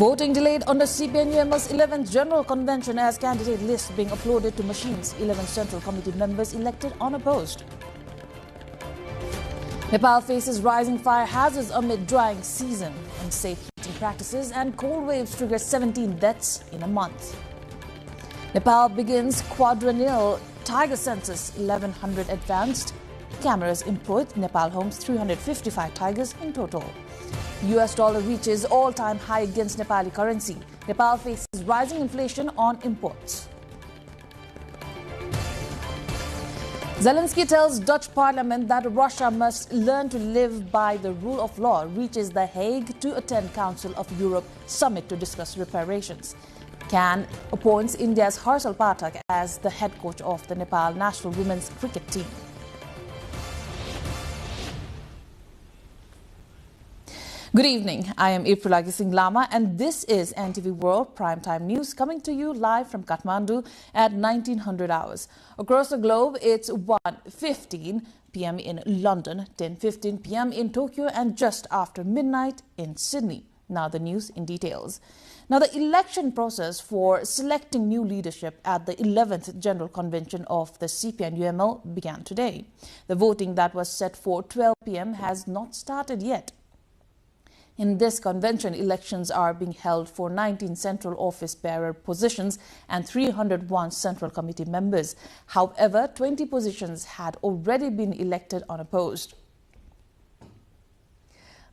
Voting delayed on the CPN-UML's 11th General Convention as candidate lists being uploaded to machines. 11 Central Committee members elected unopposed. Nepal faces rising fire hazards amid drying season. Unsafe heating practices and cold waves trigger 17 deaths in a month. Nepal begins quadrennial tiger census. 1,100 advanced cameras employed. Nepal homes 355 tigers in total. US dollar reaches all-time high against Nepali currency. Nepal faces rising inflation on imports. Zelensky tells Dutch parliament that Russia must learn to live by the rule of law. Reaches The Hague to attend Council of Europe summit to discuss reparations. Can appoints India's Harshal Pathak as the head coach of the Nepal national women's cricket team. Good evening, I am April Singh Lama and this is NTV World Primetime News coming to you live from Kathmandu at 1900 hours. Across the globe, it's 1:15 p.m. in London, 10:15 p.m. in Tokyo and just after midnight in Sydney. Now the news in details. Now the election process for selecting new leadership at the 11th General Convention of the CPN-UML began today. The voting that was set for 12 p.m. has not started yet. In this convention, elections are being held for 19 central office bearer positions and 301 central committee members. However, 20 positions had already been elected unopposed.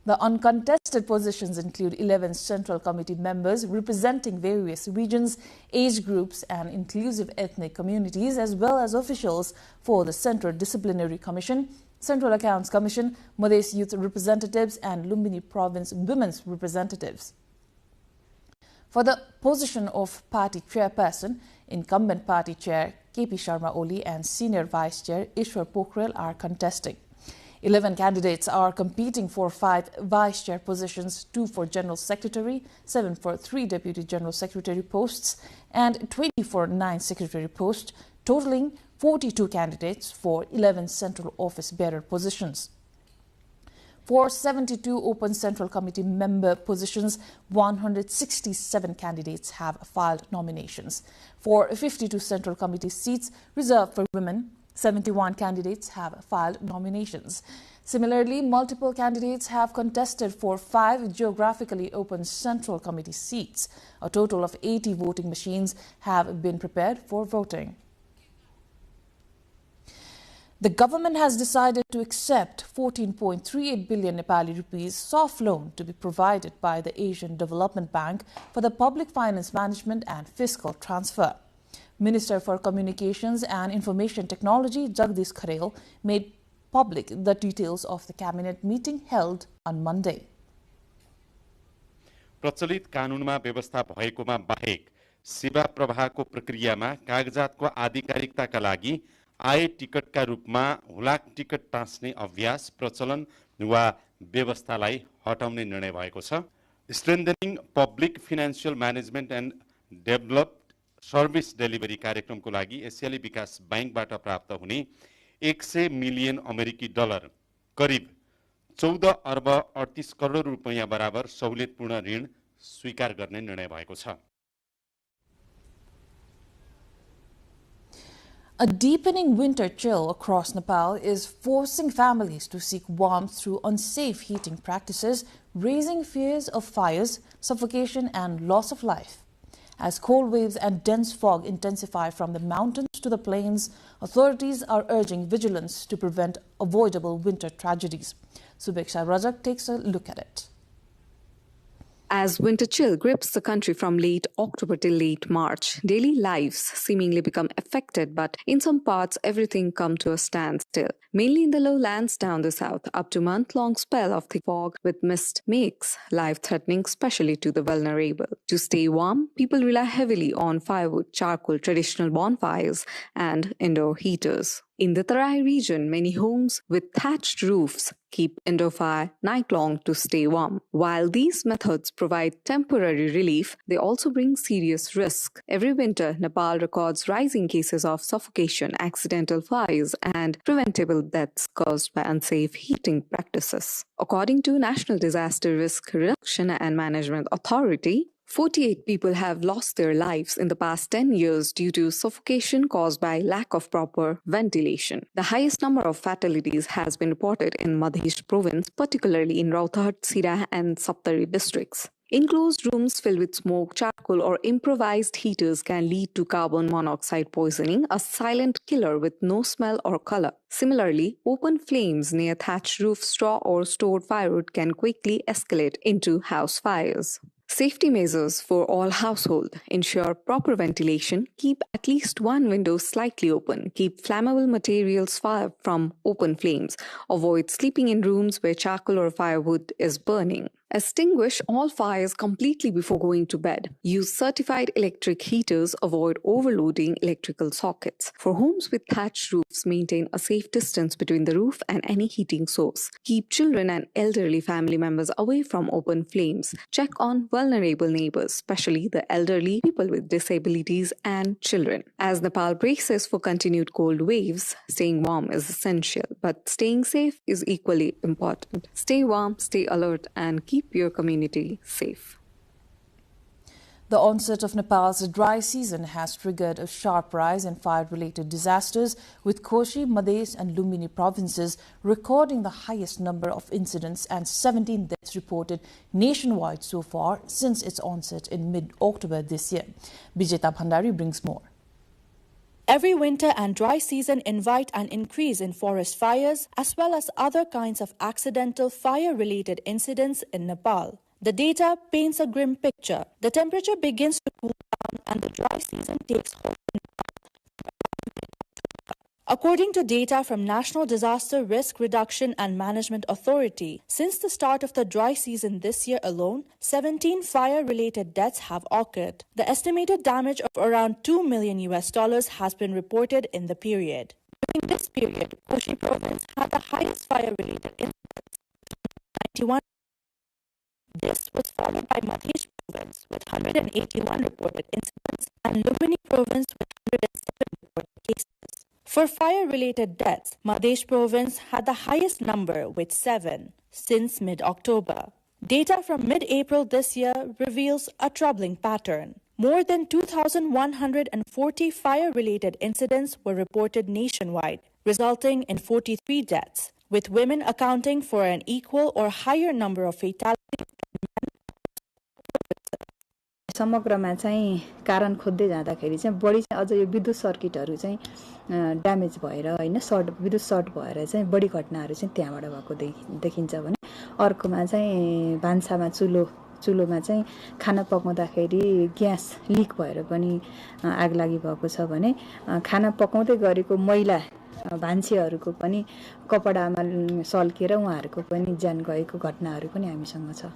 The uncontested positions include 11 central committee members representing various regions, age groups and inclusive ethnic communities, as well as officials for the Central Disciplinary Commission, Central Accounts Commission, Madhes Youth Representatives and Lumbini Province Women's Representatives. For the position of party chairperson, incumbent party chair KP Sharma Oli and senior vice chair Ishwar Pokhrel are contesting. 11 candidates are competing for 5 vice chair positions, 2 for general secretary, 7 for 3 deputy general secretary posts and 20 for 9 secretary posts, totaling 42 candidates for 11 central office bearer positions. For 72 open central committee member positions, 167 candidates have filed nominations. For 52 central committee seats reserved for women, 71 candidates have filed nominations. Similarly, multiple candidates have contested for 5 geographically open central committee seats. A total of 80 voting machines have been prepared for voting. The government has decided to accept 14.38 billion Nepali rupees soft loan to be provided by the Asian Development Bank for the public finance management and fiscal transfer. Minister for Communications and Information Technology Jagdish Kharel made public the details of the cabinet meeting held on Monday. प्रचलित कानुनमा व्यवस्था भएकोमा बाहेक सेवा प्रवाहको प्रक्रियामा कागजातको आधिकारिकताका लागि आय टिकटका रूपमा हुलाक ticket टाँच्ने अभ्यास प्रचलन वा व्यवस्थालाई हटाउने निर्णय भएको छ। Strengthening public financial management and developed service delivery कार्यक्रमको लागि एसियाली विकास बैंकबाट प्राप्त हुने 100 मिलियन अमेरिकी डलर करिब 14 अर्ब 38 करोड रुपैयाँ बराबर सहुलियतपूर्ण ऋण स्वीकार गर्ने निर्णय भएको छ। A deepening winter chill across Nepal is forcing families to seek warmth through unsafe heating practices, raising fears of fires, suffocation and loss of life. As cold waves and dense fog intensify from the mountains to the plains, authorities are urging vigilance to prevent avoidable winter tragedies. Subeksha Rajak takes a look at it. As winter chill grips the country from late October till late March, daily lives seemingly become affected, but in some parts everything comes to a standstill. Mainly in the lowlands down the south, up to month-long spell of thick fog with mist makes life threatening, especially to the vulnerable. To stay warm, people rely heavily on firewood, charcoal, traditional bonfires, and indoor heaters. In the Tarai region, many homes with thatched roofs keep indoor fire night-long to stay warm. While these methods provide temporary relief, they also bring serious risk. Every winter, Nepal records rising cases of suffocation, accidental fires, and preventable deaths caused by unsafe heating practices. According to National Disaster Risk Reduction and Management Authority, 48 people have lost their lives in the past 10 years due to suffocation caused by lack of proper ventilation. The highest number of fatalities has been reported in Madhya province, particularly in Rautarhat, Sirah and Subsidiary districts. Enclosed rooms filled with smoke, charcoal or improvised heaters can lead to carbon monoxide poisoning, a silent killer with no smell or color. Similarly, open flames near thatched roof, straw or stored firewood can quickly escalate into house fires. Safety measures for all household. Ensure proper ventilation. Keep at least one window slightly open. Keep flammable materials far from open flames. Avoid sleeping in rooms where charcoal or firewood is burning. Extinguish all fires completely before going to bed. Use certified electric heaters. Avoid overloading electrical sockets. For homes with thatched roofs, maintain a safe distance between the roof and any heating source. Keep children and elderly family members away from open flames. Check on vulnerable neighbors, especially the elderly, people with disabilities, and children. As Nepal braces for continued cold waves, staying warm is essential, but staying safe is equally important. Stay warm, stay alert, and keep your community safe. The onset of Nepal's dry season has triggered a sharp rise in fire-related disasters, with Koshi, Madhya and Lumbini provinces recording the highest number of incidents and 17 deaths reported nationwide so far since its onset in mid-October this year. Bijeta Bhandari brings more. Every winter and dry season invite an increase in forest fires as well as other kinds of accidental fire-related incidents in Nepal. The data paints a grim picture. The temperature begins to cool down and the dry season takes hold. According to data from National Disaster Risk Reduction and Management Authority, since the start of the dry season this year alone, 17 fire-related deaths have occurred. The estimated damage of around $2 million has been reported in the period. During this period, Koshi province had the highest fire-related incidents, 91. This was followed by Madhya province with 181 reported incidents and Lumbini province with 107 reported cases. For fire-related deaths, Madhya province had the highest number with 7 since mid-October. Data from mid-April this year reveals a troubling pattern. More than 2,140 fire-related incidents were reported nationwide, resulting in 43 deaths, with women accounting for an equal or higher number of fatalities. समग्रमा चाहिँ कारण खोज्दै जाँदाखेरि चाहिँ बढी चाहिँ अझ यो विद्युत सर्किटहरु चाहिँ ड्यामेज भएर हैन विद्युत सर्ट भएर चाहिँ बढी घटनाहरु चाहिँ त्यहाँबाट भएको देखिन्छ भने अर्कोमा चाहिँ भान्सामा चुलोमा चाहिँ खाना पकाउँदाखेरि ग्यास लिक भएर पनि आगलागी भएको छ भने खाना पकाउँदै गरेको महिला भान्सेहरुको पनि कपडामा सल्केर उहाँहरुको पनि ज्यान गएको घटनाहरु पनि हामीसँग छ.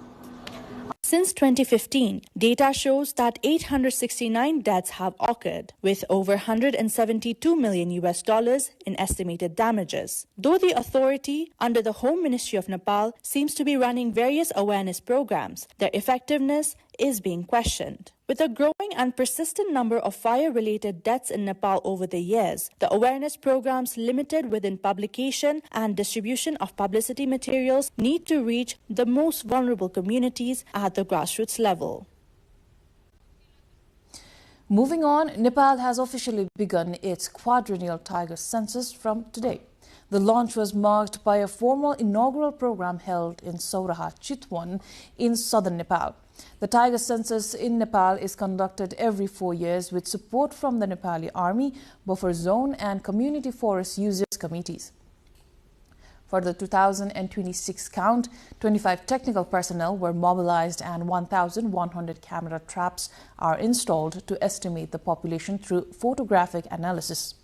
Since 2015, data shows that 869 deaths have occurred, with over $172 million in estimated damages. Though the authority, under the Home Ministry of Nepal, seems to be running various awareness programs, their effectiveness is being questioned. With a growing and persistent number of fire-related deaths in Nepal over the years, the awareness programs limited within publication and distribution of publicity materials need to reach the most vulnerable communities at the grassroots level. Moving on, Nepal has officially begun its quadrennial tiger census from today. The launch was marked by a formal inaugural program held in Sauraha, Chitwan in southern Nepal. The tiger census in Nepal is conducted every 4 years with support from the Nepali Army, buffer zone and community forest users committees. For the 2026 count, 25 technical personnel were mobilized and 1,100 camera traps are installed to estimate the population through photographic analysis.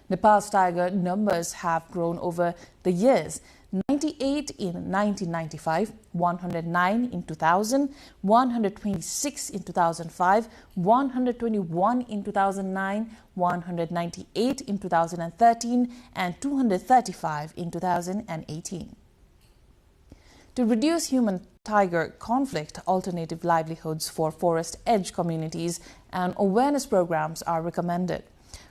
Nepal's tiger numbers have grown over the years. 98 in 1995, 109 in 2000, 126 in 2005, 121 in 2009, 198 in 2013, and 235 in 2018. To reduce human-tiger conflict, alternative livelihoods for forest edge communities and awareness programs are recommended.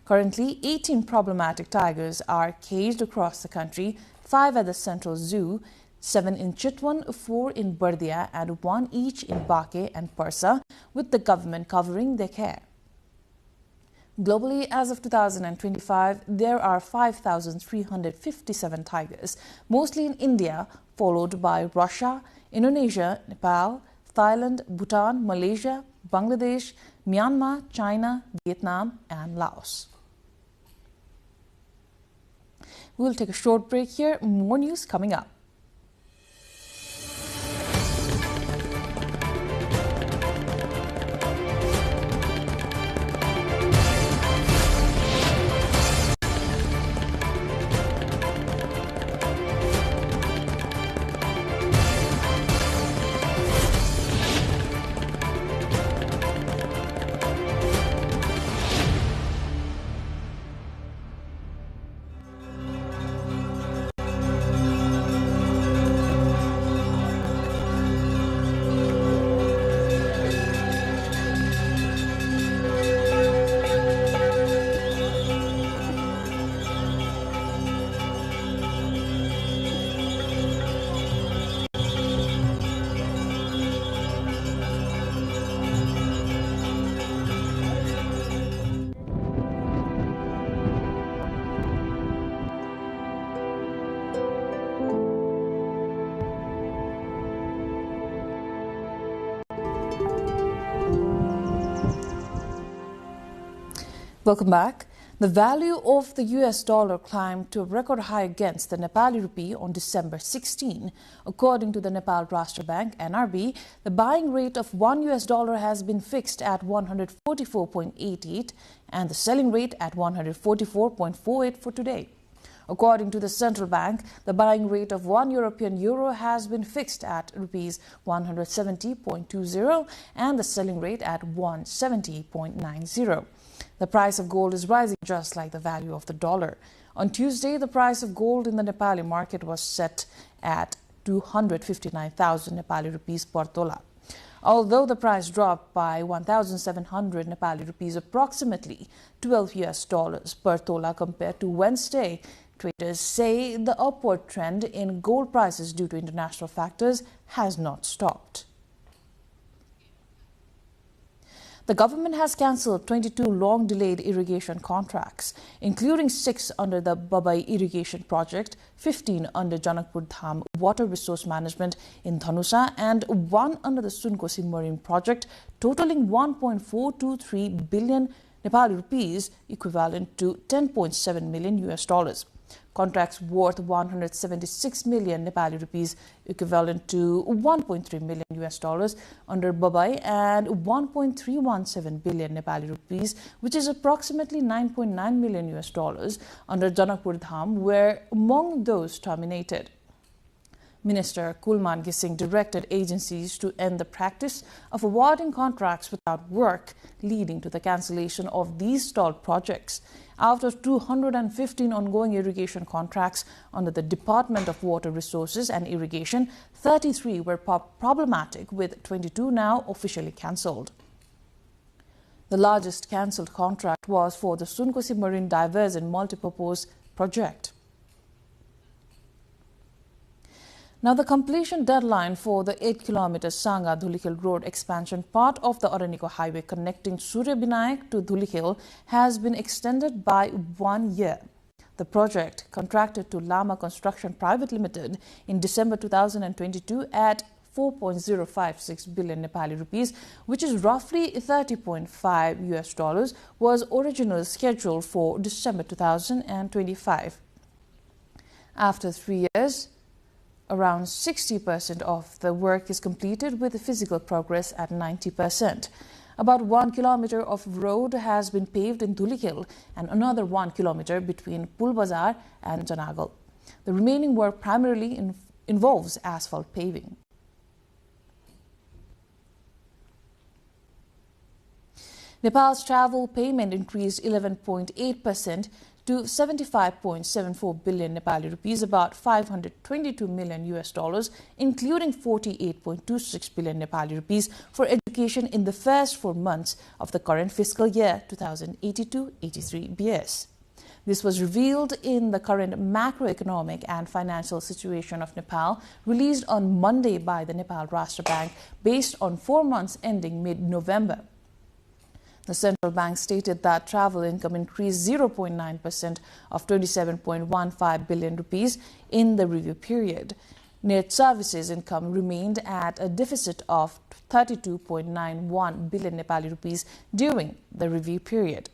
Currently, 18 problematic tigers are caged across the country, 5 at the Central Zoo, 7 in Chitwan, 4 in Bardia, and 1 each in Bake and Parsa, with the government covering their care. Globally, as of 2025, there are 5,357 tigers, mostly in India, followed by Russia, Indonesia, Nepal, Thailand, Bhutan, Malaysia, Bangladesh, Myanmar, China, Vietnam, and Laos. We'll take a short break here. More news coming up. Welcome back. The value of the US dollar climbed to a record high against the Nepali rupee on December 16. According to the Nepal Rashtra Bank, NRB, the buying rate of $1 US has been fixed at 144.88 and the selling rate at 144.48 for today. According to the central bank, the buying rate of 1 European euro has been fixed at rupees 170.20 and the selling rate at 170.90. The price of gold is rising just like the value of the dollar. On Tuesday, the price of gold in the Nepali market was set at 259,000 Nepali rupees per tola. Although the price dropped by 1,700 Nepali rupees, approximately $12 per tola compared to Wednesday, traders say the upward trend in gold prices due to international factors has not stopped. The government has cancelled 22 long-delayed irrigation contracts, including 6 under the Babai irrigation project, 15 under Janakpur Dham water resource management in Dhanusa, and 1 under the Sunkosi marine project, totaling 1.423 billion Nepali rupees, equivalent to $10.7 million. Contracts worth 176 million Nepali rupees, equivalent to $1.3 million under Babai, and 1.317 billion Nepali rupees, which is approximately $9.9 million under Janakpur Dham, were among those terminated. Minister Kulman Gising directed agencies to end the practice of awarding contracts without work, leading to the cancellation of these stalled projects. Out of 215 ongoing irrigation contracts under the Department of Water Resources and Irrigation, 33 were problematic, with 22 now officially cancelled. The largest cancelled contract was for the Sunkosi Marine Divers and Multipurpose project. Now, the completion deadline for the 8-kilometer Sanga-Dhulikhel road expansion, part of the Araniko highway connecting Surya Binayak to Dhulikhel, has been extended by 1 year. The project, contracted to Lama Construction Private Limited in December 2022 at 4.056 billion Nepali rupees, which is roughly $30.5, was originally scheduled for December 2025. After 3 years, around 60% of the work is completed, with the physical progress at 90%. About 1 kilometer of road has been paved in Dhulikhel and another 1 kilometer between Pulbazar and Janagal. The remaining work primarily involves asphalt paving. Nepal's travel payment increased 11.8% to 75.74 billion Nepali rupees, about $522 million, including 48.26 billion Nepali rupees for education in the first 4 months of the current fiscal year 2082-83 BS. This was revealed in the current macroeconomic and financial situation of Nepal, released on Monday by the Nepal Rashtra Bank, based on 4 months ending mid-November. The central bank stated that travel income increased 0.9% of 27.15 billion rupees in the review period. Net services income remained at a deficit of 32.91 billion Nepali rupees during the review period.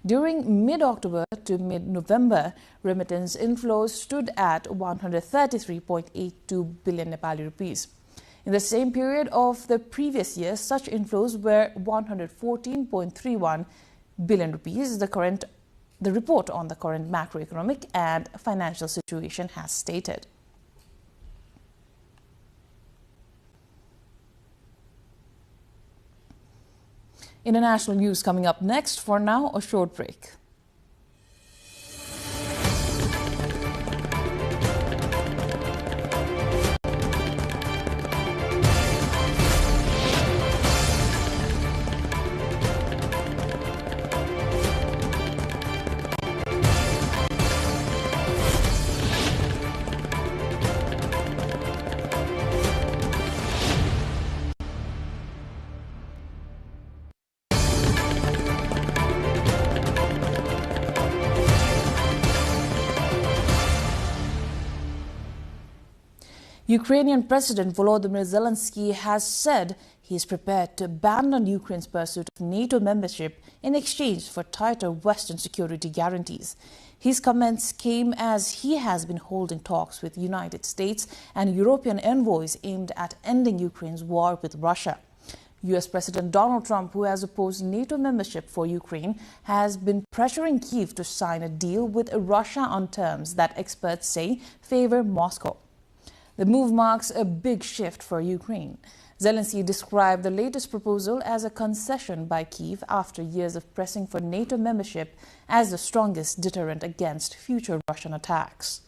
During mid-October to mid-November, remittance inflows stood at 133.82 billion Nepali rupees. In the same period of the previous year, such inflows were 114.31 billion rupees. The report on the current macroeconomic and financial situation has stated. International news coming up next. For now, a short break. Ukrainian President Volodymyr Zelensky has said he is prepared to abandon Ukraine's pursuit of NATO membership in exchange for tighter Western security guarantees. His comments came as he has been holding talks with United States and European envoys aimed at ending Ukraine's war with Russia. U.S. President Donald Trump, who has opposed NATO membership for Ukraine, has been pressuring Kyiv to sign a deal with Russia on terms that experts say favor Moscow. The move marks a big shift for Ukraine. Zelensky described the latest proposal as a concession by Kyiv after years of pressing for NATO membership as the strongest deterrent against future Russian attacks.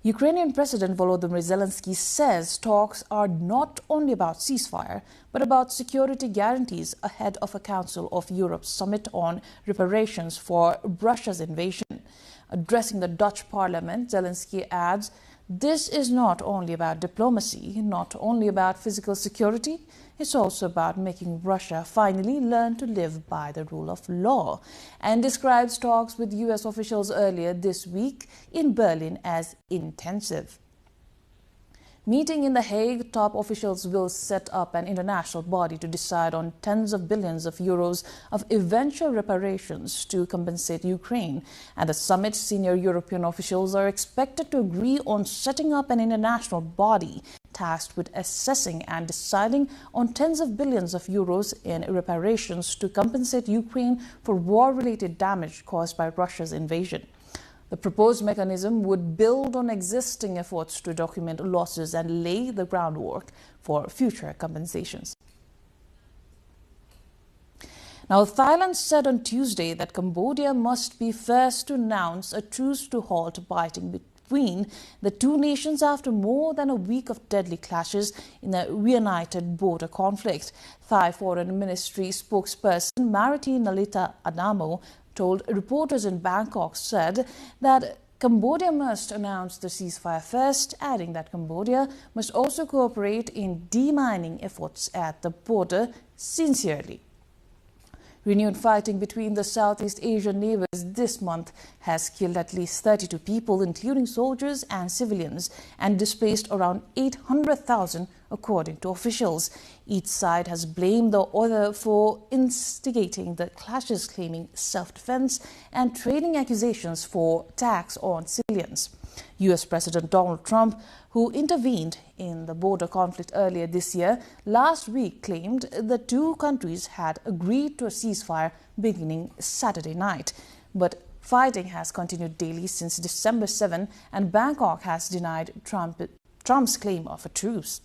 Ukrainian President Volodymyr Zelensky says talks are not only about ceasefire, but about security guarantees ahead of a Council of Europe summit on reparations for Russia's invasion. Addressing the Dutch parliament, Zelensky adds, "This is not only about diplomacy, not only about physical security, it's also about making Russia finally learn to live by the rule of law," and describes talks with U.S. officials earlier this week in Berlin as intensive. Meeting in The Hague, top officials will set up an international body to decide on tens of billions of euros of eventual reparations to compensate Ukraine. At the summit, senior European officials are expected to agree on setting up an international body tasked with assessing and deciding on tens of billions of euros in reparations to compensate Ukraine for war-related damage caused by Russia's invasion. The proposed mechanism would build on existing efforts to document losses and lay the groundwork for future compensations. Now, Thailand said on Tuesday that Cambodia must be first to announce a truce to halt fighting between the two nations after more than a week of deadly clashes in a reunited border conflict. Thai Foreign Ministry spokesperson Mariti Nalita Adamo told reporters in Bangkok said that Cambodia must announce the ceasefire first, adding that Cambodia must also cooperate in demining efforts at the border sincerely. Renewed fighting between the Southeast Asian neighbors this month has killed at least 32 people, including soldiers and civilians, and displaced around 800,000, according to officials. Each side has blamed the other for instigating the clashes, claiming self-defense and trading accusations for attacks on civilians. U.S. President Donald Trump, who intervened in the border conflict earlier this year, last week claimed the two countries had agreed to a ceasefire beginning Saturday night. But fighting has continued daily since December 7, and Bangkok has denied Trump's claim of a truce.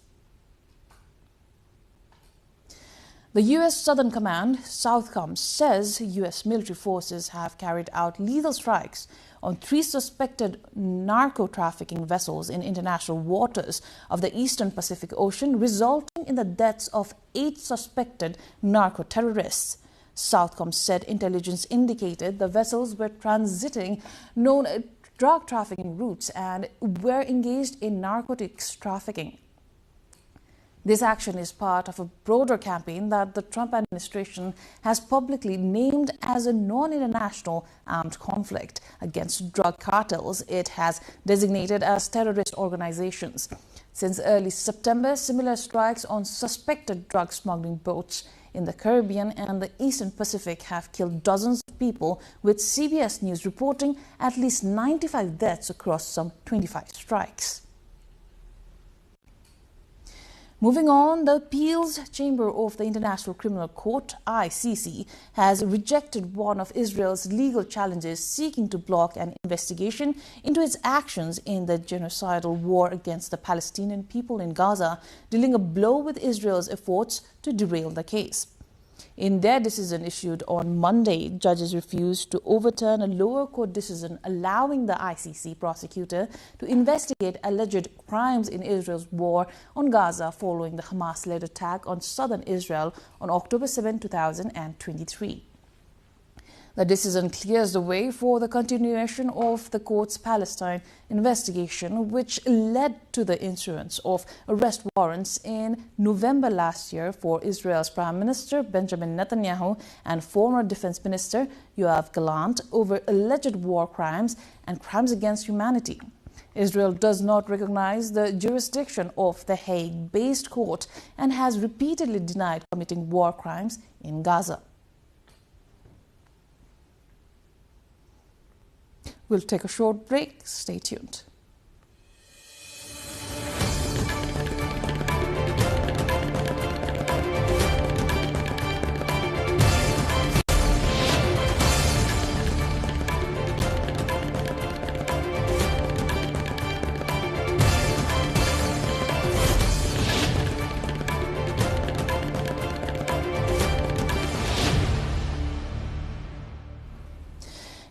The U.S. Southern Command, Southcom, says U.S. military forces have carried out lethal strikes on 3 suspected narco-trafficking vessels in international waters of the Eastern Pacific Ocean, resulting in the deaths of 8 suspected narco-terrorists. Southcom said intelligence indicated the vessels were transiting known drug trafficking routes and were engaged in narcotics trafficking. This action is part of a broader campaign that the Trump administration has publicly named as a non-international armed conflict against drug cartels it has designated as terrorist organizations. Since early September, similar strikes on suspected drug smuggling boats in the Caribbean and the Eastern Pacific have killed dozens of people, with CBS News reporting at least 95 deaths across some 25 strikes. Moving on, the Appeals Chamber of the International Criminal Court, ICC, has rejected one of Israel's legal challenges seeking to block an investigation into its actions in the genocidal war against the Palestinian people in Gaza, dealing a blow with Israel's efforts to derail the case. In their decision issued on Monday, judges refused to overturn a lower court decision allowing the ICC prosecutor to investigate alleged crimes in Israel's war on Gaza following the Hamas-led attack on southern Israel on October 7, 2023. The decision clears the way for the continuation of the court's Palestine investigation, which led to the issuance of arrest warrants in November last year for Israel's Prime Minister Benjamin Netanyahu and former Defense Minister Yoav Gallant over alleged war crimes and crimes against humanity. Israel does not recognize the jurisdiction of the Hague-based court and has repeatedly denied committing war crimes in Gaza. We'll take a short break. Stay tuned.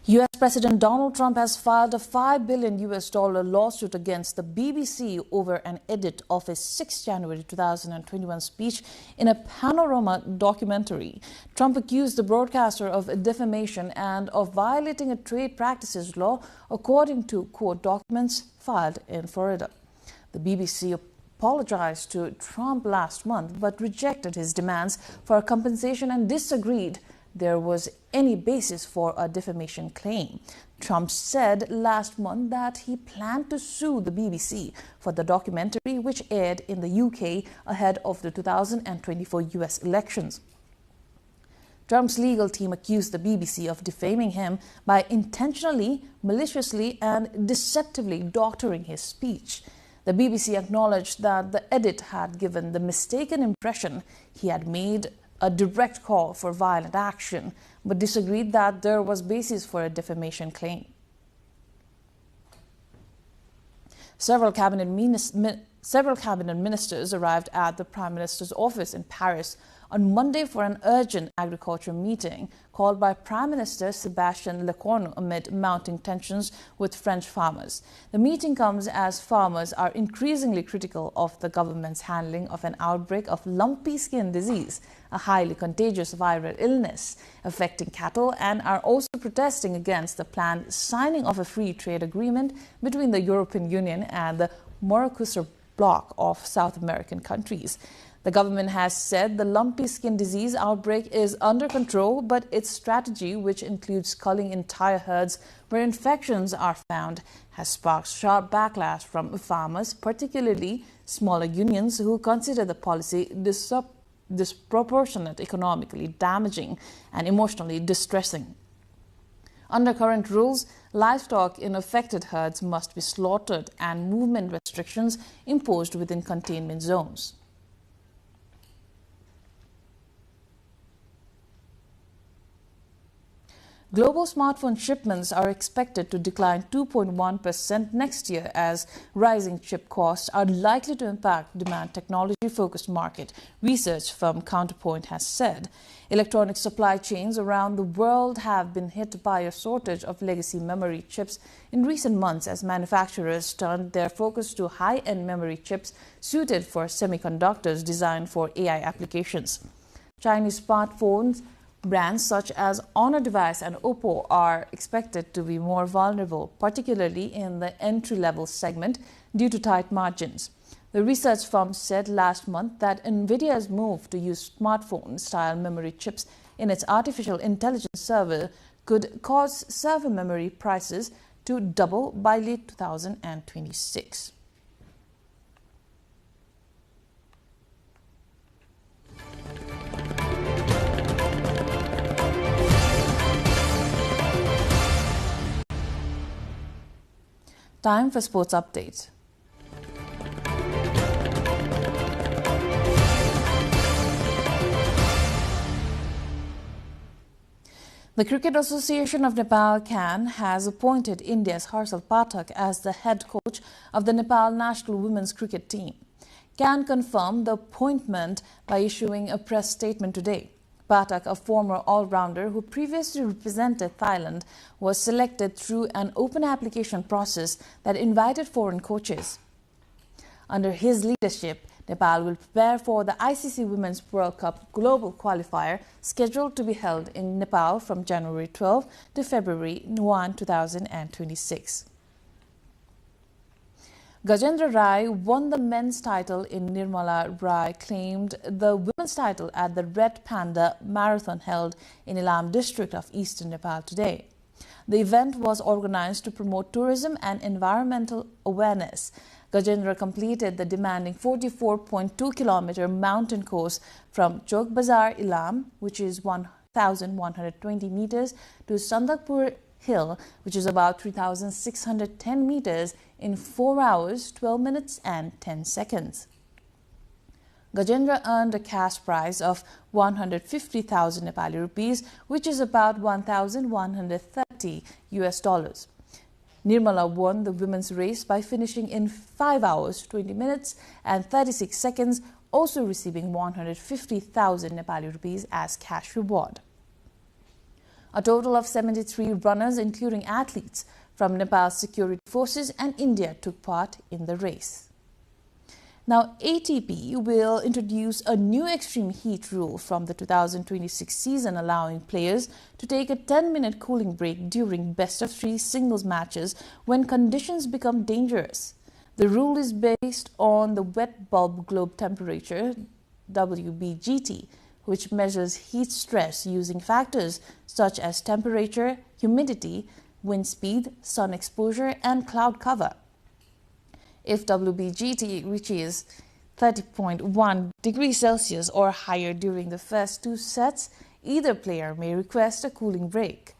U.S. President Donald Trump has filed a $5 billion lawsuit against the BBC over an edit of his 6 January 2021 speech in a Panorama documentary. Trump accused the broadcaster of defamation and of violating a trade practices law, according to court documents filed in Florida. The BBC apologized to Trump last month but rejected his demands for compensation and disagreed there was any basis for a defamation claim. Trump said last month that he planned to sue the BBC for the documentary, which aired in the UK ahead of the 2024 US elections. Trump's legal team accused the BBC of defaming him by intentionally, maliciously, and deceptively doctoring his speech. The BBC acknowledged that the edit had given the mistaken impression he had made a direct call for violent action, but disagreed that there was basis for a defamation claim. Several cabinet ministers arrived at the Prime Minister's office in Paris on Monday for an urgent agriculture meeting called by Prime Minister Sébastien Lecornu amid mounting tensions with French farmers. The meeting comes as farmers are increasingly critical of the government's handling of an outbreak of lumpy skin disease, a highly contagious viral illness affecting cattle, and are also protesting against the planned signing of a free trade agreement between the European Union and the Mercosur bloc of South American countries. The government has said the lumpy skin disease outbreak is under control, but its strategy, which includes culling entire herds where infections are found, has sparked sharp backlash from farmers, particularly smaller unions, who consider the policy disproportionate, economically damaging, and emotionally distressing. Under current rules, livestock in affected herds must be slaughtered and movement restrictions imposed within containment zones. Global smartphone shipments are expected to decline 2.1% next year as rising chip costs are likely to impact demand technology-focused market, research firm Counterpoint has said. Electronic supply chains around the world have been hit by a shortage of legacy memory chips in recent months as manufacturers turned their focus to high-end memory chips suited for semiconductors designed for AI applications. Chinese smartphones Brands such as Honor Device and Oppo are expected to be more vulnerable, particularly in the entry-level segment due to tight margins. The research firm said last month that NVIDIA's move to use smartphone-style memory chips in its artificial intelligence server could cause server memory prices to double by late 2026. Time for sports update. The Cricket Association of Nepal (CAN) has appointed India's Harshal Pathak as the head coach of the Nepal national women's cricket team. CAN confirmed the appointment by issuing a press statement today. Pathak, a former all-rounder who previously represented Thailand, was selected through an open application process that invited foreign coaches. Under his leadership, Nepal will prepare for the ICC Women's World Cup Global Qualifier scheduled to be held in Nepal from January 12 to February 1, 2026. Gajendra Rai won the men's title in Nirmala Rai claimed the women's title at the Red Panda Marathon held in Ilam district of eastern Nepal today. The event was organized to promote tourism and environmental awareness. Gajendra completed the demanding 44.2-kilometer mountain course from Chowk Bazar, Ilam, which is 1,120 meters, to Sandakpur Hill, which is about 3,610 meters, in 4 hours, 12 minutes and 10 seconds. Gajendra earned a cash prize of 150,000 Nepali rupees, which is about $1,130 US. Nirmala won the women's race by finishing in 5 hours, 20 minutes and 36 seconds, also receiving 150,000 Nepali rupees as cash reward. A total of 73 runners, including athletes from Nepal's security forces and India, took part in the race. Now, ATP will introduce a new extreme heat rule from the 2026 season, allowing players to take a 10-minute cooling break during best-of-3 singles matches when conditions become dangerous. The rule is based on the wet bulb globe temperature, WBGT, which measures heat stress using factors such as temperature, humidity, wind speed, sun exposure, and cloud cover. If WBGT reaches 30.1 degrees Celsius or higher during the first 2 sets, either player may request a cooling break.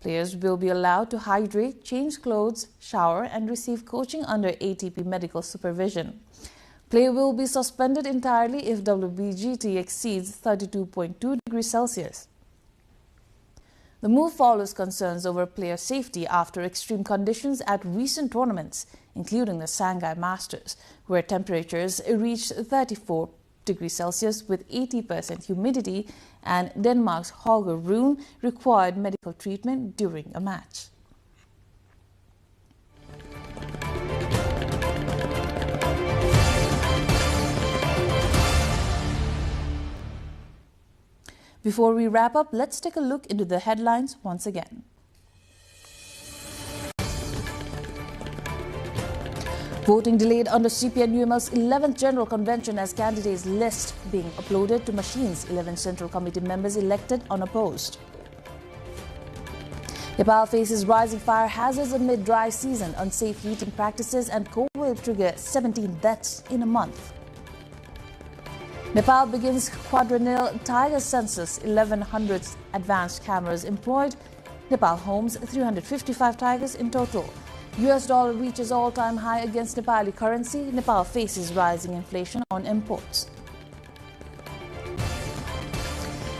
Players will be allowed to hydrate, change clothes, shower, and receive coaching under ATP medical supervision. Play will be suspended entirely if WBGT exceeds 32.2 degrees Celsius. The move follows concerns over player safety after extreme conditions at recent tournaments, including the Shanghai Masters, where temperatures reached 34 degrees Celsius with 80% humidity, and Denmark's Holger Rune required medical treatment during a match. Before we wrap up, let's take a look into the headlines once again. Voting delayed under CPN-UML's 11th General Convention as candidates list being uploaded to machines. 11 Central Committee members elected unopposed. Nepal faces rising fire hazards amid dry season. Unsafe heating practices and cold will trigger 17 deaths in a month. Nepal begins quadrennial tiger census, 1,100 advanced cameras employed. Nepal homes 355 tigers in total. US dollar reaches all-time high against Nepali currency. Nepal faces rising inflation on imports.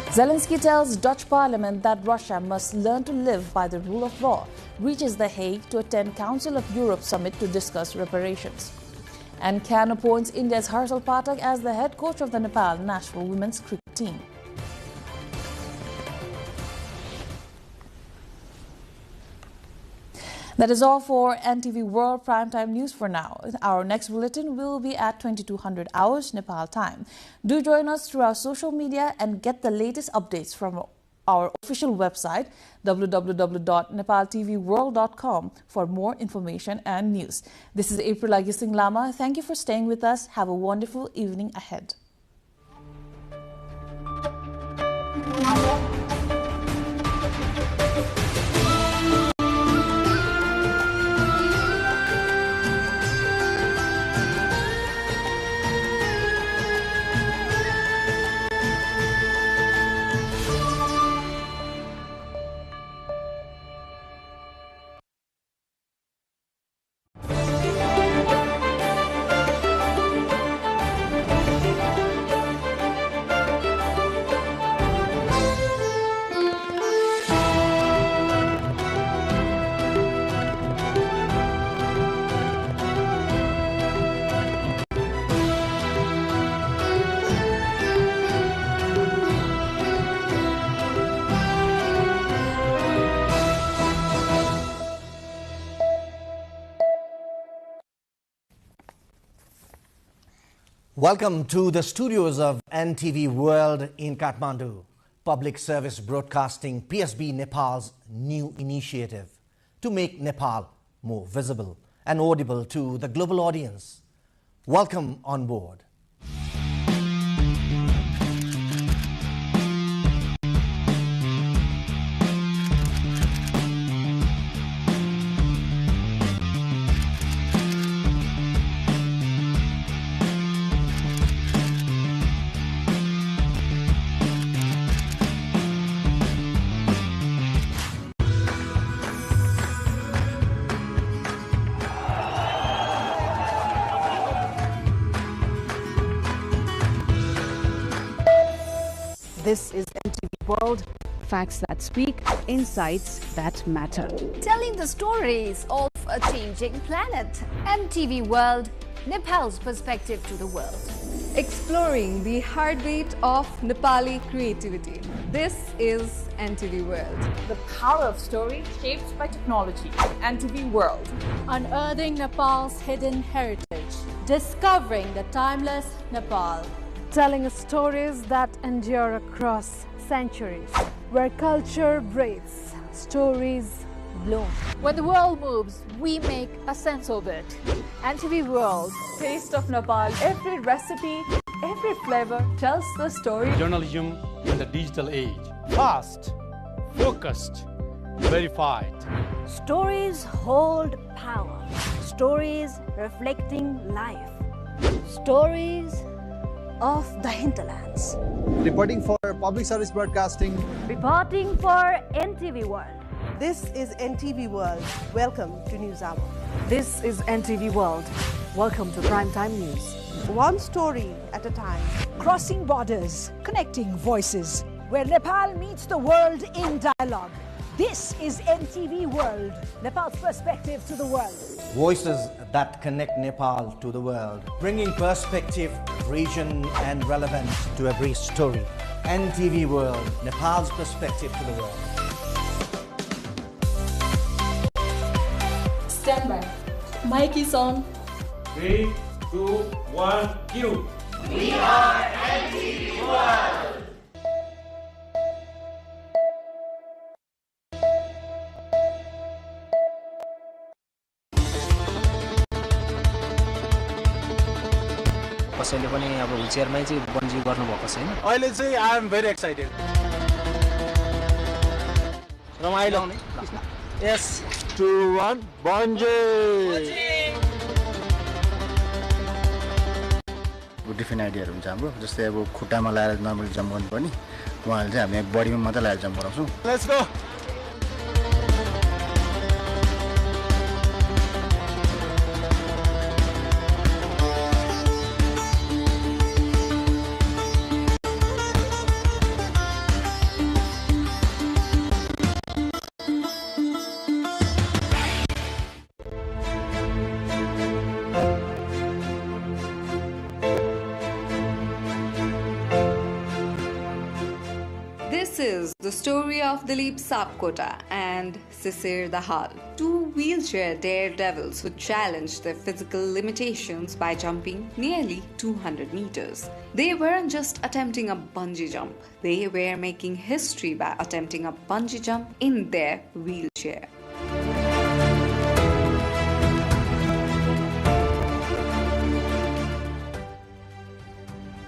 Zelensky tells Dutch parliament that Russia must learn to live by the rule of law. Reaches The Hague to attend Council of Europe summit to discuss reparations. And CAN appoints India's Harshal Pathak as the head coach of the Nepal national women's cricket team. That is all for NTV World Primetime News for now. Our next bulletin will be at 2200 hours Nepal time. Do join us through our social media and get the latest updates from our official website www.nepaltelevision.com for more information and news. This is April Agising Lama. Thank you for staying with us. Have a wonderful evening ahead. Welcome to the studios of NTV World in Kathmandu, Public Service Broadcasting PSB Nepal's new initiative to make Nepal more visible and audible to the global audience. Welcome on board. This is NTV World, facts that speak, insights that matter. Telling the stories of a changing planet. NTV World, Nepal's perspective to the world. Exploring the heartbeat of Nepali creativity. This is NTV World. The power of story shaped by technology. NTV World. Unearthing Nepal's hidden heritage. Discovering the timeless Nepal. Telling stories that endure across centuries. Where culture breathes, stories bloom. When the world moves, we make a sense of it. NTV World. Taste of Nepal. Every recipe, every flavor tells the story. Journalism in the digital age. Fast, focused, verified. Stories hold power. Stories reflecting life. Stories of the hinterlands. Reporting for Public Service Broadcasting. Reporting for NTV World. This is NTV World. Welcome to News Hour. This is NTV World. Welcome to Primetime News. One story at a time. Crossing borders, connecting voices, where Nepal meets the world in dialogue. This is NTV World, Nepal's perspective to the world. Voices that connect Nepal to the world, bringing perspective, region and relevance to every story. NTV World, Nepal's perspective to the world. Stand by. Mic is on. 3, 2, 1, cue. We are NTV World. कसैले पनि अब व्हीलचेयरमै चाहिँ bungee गर्नुभएको छैन अहिले चाहिँ I am very excited रमाइलो yes 2 1 bungee different आइडियाहरू हुन्छ हाम्रो जस्तै अब खुट्टामा लगाएर नर्मली जम्प गर्नुपर्ने उहाँहरूले चाहिँ हामी बडीमा मात्रै लगाएर जम्प गराउँछौँ let's go This is the story of Dilip Sapkota and Sisir Dahal, two wheelchair daredevils who challenged their physical limitations by jumping nearly 200 meters. They weren't just attempting a bungee jump, they were making history by attempting a bungee jump in their wheelchair.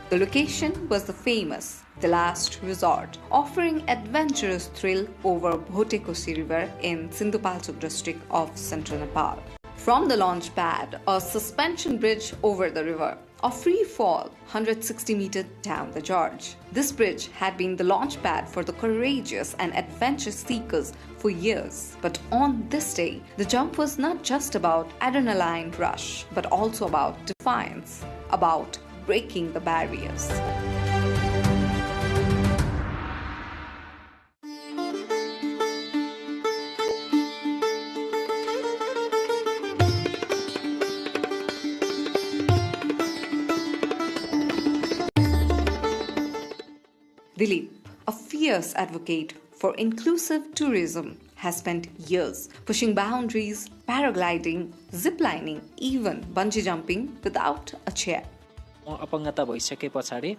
The location was the famous The Last Resort, offering adventurous thrill over Bhotekosi River in Sindhupalchok district of central Nepal. From the launch pad, a suspension bridge over the river, a free fall 160 meters down the gorge. This bridge had been the launch pad for the courageous and adventure seekers for years. But on this day, the jump was not just about adrenaline rush, but also about defiance, about breaking the barriers. Dilip, a fierce advocate for inclusive tourism, has spent years pushing boundaries, paragliding, ziplining, even bungee jumping without a chair. म अपङ्गता भइसके पछाडी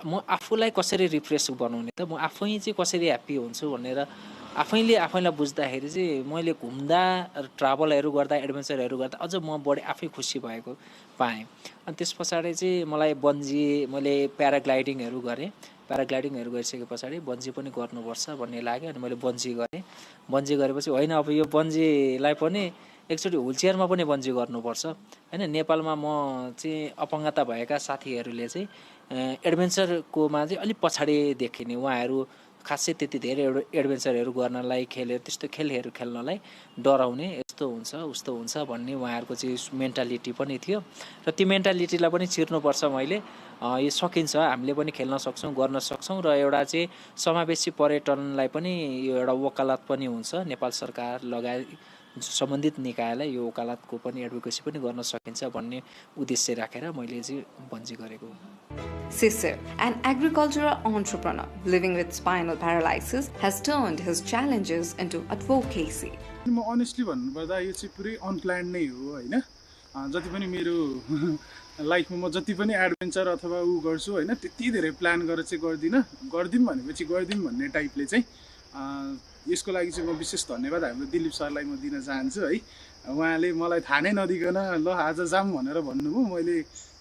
म आफूलाई कसरी refresh बनाउने त म आफै चाहिँ कसरी ह्याप्पी हुन्छु भनेर आफैले आफैलाई बुझ्दाखेरि चाहिँ मैले घुम्दा ट्राभलहरू गर्दा एडभेन्चरहरू गर्दा अझ म बढी आफै खुसी भएको पाएँ। अनि त्यस पछाडी चाहिँ मलाई मैले प्याराग्लाइडिङहरू गरेँ। प्याराग्लाइडिङहरू गरिसके पछाडी बन्जी पनि गर्नुपर्छ भन्ने लाग्यो अनि मैले बन्जी गरेँ। बन्जी गरेपछि होइन अब यो बन्जीलाई पनि एकचोटि व्हीलचेयरमा पनि बन्जी गर्नुपर्छ हैन। नेपालमा म चाहिँ अपङ्गता भएका साथीहरूले चाहिँ एडभेन्चरकोमा चाहिँ अलिक पछाडी देखिने, उहाँहरू खासै त्यति धेरै एडभेन्चरहरू गर्नलाई त्यस्तो खेलहरू खेल्नलाई डराउने, यस्तो हुन्छ उस्तो हुन्छ भन्ने उहाँहरूको चाहिँ मेन्टालिटी पनि थियो र त्यो मेन्टालिटीलाई पनि चिर्नुपर्छ। मैले यो सकिन्छ, हामीले पनि खेल्न सक्छौँ, गर्न सक्छौँ र एउटा चाहिँ समावेशी पर्यटनलाई पनि यो एउटा वकालत पनि हुन्छ। नेपाल सरकार लगायत सम्बन्धित निकायलाई यो वकालतको पनि एडभोकेसी पनि गर्न सकिन्छ भन्ने उद्देश्य राखेर मैले चाहिँ बन्जी गरेको। Sisir, an agricultural entrepreneur living with spinal paralysis, has turned his challenges into advocacy. म अनेस्टली भन्नुपर्दा यो चाहिँ पुरै अनप्लान्ड नै हो हैन। जति पनि मेरो लाइफमा म जति पनि एडभेन्चर अथवा उ गर्छु हैन, त्यति धेरै प्लान गरेर चाहिँ गर्दिम भनेपछि गर्दिम भन्ने टाइपले चाहिँ यसको लागि चाहिँ म विशेष धन्यवाद हाम्रो दिलीप सरलाई म दिन चाहन्छु है। उहाँले मलाई थाहा नै नदिकन ल आज जाम भनेर भन्नुभयो। मैले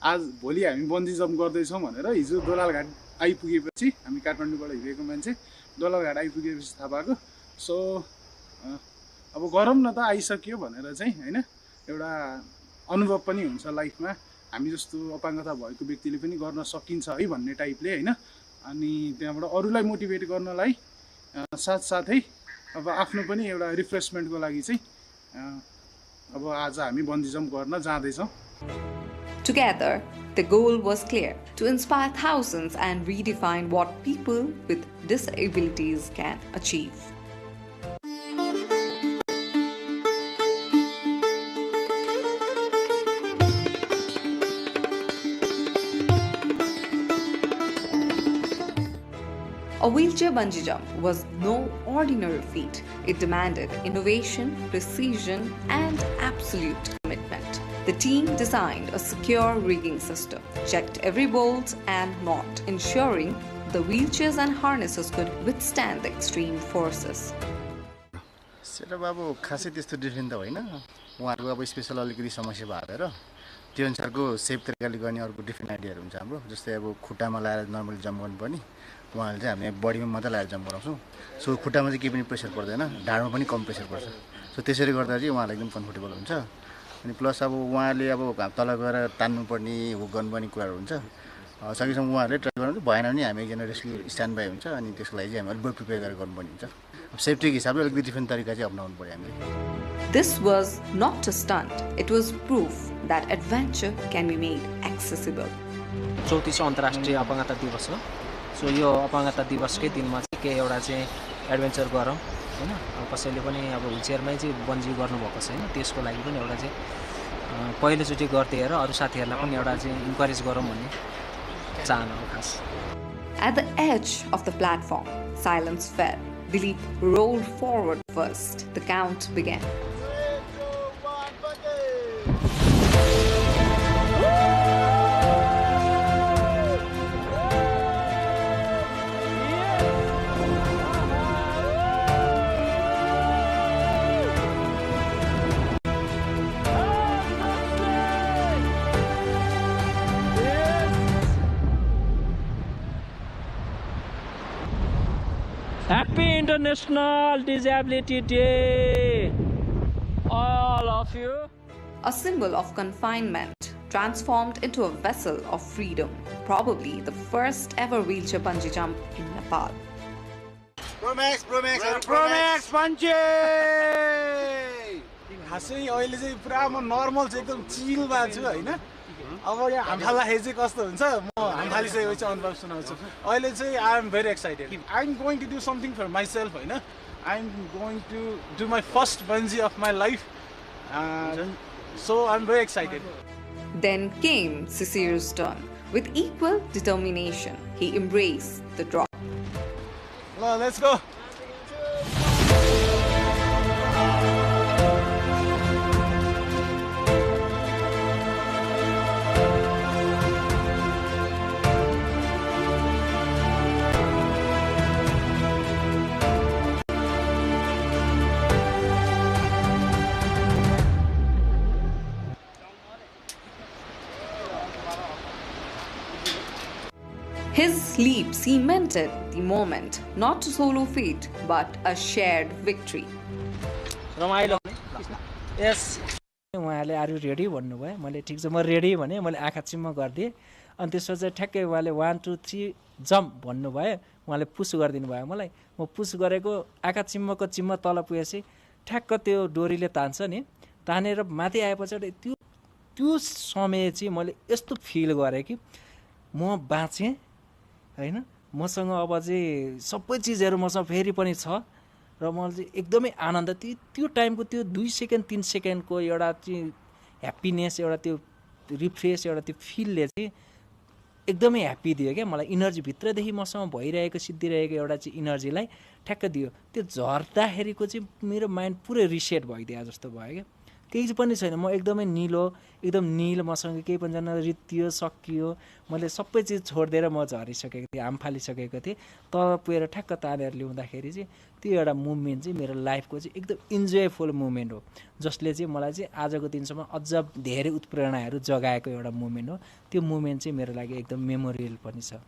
आज भोलि हामी बन्जी जम्प गर्दैछौँ भनेर हिजो दोलालघाट आइपुगेपछि, हामी काठमाडौँबाट हिँडेको मान्छे दोलालघाट आइपुगेपछि थाहा पाएको। सो अब गरौँ न त, आइसक्यो भनेर चाहिँ हैन एउटा अनुभव पनि हुन्छ लाइफमा। हामी जस्तो अपाङ्गता भएको व्यक्तिले पनि गर्न सकिन्छ है भन्ने टाइपले हैन। अनि त्यहाँबाट अरूलाई मोटिभेट गर्नलाई साथसाथै अब आफ्नो पनि एउटा रिफ्रेसमेन्टको लागि चाहिँ अब आज हामी बन्जी जम्प गर्न जाँदैछौँ। Together, the goal was clear: to inspire thousands and redefine what people with disabilities can achieve. A wheelchair bungee jump was no ordinary feat. It demanded innovation, precision, and absolute commitment. The team designed a secure rigging system, checked every bolt and knot, ensuring the wheelchairs and harnesses could withstand the extreme forces. Setup अब खासै त्यस्तो different त होइन। उहाँहरूको अब special अलिकति समस्या भएर त्यो अनुसारको सेफ तरिकाले गर्ने अर्को डिफ्रेन्ट आइडियाहरू हुन्छ हाम्रो। जस्तै अब खुट्टामा लगाएर नर्मली जम्प गर्नुपर्ने, उहाँहरूले चाहिँ हामी बडीमा मात्रै लगाएर जम्प गराउँछौँ। सो खुट्टामा चाहिँ केही पनि प्रेसर पर्दैन, ढाडमा पनि कम प्रेसर पर्छ। सो त्यसरी गर्दा चाहिँ उहाँलाई एकदम कम्फर्टेबल हुन्छ। अनि प्लस अब उहाँले अब तल गएर तान्नुपर्ने हुक गर्नुपर्ने कुराहरू हुन्छ। सकेसम्म उहाँहरूले ट्राई गर्नु भएन भने हामी एकजना रेस्क्यु स्ट्यान्ड बाई हुन्छ। अनि त्यसको लागि चाहिँ हामी अलिक प्रिपेयर गरेर गर्नुपर्ने हुन्छ। अब सेफ्टीको हिसाबले अलिकति डिफ्रेन्ट तरिका चाहिँ अपनाउनु पर्यो हामीले। This was not a stunt. It was proof that adventure can be made accessible. 34औं अन्तर्राष्ट्रिय अपङ्गता दिवस हो। सो यो अपङ्गता दिवसकै दिनमा चाहिँ के एउटा चाहिँ एडभेन्चर गरौँ हैन। कसैले पनि अब व्हीलचेयरमै चाहिँ बन्जी गर्नुभएको छैन, त्यसको लागि पनि एउटा चाहिँ पहिलोचोटि गर्दै हेर अरू साथीहरूलाई पनि एउटा चाहिँ इन्करेज गरौँ भन्ने चाहना हो खास। At the edge of the platform, silence fell. Dilip rolled forward first. The count began. Happy International Disability Day, all of you. A symbol of confinement transformed into a vessel of freedom, probably the first ever wheelchair bungee jump in Nepal. Promax bungee! खासै अहिले चाहिँ पुरा म normal चाहिँ एकदम चिलमा छु हैन अब यहाँ हामफाल्दाखेरि चाहिँ कस्तो हुन्छ म हामफालिसकेपछि चाहिँ अनुभव सुनाउँछु अहिले चाहिँ I am very excited I am going to do something for myself हैन I am going to do my first bungee of my life so I'm very excited. Then came Cecir's turn. With equal determination, he embraced the drop. Well, let's go. His leap cemented the moment, not a solo feat, but a shared victory. Yes. उहाँले are you ready भन्नुभयो मैले ठिक छ म ready भने मैले आँखा चिम्म गरिदिएँ अनि त्यसपछि ठ्याक्कै उहाँले 1 2 3 जम्प भन्नुभयो उहाँले पुस गरिदिनु भयो मलाई म पुस गरेको आँखा चिम्मको चिम्म तल पुगेपछि ठ्याक्क त्यो डोरीले तान्छ नि तानेर माथि आएपछि त्यो समय चाहिँ मैले यस्तो फिल गरेँ कि म बाँचेँ हैन मसँग अब चाहिँ सबै चिजहरू मसँग फेरि पनि छ र मलाई चाहिँ एकदमै आनन्द त्यो टाइमको त्यो 2 सेकेन्ड 3 सेकेन्डको एउटा चाहिँ ह्याप्पीनेस एउटा त्यो रिफ्रेस एउटा त्यो फिलले चाहिँ एकदमै ह्याप्पी दियो क्या मलाई इनर्जी भित्रदेखि मसँग भइरहेको सिद्धिरहेको एउटा चाहिँ इनर्जीलाई ठ्याक्क दियो त्यो झर्दाखेरिको चाहिँ मेरो माइन्ड पुरै रिसेट भइदियो जस्तो भयो क्या केही पनि छैन म एकदमै एकदम नील मसँग केही पनि छैन रित्तियो सकियो मैले सबै चिज छोडिदिएर म झरिसकेको थिएँ हाम फालिसकेको थिएँ तल पुगेर ठ्याक्क तानेर ल्याउँदाखेरि चाहिँ त्यो एउटा मुभमेन्ट चाहिँ मेरो लाइफको चाहिँ एकदम इन्जोयफुल मुभमेन्ट हो जसले चाहिँ मलाई चाहिँ आजको दिनसम्म अझ धेरै उत्प्रेरणाहरू जगाएको एउटा मुभमेन्ट हो त्यो मुभमेन्ट चाहिँ मेरो लागि एकदम मेमोरियल पनि छ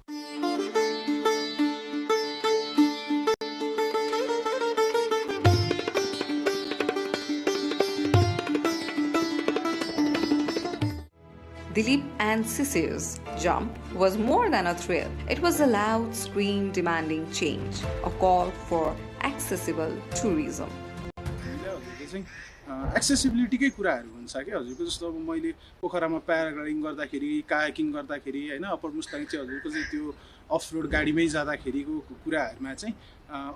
Dilip and Cecir's jump was more than a thrill. It was a loud scream demanding change, a call for accessible tourism. Accessibility कै कुराहरु हुन्छ के हजुरको जस्तो अब मैले पोखरामा प्याराग्लाइडिङ गर्दाखेरि कायाकिङ गर्दाखेरि हैन अप्पर मुस्ताङ चाहिँ हजुरको चाहिँ त्यो अफ रोड गाडीमै जाँदाखेरिको कुराहरुमा चाहिँ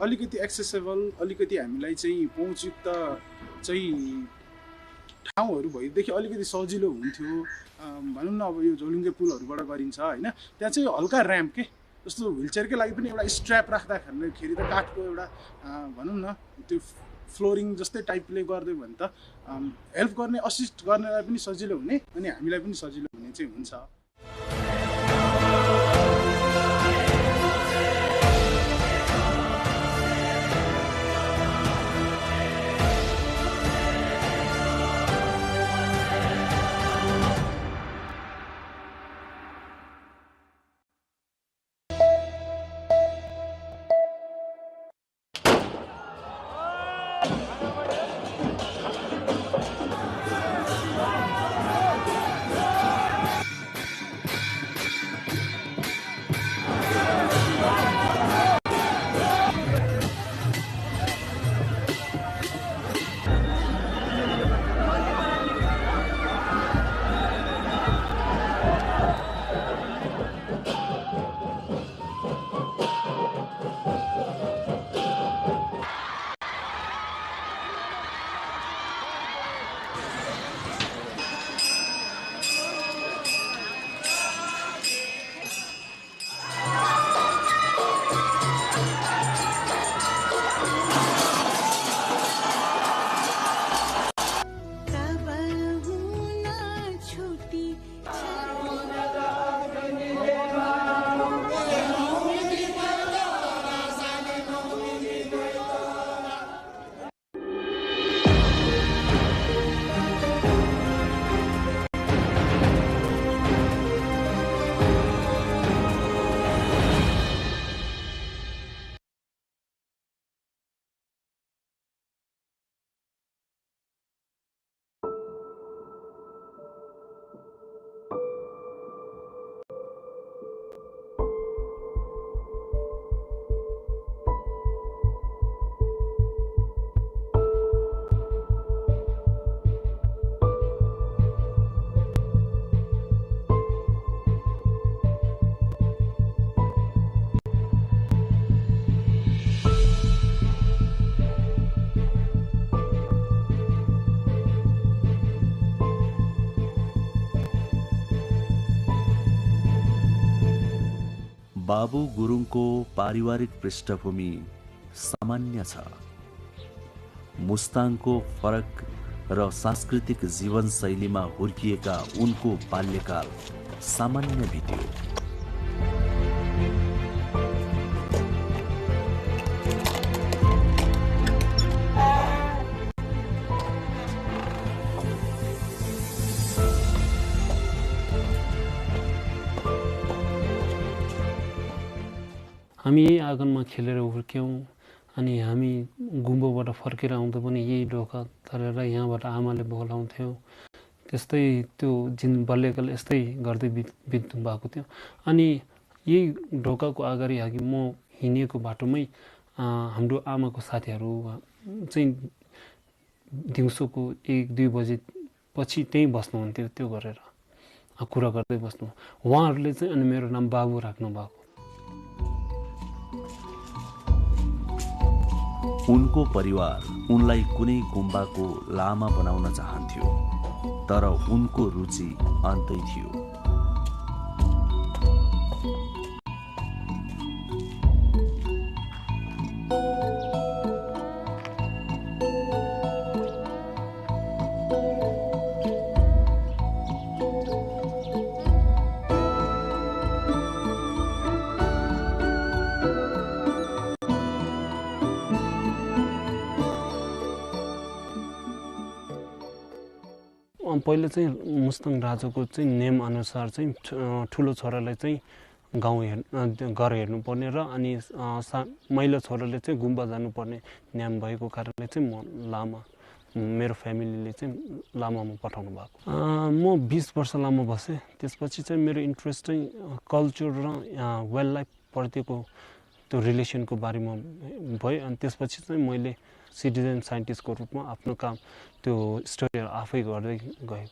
अलिकति एक्सेसिबल अलिकति हामीलाई चाहिँ पहुँचयुक्त चाहिँ ठाउँहरु भएदेखि अलिकति सजिलो हुन्थ्यो भनौं न अब यो झोलुङ्गे पुलहरुबाट गरिन्छ हैन त्यहाँ चाहिँ हल्का र्याम्प के जस्तो व्हीलचेयरकै लागि पनि एउटा स्ट्र्याप राख्दाखेरि त काठको एउटा भनौं न त्यो फ्लोरिङ जस्तै टाइपले गर्दै भने त हेल्प गर्ने असिस्ट गर्नेलाई पनि सजिलो हुने अनि हामीलाई पनि सजिलो हुने चाहिँ हुन्छ बाबु गुरुङको पारिवारिक पृष्ठभूमि सामान्य छ। मुस्ताङको फरक र सांस्कृतिक जीवनशैलीमा हुर्किएका उनको बाल्यकाल सामान्य बित्यो। हामी यही आँगनमा खेलेर हुर्क्यौँ अनि हामी गुम्बोबाट फर्केर आउँदा पनि यही ढोका तरेर यहाँबाट आमाले बोलाउँथ्यो। त्यस्तै त्यो बाल्यकाल यस्तै गर्दै बित्नु भएको थियो। अनि यही ढोकाको अगाडि अघि म हिँडेको बाटोमै हाम्रो आमाको साथीहरू चाहिँ दिउँसोको 1-2 बजे पछि त्यहीँ बस्नुहुन्थ्यो। त्यो गरेर कुरा गर्दै बस्नु उहाँहरूले चाहिँ अनि मेरो नाम बाबु राख्नु भएको। उनको परिवार उनलाई कुनै गुम्बाको लामा बनाउन चाहन्थ्यो, तर उनको रुचि अन्तै थियो। पहिले चाहिँ मुस्ताङ राजाको चाहिँ नेम अनुसार चाहिँ ठुलो छोरालाई चाहिँ घर हेर्नुपर्ने र अनि माइलो छोराले चाहिँ गुम्बा जानुपर्ने नियम भएको कारणले चाहिँ म लामा मेरो फ्यामिलीले चाहिँ लामामा पठाउनु भएको। म 20 वर्ष लामा बसेँ। त्यसपछि चाहिँ मेरो इन्ट्रेस्ट चाहिँ कल्चर र वाइल्ड लाइफ प्रतिको त्यो रिलेसनको बारेमा भयो। अनि त्यसपछि चाहिँ मैले सिटिजन साइन्टिस्टको रूपमा आफ्नो काम त्यो स्टडी आफै गर्दै गएँ।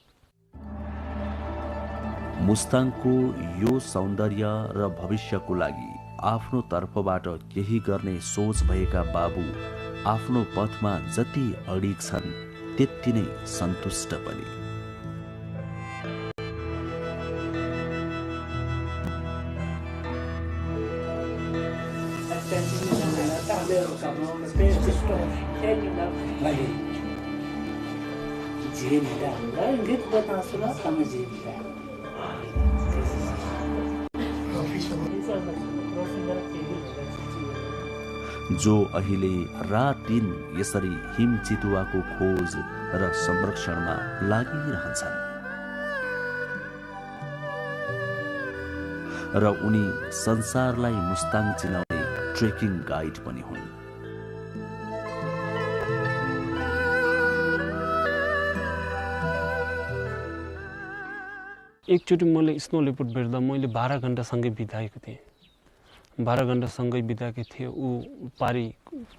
मुस्ताङको यो सौन्दर्य र भविष्यको लागि आफ्नो तर्फबाट केही गर्ने सोच भएका बाबु आफ्नो पथमा जति अडिग छन् त्यति नै सन्तुष्ट पनि। जो अहिले रात दिन यसरी हिम चितुवाको खोज र संरक्षणमा लागिरहन्छन् र उनी संसारलाई मुस्ताङ चिनाउने ट्रेकिङ गाइड पनि हुन्। एकचोटि मैले स्नो लेपर्ड भेट्दा मैले 12 घण्टासँगै बिताएको थिएँ। 12 घण्टासँगै बिताएको थिएँ। ऊ पारी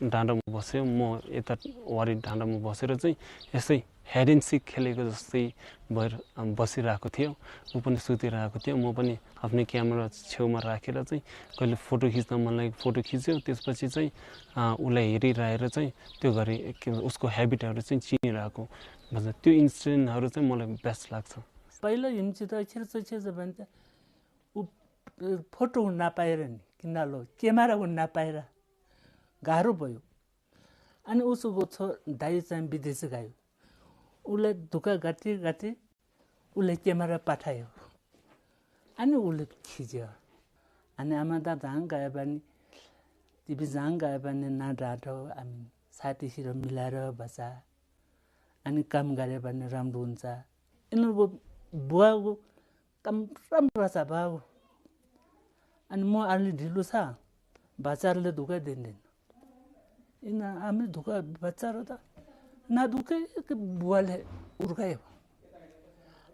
डाँडामा बस्यो, म यता वारी डाँडामा बसेर चाहिँ यसै हेड एन्ड सिक खेलेको जस्तै भएर बसिरहेको थियो। ऊ पनि सुतिरहेको थियो। म पनि आफ्नै क्यामेरा छेउमा राखेर चाहिँ कहिले फोटो खिच्न मन लागेको फोटो खिच्यो। त्यसपछि चाहिँ उसलाई हेरिरहेर चाहिँ त्यो गरी उसको हेबिटहरू चाहिँ चिनिरहेको भन्छ। त्यो इन्सिडेन्टहरू चाहिँ मलाई बेस्ट लाग्छ। पहिला हिमचित एकछिन भने चाहिँ ऊ फोटो हुन नपाएर नि किनलो क्यामेरा हुन नपाएर गाह्रो भयो। अनि उसको दाइ चाहिँ विदेश गयो। उसलाई धोका गाँठी उसले क्यामेरा पठायो। अनि उसले खिच्यो। अनि आमा दा जहाँ गयो भने तिमी जहाँ गयो भने नडाँटो, हामी साथीसित मिलाएर बसा, अनि काम गऱ्यो भने राम्रो हुन्छ। यिनीहरूको बुवाको काम राम्रो छ बाबु। अनि म अलि ढिलो छ, बच्चाहरूले धोका दिँदैन। यिन हामी धोका बच्चाहरू त नधोकै बुवाले उर्कायो।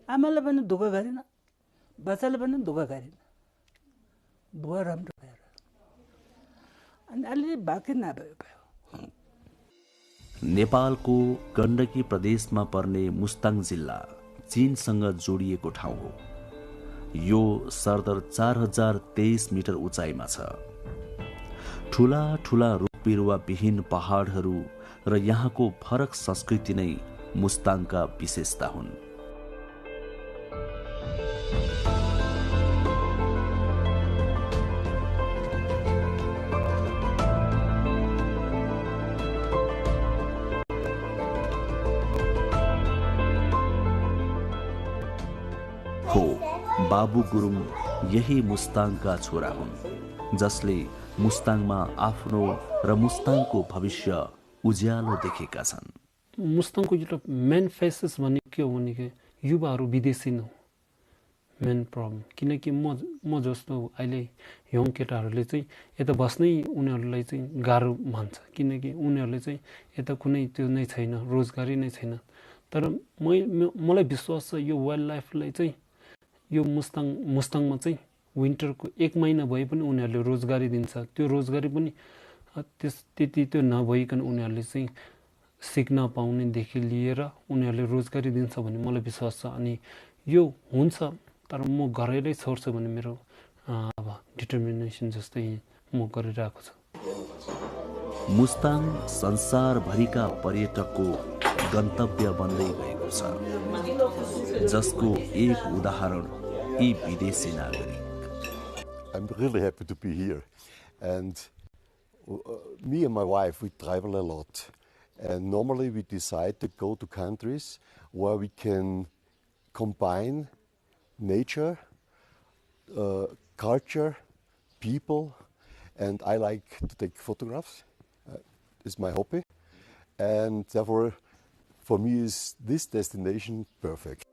आमाले पनि धोका गरेन, बच्चाले पनि धोका गरेन। बुवा राम्रो भएर अनि अलि बाँकी नभयो। नेपालको गण्डकी प्रदेशमा पर्ने मुस्ताङ जिल्ला चीनसँग जोडिएको ठाउँ हो। यो सरदर 4023 मिटर उचाइमा छ। ठूला ठूला रुख बिरुवा विहीन पहाडहरू र यहाँको फरक संस्कृति नै मुस्ताङका विशेषता हुन्। बाबु गुरुङ यही मुस्ताङका छोरा हुन् जसले मुस्ताङमा आफ्नो र मुस्ताङको भविष्य उज्यालो देखेका छन्। मुस्ताङको एउटा मेन फेसेस भनेको के हो भने युवाहरू विदेशी न मेन प्रब्लम, किनकि म जस्तो अहिले यङ केटाहरूले चाहिँ यता बस्नै उनीहरूलाई चाहिँ गाह्रो मान्छ, किनकि उनीहरूले चाहिँ यता कुनै त्यो नै छैन, रोजगारी नै छैन। तर मलाई विश्वास छ यो वाइल्ड लाइफलाई चाहिँ यो मुस्ताङमा चाहिँ विन्टरको 1 महिना भए पनि उनीहरूले रोजगारी दिन्छ। त्यो रोजगारी पनि त्यति त्यो नभइकन उनीहरूले चाहिँ सिक्न पाउनेदेखि लिएर उनीहरूले रोजगारी दिन्छ भन्ने मलाई विश्वास छ। अनि यो हुन्छ, तर म गरेरै छोड्छु भन्ने मेरो अब डिटर्मिनेसन जस्तै म गरिरहेको छु। मुस्ताङ संसारभरिका पर्यटकको गन्तव्य बन्दै गएको छ, जसको एक उदाहरण यी विदेशी नागरिक। I'm really happy to be here, and me and my wife, we travel a lot, and normally we decide to go to countries where we can combine nature, culture, people, and I like to take photographs. It's my hobby, and therefore for me is this destination perfect.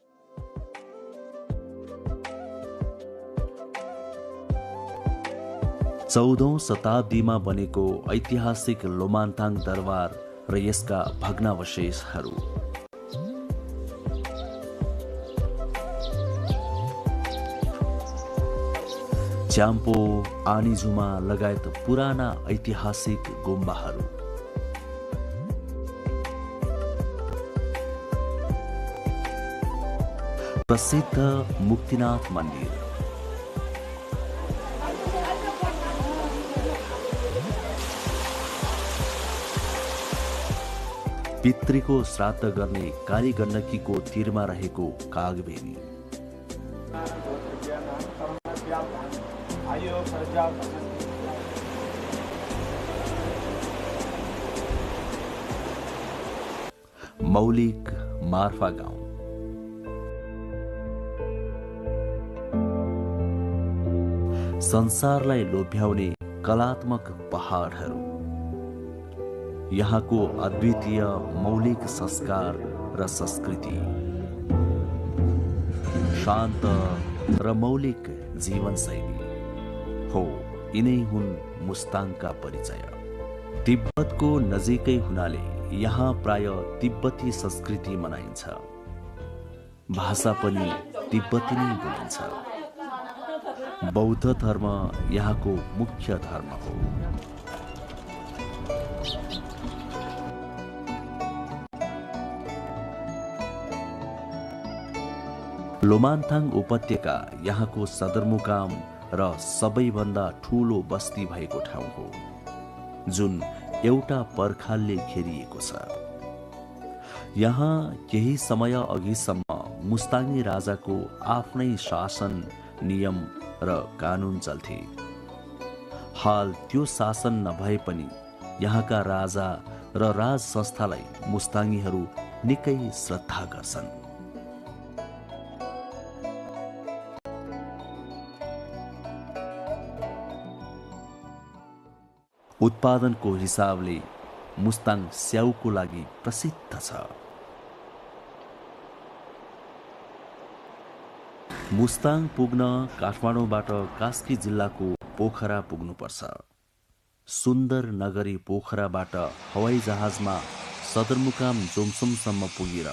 चौधौं शताब्दीमा बनेको ऐतिहासिक लोमान्ताङ दरबार र यसका भग्नावशेषहरू, च्याम्पो, आनीझुमा लगायत पुराना ऐतिहासिक गुम्बाहरू, प्रसिद्ध मुक्तिनाथ मन्दिर, पितृको श्राद्ध गर्ने कालीगण्डकीको तीरमा रहेको कागबेनी, मौलिक मार्फा गाउँ, संसारलाई लोभ्याउने कलात्मक पहाडहरू, यहाँको अद्वितीय मौलिक संस्कार र संस्कृति, शान्त र मौलिक जीवनशैली हो, यिनै हुन् मुस्ताङका परिचय। तिब्बतको नजिकै हुनाले यहाँ प्राय तिब्बती संस्कृति मनाइन्छ, भाषा पनि तिब्बती नै बोलिन्छ। बौद्ध धर्म यहाँको मुख्य धर्म हो। लोमान्ताङ उपत्यका यहाँको सदरमुकाम र सबैभन्दा ठूलो बस्ती भएको ठाउँ हो, जुन एउटा पर्खालले घेरिएको छ। यहाँ केही समय अघिसम्म मुस्ताङी राजाको आफ्नै शासन, नियम र कानुन चल्थे। हाल त्यो शासन नभए पनि यहाँका राजा र राज संस्थालाई मुस्ताङीहरू निकै श्रद्धा गर्छन्। उत्पादनको हिसाबले मुस्ताङ स्याउको लागि प्रसिद्ध छ। मुस्ताङ पुग्न काठमाडौँबाट कास्की जिल्लाको पोखरा पुग्नुपर्छ। सुन्दर नगरी पोखराबाट हवाई जहाजमा सदरमुकाम जोमसोमसम्म पुगेर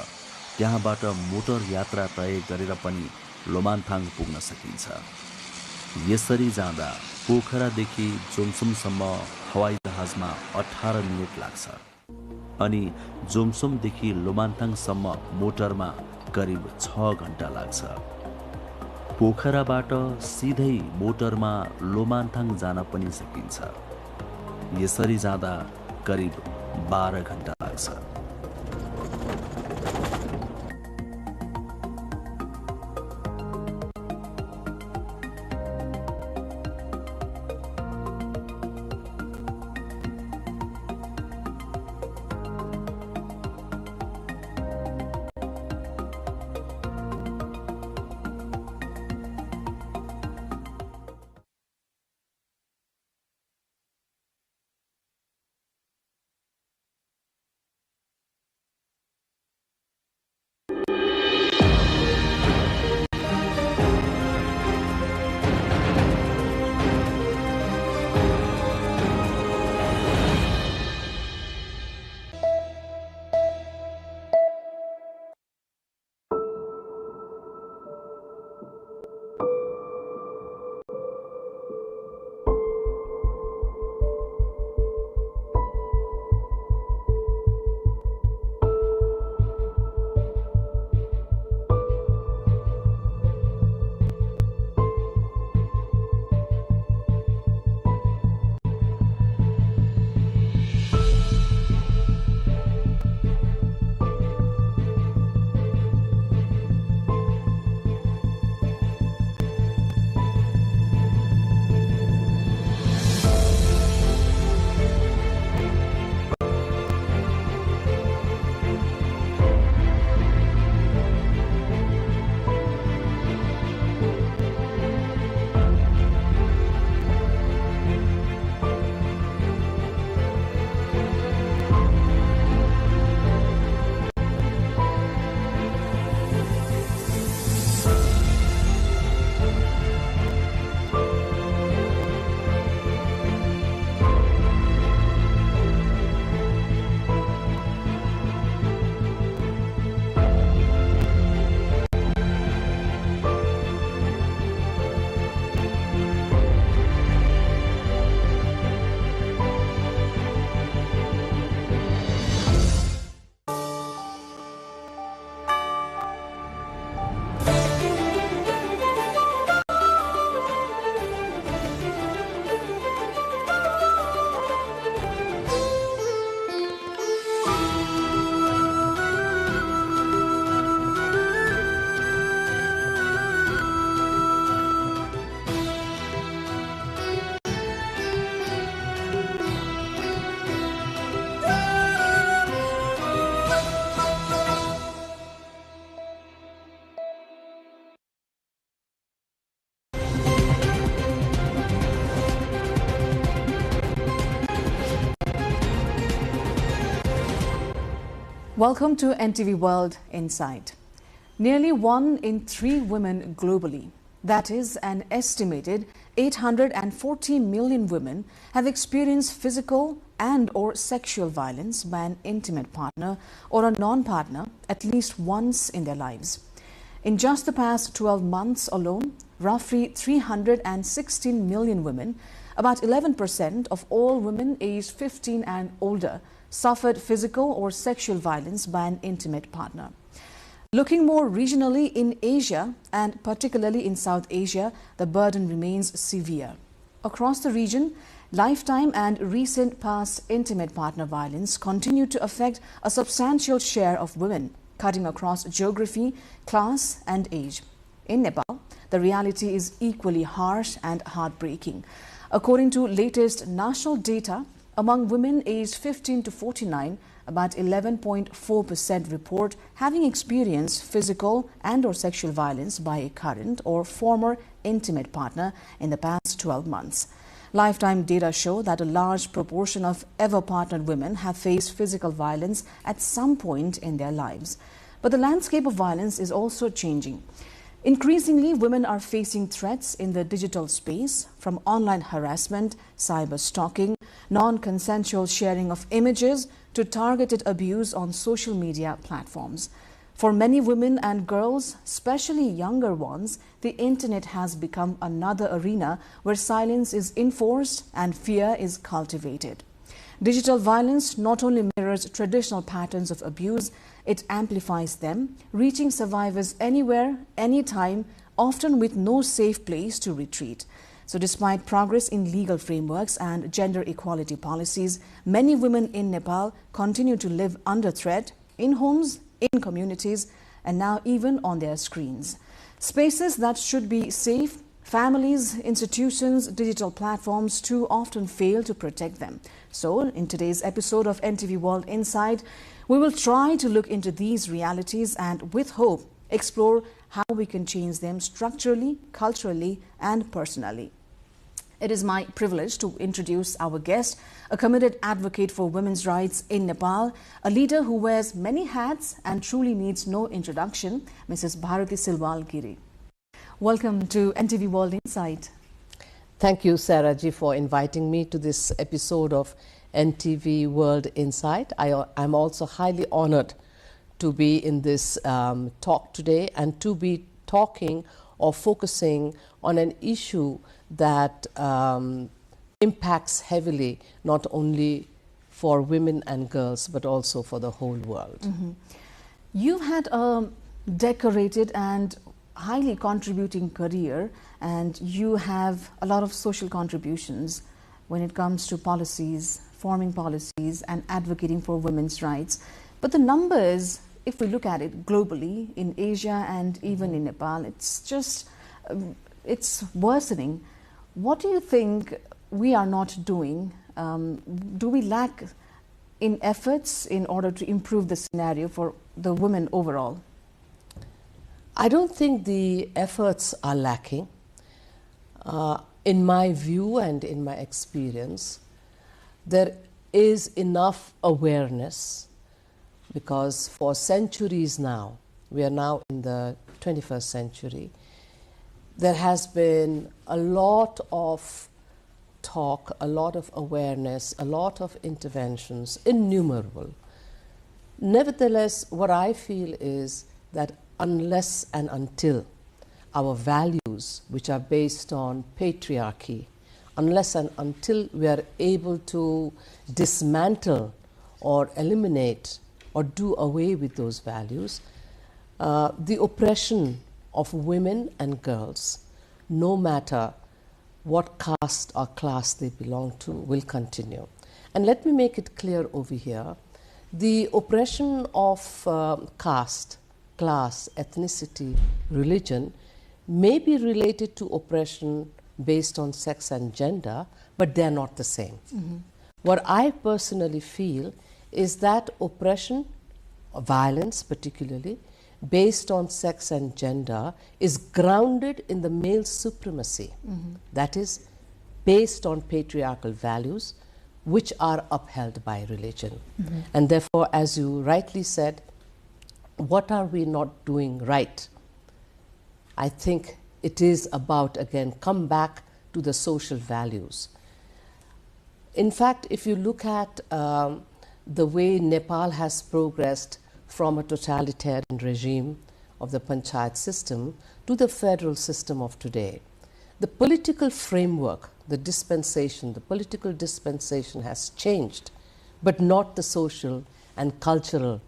त्यहाँबाट मोटर यात्रा तय गरेर पनि लोमान्ताङ पुग्न सकिन्छ। यसरी जाँदा पोखरादेखि जोमसोमसम्म हवाई जहाजमा 18 मिनेट लाग्छ अनि जोमसोमदेखि लोमान्ताङसम्म मोटरमा करिब 6 घण्टा लाग्छ। पोखराबाट सिधै मोटरमा लोमान्ताङ जान पनि सकिन्छ। यसरी जाँदा करिब 12 घण्टा लाग्छ। Welcome to NTV World Insight. Nearly 1 in 3 women globally, that is an estimated 840 million women, have experienced physical and or sexual violence by an intimate partner or a non-partner at least once in their lives. In just the past 12 months alone, roughly 316 million women, about 11% of all women aged 15 and older, suffered physical or sexual violence by an intimate partner. Looking more regionally in Asia, and particularly in South Asia, the burden remains severe. Across the region, lifetime and recent past intimate partner violence continue to affect a substantial share of women, cutting across geography, class and age. In Nepal, the reality is equally harsh and heartbreaking. According to latest national data, among women aged 15 to 49, about 11.4% report having experienced physical and or sexual violence by a current or former intimate partner in the past 12 months. Lifetime data show that a large proportion of ever-partnered women have faced physical violence at some point in their lives. But the landscape of violence is also changing. Increasingly, women are facing threats in the digital space, from online harassment, cyber stalking, non-consensual sharing of images, to targeted abuse on social media platforms. For many women and girls, especially younger ones, the internet has become another arena where silence is enforced and fear is cultivated. Digital violence not only mirrors traditional patterns of abuse, it amplifies them, reaching survivors anywhere, anytime, often with no safe place to retreat. So despite progress in legal frameworks and gender equality policies, many women in Nepal continue to live under threat in homes, in communities, and now even on their screens. Spaces that should be safe, families, institutions, digital platforms too often fail to protect them. So in today's episode of NTV World Insight, we will try to look into these realities and, with hope, explore how we can change them structurally, culturally, and personally. It is my privilege to introduce our guest, a committed advocate for women's rights in Nepal, a leader who wears many hats and truly needs no introduction, Mrs. Bharati Silwal Giri. Welcome to NTV World Insight. Thank you, Sarah Ji, for inviting me to this episode of NTV World Insight. I'm also highly honored to be in this talk today and to be talking or focusing on an issue that impacts heavily not only for women and girls but also for the whole world. Mm-hmm. You've had a decorated and highly contributing career, and you have a lot of social contributions when it comes to policies, forming policies and advocating for women's rights. But the numbers, if we look at it globally, in Asia and even in Nepal, it's just, it's worsening. What do you think we are not doing? Do we lack in efforts in order to improve the scenario for the women overall? I don't think the efforts are lacking. In my view and in my experience, there is enough awareness, because for centuries now, we are now in the 21st century, there has been a lot of talk, a lot of awareness, a lot of interventions, innumerable. Nevertheless, what I feel is that unless and until our values, which are based on patriarchy, unless and until we are able to dismantle or eliminate or do away with those values, the oppression of women and girls, no matter what caste or class they belong to, will continue. And let me make it clear over here, the oppression of caste, class, ethnicity, religion may be related to oppression based on sex and gender, but they're not the same. Mm-hmm. What I personally feel is that oppression, violence particularly, based on sex and gender is grounded in the male supremacy. Mm-hmm. That is based on patriarchal values, which are upheld by religion. And therefore, as you rightly said, what are we not doing right? I think it is about, again, come back to the social values. In fact, if you look at the way Nepal has progressed from a totalitarian regime of the panchayat system to the federal system of today, the political framework, the political dispensation has changed, but not the social and cultural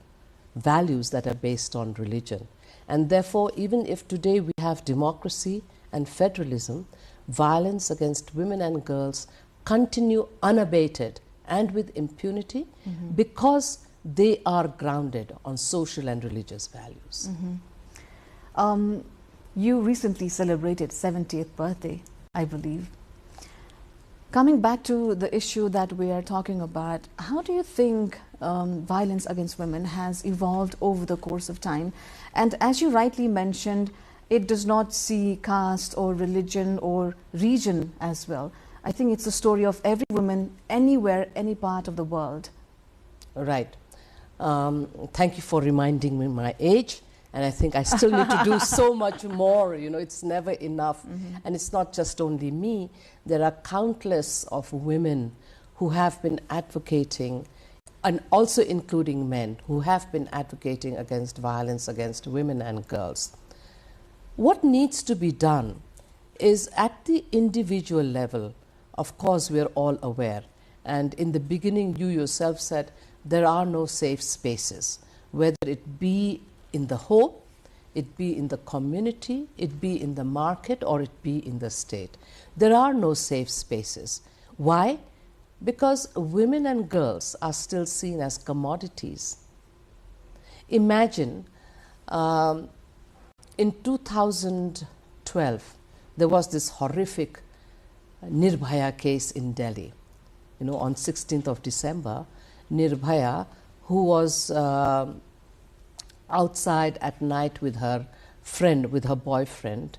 values that are based on religion. And therefore, even if today we have democracy and federalism, violence against women and girls continue unabated and with impunity because they are grounded on social and religious values. You recently celebrated 70th birthday, I believe. Coming back to the issue that we are talking about, how do you think violence against women has evolved over the course of time? And as you rightly mentioned, it does not see caste or religion or region as well. I think it's a story of every woman anywhere, any part of the world. Right. Thank you for reminding me my age. And I think I still need to do so much more. You know, it's never enough. And it's not just only me. There are countless of women who have been advocating, and also including men, who have been advocating against violence against women and girls. What needs to be done is at the individual level. Of course, we're all aware. And in the beginning, you yourself said there are no safe spaces, whether it be in the home, it be in the community, it be in the market, or it be in the state. There are no safe spaces. Why? Because women and girls are still seen as commodities. Imagine in 2012, there was this horrific Nirbhaya case in Delhi. You know, on 16th of December, Nirbhaya, who was outside at night with her friend, with her boyfriend,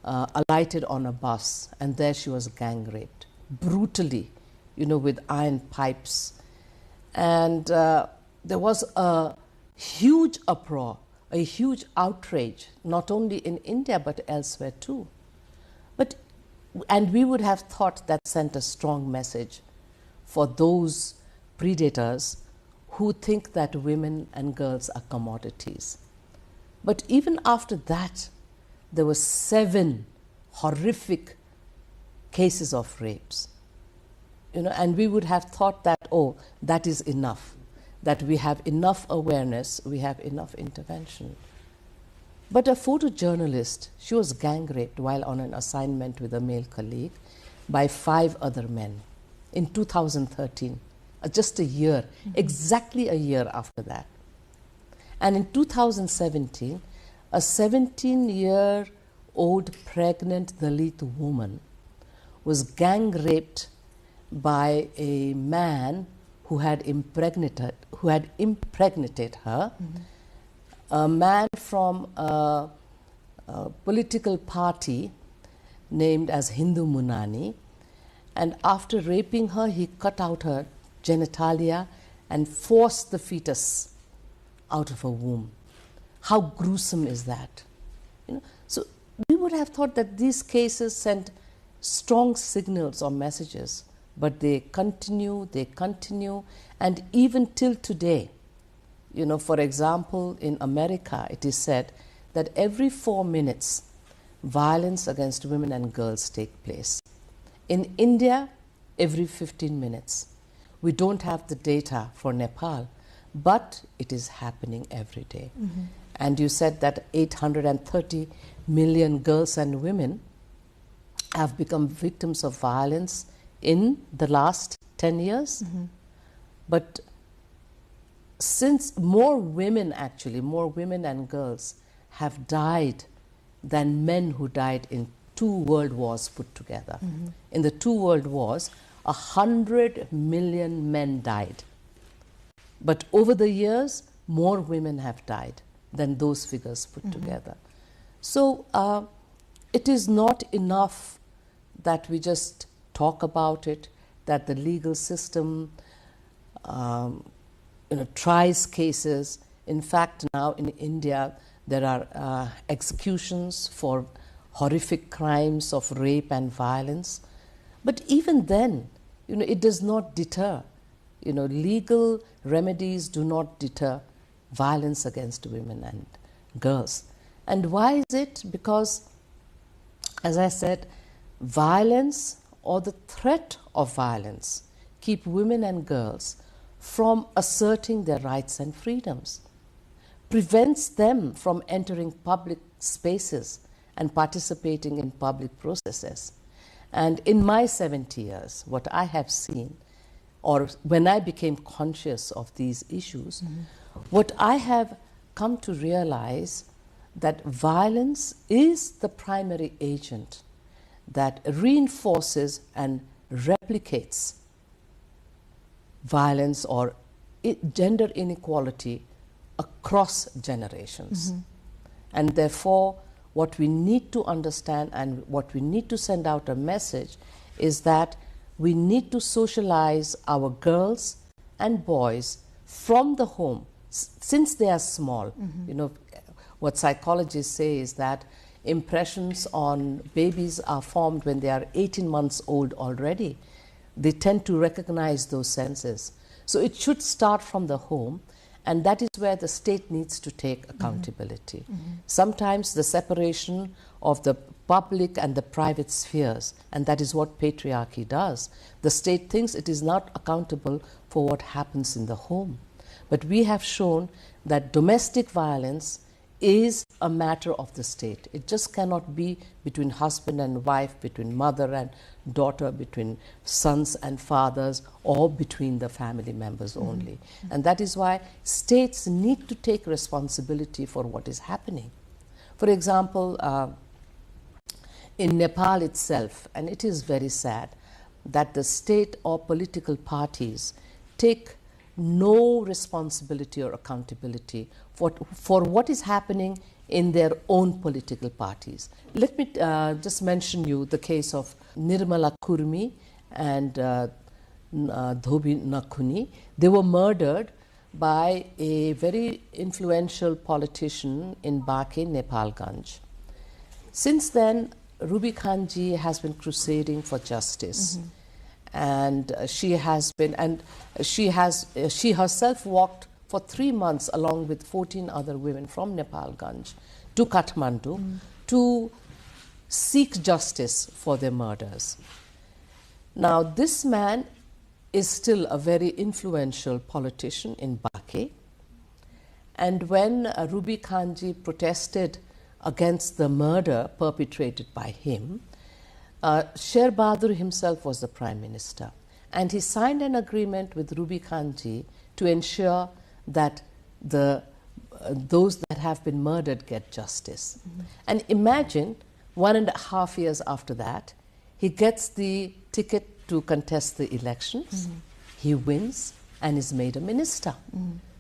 alighted on a bus, and there she was gang raped, brutally, you know, with iron pipes. And there was a huge uproar, a huge outrage, not only in India but elsewhere too. And we would have thought that sent a strong message for those predators who think that women and girls are commodities. But even after that, there were 7 horrific cases of rapes. You know, and we would have thought that, oh, that is enough, that we have enough awareness, we have enough intervention. But a photojournalist, she was gang raped while on an assignment with a male colleague by 5 other men in 2013. Just a year, exactly a year after that. And in 2017, a 17-year-old pregnant Dalit woman was gang raped by a man who had impregnated her, a man from a political party named as Hindu Munani, and after raping her, he cut out her genitalia and forced the fetus out of her womb. How gruesome is that? You know? So we would have thought that these cases sent strong signals or messages, but they continue, and even till today, you know, for example, in America, it is said that every 4 minutes, violence against women and girls take place. In India, every 15 minutes. We don't have the data for Nepal, but it is happening every day. And you said that 830 million girls and women have become victims of violence in the last 10 years. But since more women and girls have died than men who died in 2 world wars put together. In the 2 world wars, 100 million men died. But over the years, more women have died than those figures put together. So it is not enough that we just talk about it, that the legal system tries cases. In fact, now in India, there are executions for horrific crimes of rape and violence. But even then, it does not deter. Legal remedies do not deter violence against women and girls. And why is it? Because, as I said, violence or the threat of violence keep women and girls from asserting their rights and freedoms, prevents them from entering public spaces and participating in public processes. And in my 70 years, what I have seen, or when I became conscious of these issues, what I have come to realize that violence is the primary agent that reinforces and replicates violence or gender inequality across generations. And therefore, what we need to understand and what we need to send out a message is that we need to socialize our girls and boys from the home since they are small. What psychologists say is that impressions on babies are formed when they are 18 months old already. They tend to recognize those senses. So it should start from the home, and that is where the state needs to take accountability. Sometimes the separation of the public and the private spheres, and that is what patriarchy does. The state thinks it is not accountable for what happens in the home. But we have shown that domestic violence is a matter of the state. It just cannot be between husband and wife, between mother and daughter, between sons and fathers, or between the family members only. And that is why states need to take responsibility for what is happening. For example, in Nepal itself, and it is very sad, that the state or political parties take no responsibility or accountability for what is happening in their own political parties. Let me just mention you the case of Nirmala Kurmi and Dhobi Nakhuni. They were murdered by a very influential politician in Baake, Nepalganj. Since then, Ruby Khanji has been crusading for justice. And she herself walked for 3 months along with 14 other women from Nepalganj to Kathmandu to seek justice for their murders. Now, this man is still a very influential politician in Baake, and when Ruby Khanji protested against the murder perpetrated by him, Sher Bahadur himself was the Prime Minister, and he signed an agreement with Ruby Khanji to ensure that those that have been murdered get justice. And imagine 1.5 years after that, he gets the ticket to contest the elections, he wins and is made a minister.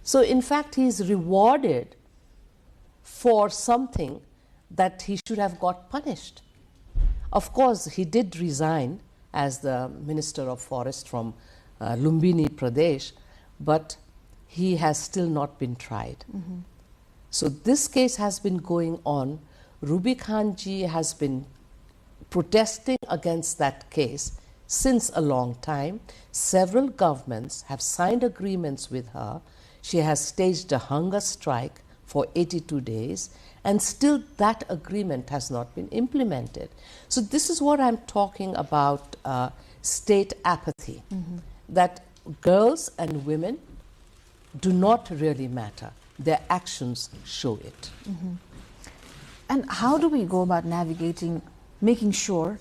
So in fact, he is rewarded for something that he should have got punished. Of course, he did resign as the Minister of Forest from Lumbini Pradesh, but he has still not been tried. So this case has been going on. Ruby Khanji has been protesting against that case since a long time. Several governments have signed agreements with her. She has staged a hunger strike for 82 days, and still that agreement has not been implemented. So this is what I'm talking about, state apathy, that girls and women do not really matter. Their actions show it. And how do we go about navigating, making sure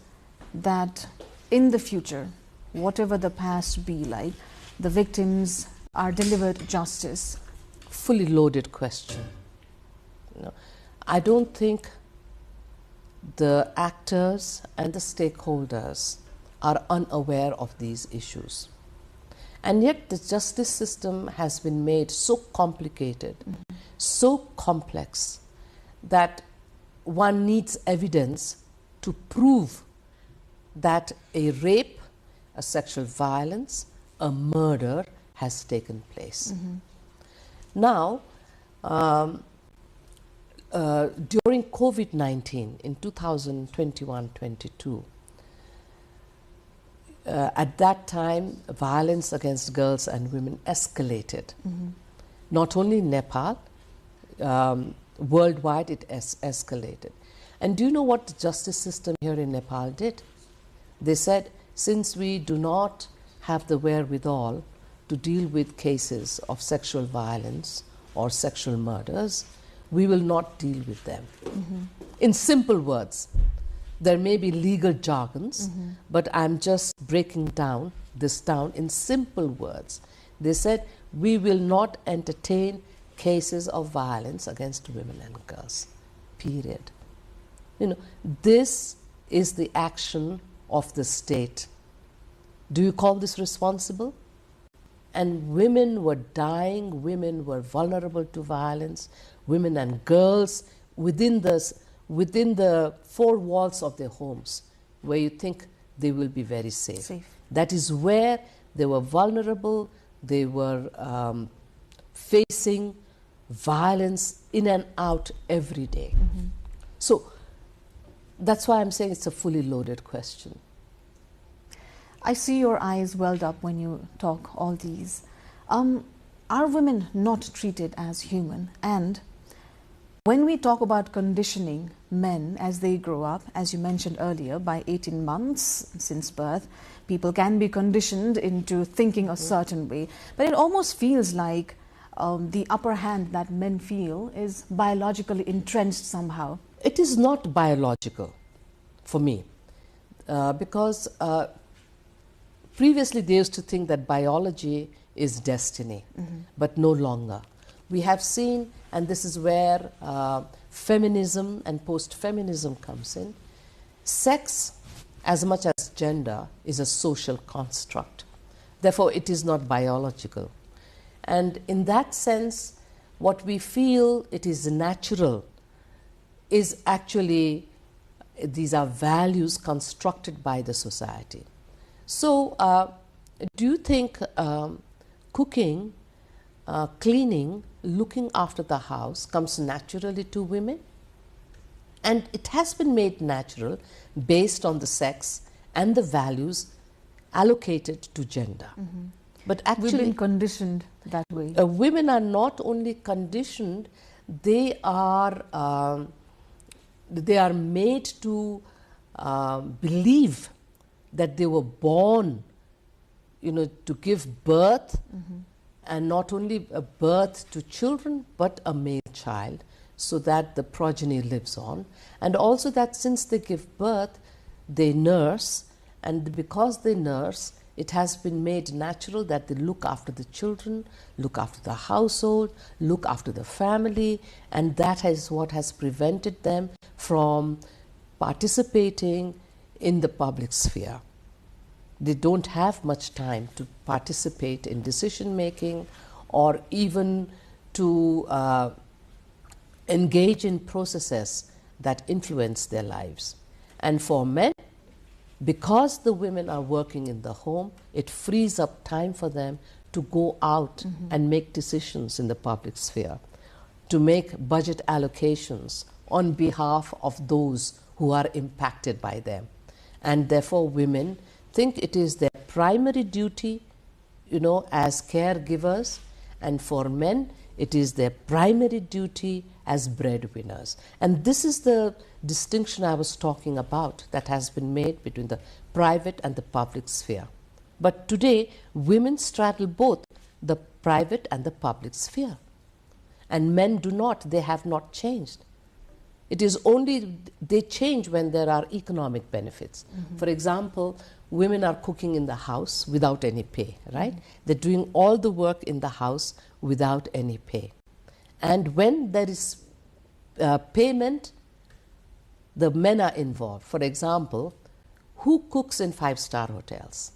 that in the future, whatever the past be like, the victims are delivered justice? Fully loaded question. I don't think the actors and the stakeholders are unaware of these issues. And yet the justice system has been made so complicated, so complex, that one needs evidence to prove that a rape a sexual violence, a murder has taken place. Now, during COVID-19 in 2021-22, at that time, violence against girls and women escalated. Not only in Nepal, worldwide it escalated. And do you know what the justice system here in Nepal did? They said, since we do not have the wherewithal to deal with cases of sexual violence or sexual murders, we will not deal with them. In simple words, there may be legal jargons, but I'm just breaking this down in simple words. They said, we will not entertain cases of violence against women and girls, period. You know, this is the action of the state. Do you call this responsible? And women were dying, women were vulnerable to violence, women and girls within the four walls of their homes, where you think they will be very safe. That is where they were vulnerable, they were facing violence in and out every day. So that's why I'm saying it's a fully loaded question. I see your eyes welled up when you talk all these. Are women not treated as human? And when we talk about conditioning men as they grow up, as you mentioned earlier, by 18 months since birth, people can be conditioned into thinking a certain way. But it almost feels like the upper hand that men feel is biologically entrenched somehow. It is not biological for me, because previously they used to think that biology is destiny, but no longer. We have seen, and this is where feminism and post-feminism comes in, sex, as much as gender, is a social construct. Therefore, it is not biological. And in that sense, what we feel it is natural is actually, these are values constructed by the society. So, do you think cooking, cleaning, looking after the house comes naturally to women? And it has been made natural based on the sex and the values allocated to gender. But actually, we've been conditioned that way. Women are not only conditioned, they are made to believe that they were born, you know, to give birth, and not only a birth to children, but a male child, so that the progeny lives on. And also that since they give birth, they nurse, and because they nurse, it has been made natural that they look after the children, look after the household, look after the family, and that is what has prevented them from participating in the public sphere. They don't have much time to participate in decision making or even to engage in processes that influence their lives. And for men, because the women are working in the home, it frees up time for them to go out and make decisions in the public sphere, to make budget allocations on behalf of those who are impacted by them. And therefore women think it is their primary duty, you know, as caregivers, and for men it is their primary duty as breadwinners. And this is the distinction I was talking about that has been made between the private and the public sphere. But today, women straddle both the private and the public sphere. And men do not, they have not changed. It is only, they change when there are economic benefits. For example, women are cooking in the house without any pay, right? They're doing all the work in the house without any pay. And when there is payment, the men are involved. For example, who cooks in 5-star hotels?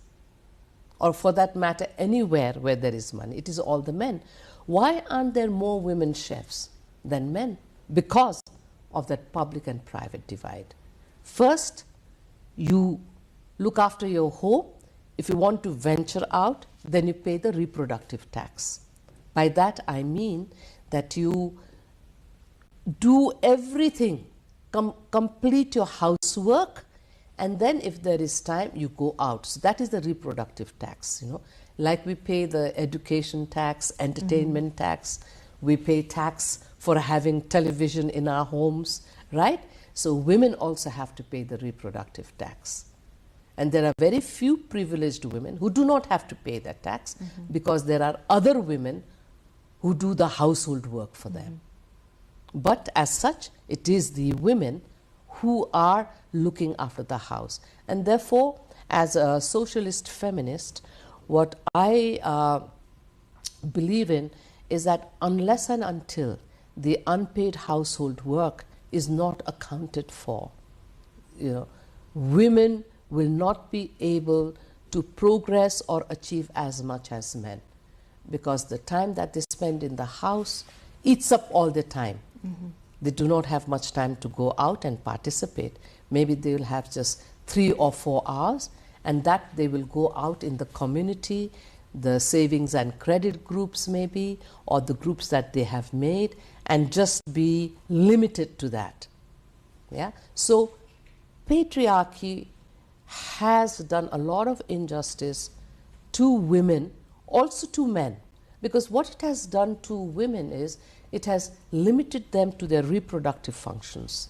Or for that matter, anywhere where there is money, it is all the men. Why aren't there more women chefs than men? Because of that public and private divide. First, you look after your home If you want to venture out, then you pay the reproductive tax. By that I mean that you do everything, complete your housework, and then if there is time, you go out. So that is the reproductive tax, you know. Like we pay the education tax, entertainment tax, we pay tax for having television in our homes, right? So women also have to pay the reproductive tax. And there are very few privileged women who do not have to pay that tax because there are other women who do the household work for them. But as such, it is the women who are looking after the house. And therefore, as a socialist feminist, what I believe in is that unless and until the unpaid household work is not accounted for, you know, women will not be able to progress or achieve as much as men, because the time that they spend in the house eats up all the time. They do not have much time to go out and participate. Maybe they will have just 3 or 4 hours, and that they will go out in the community, the savings and credit groups maybe, or the groups that they have made, and just be limited to that. Yeah? So patriarchy has done a lot of injustice to women, also to men, because what it has done to women is it has limited them to their reproductive functions.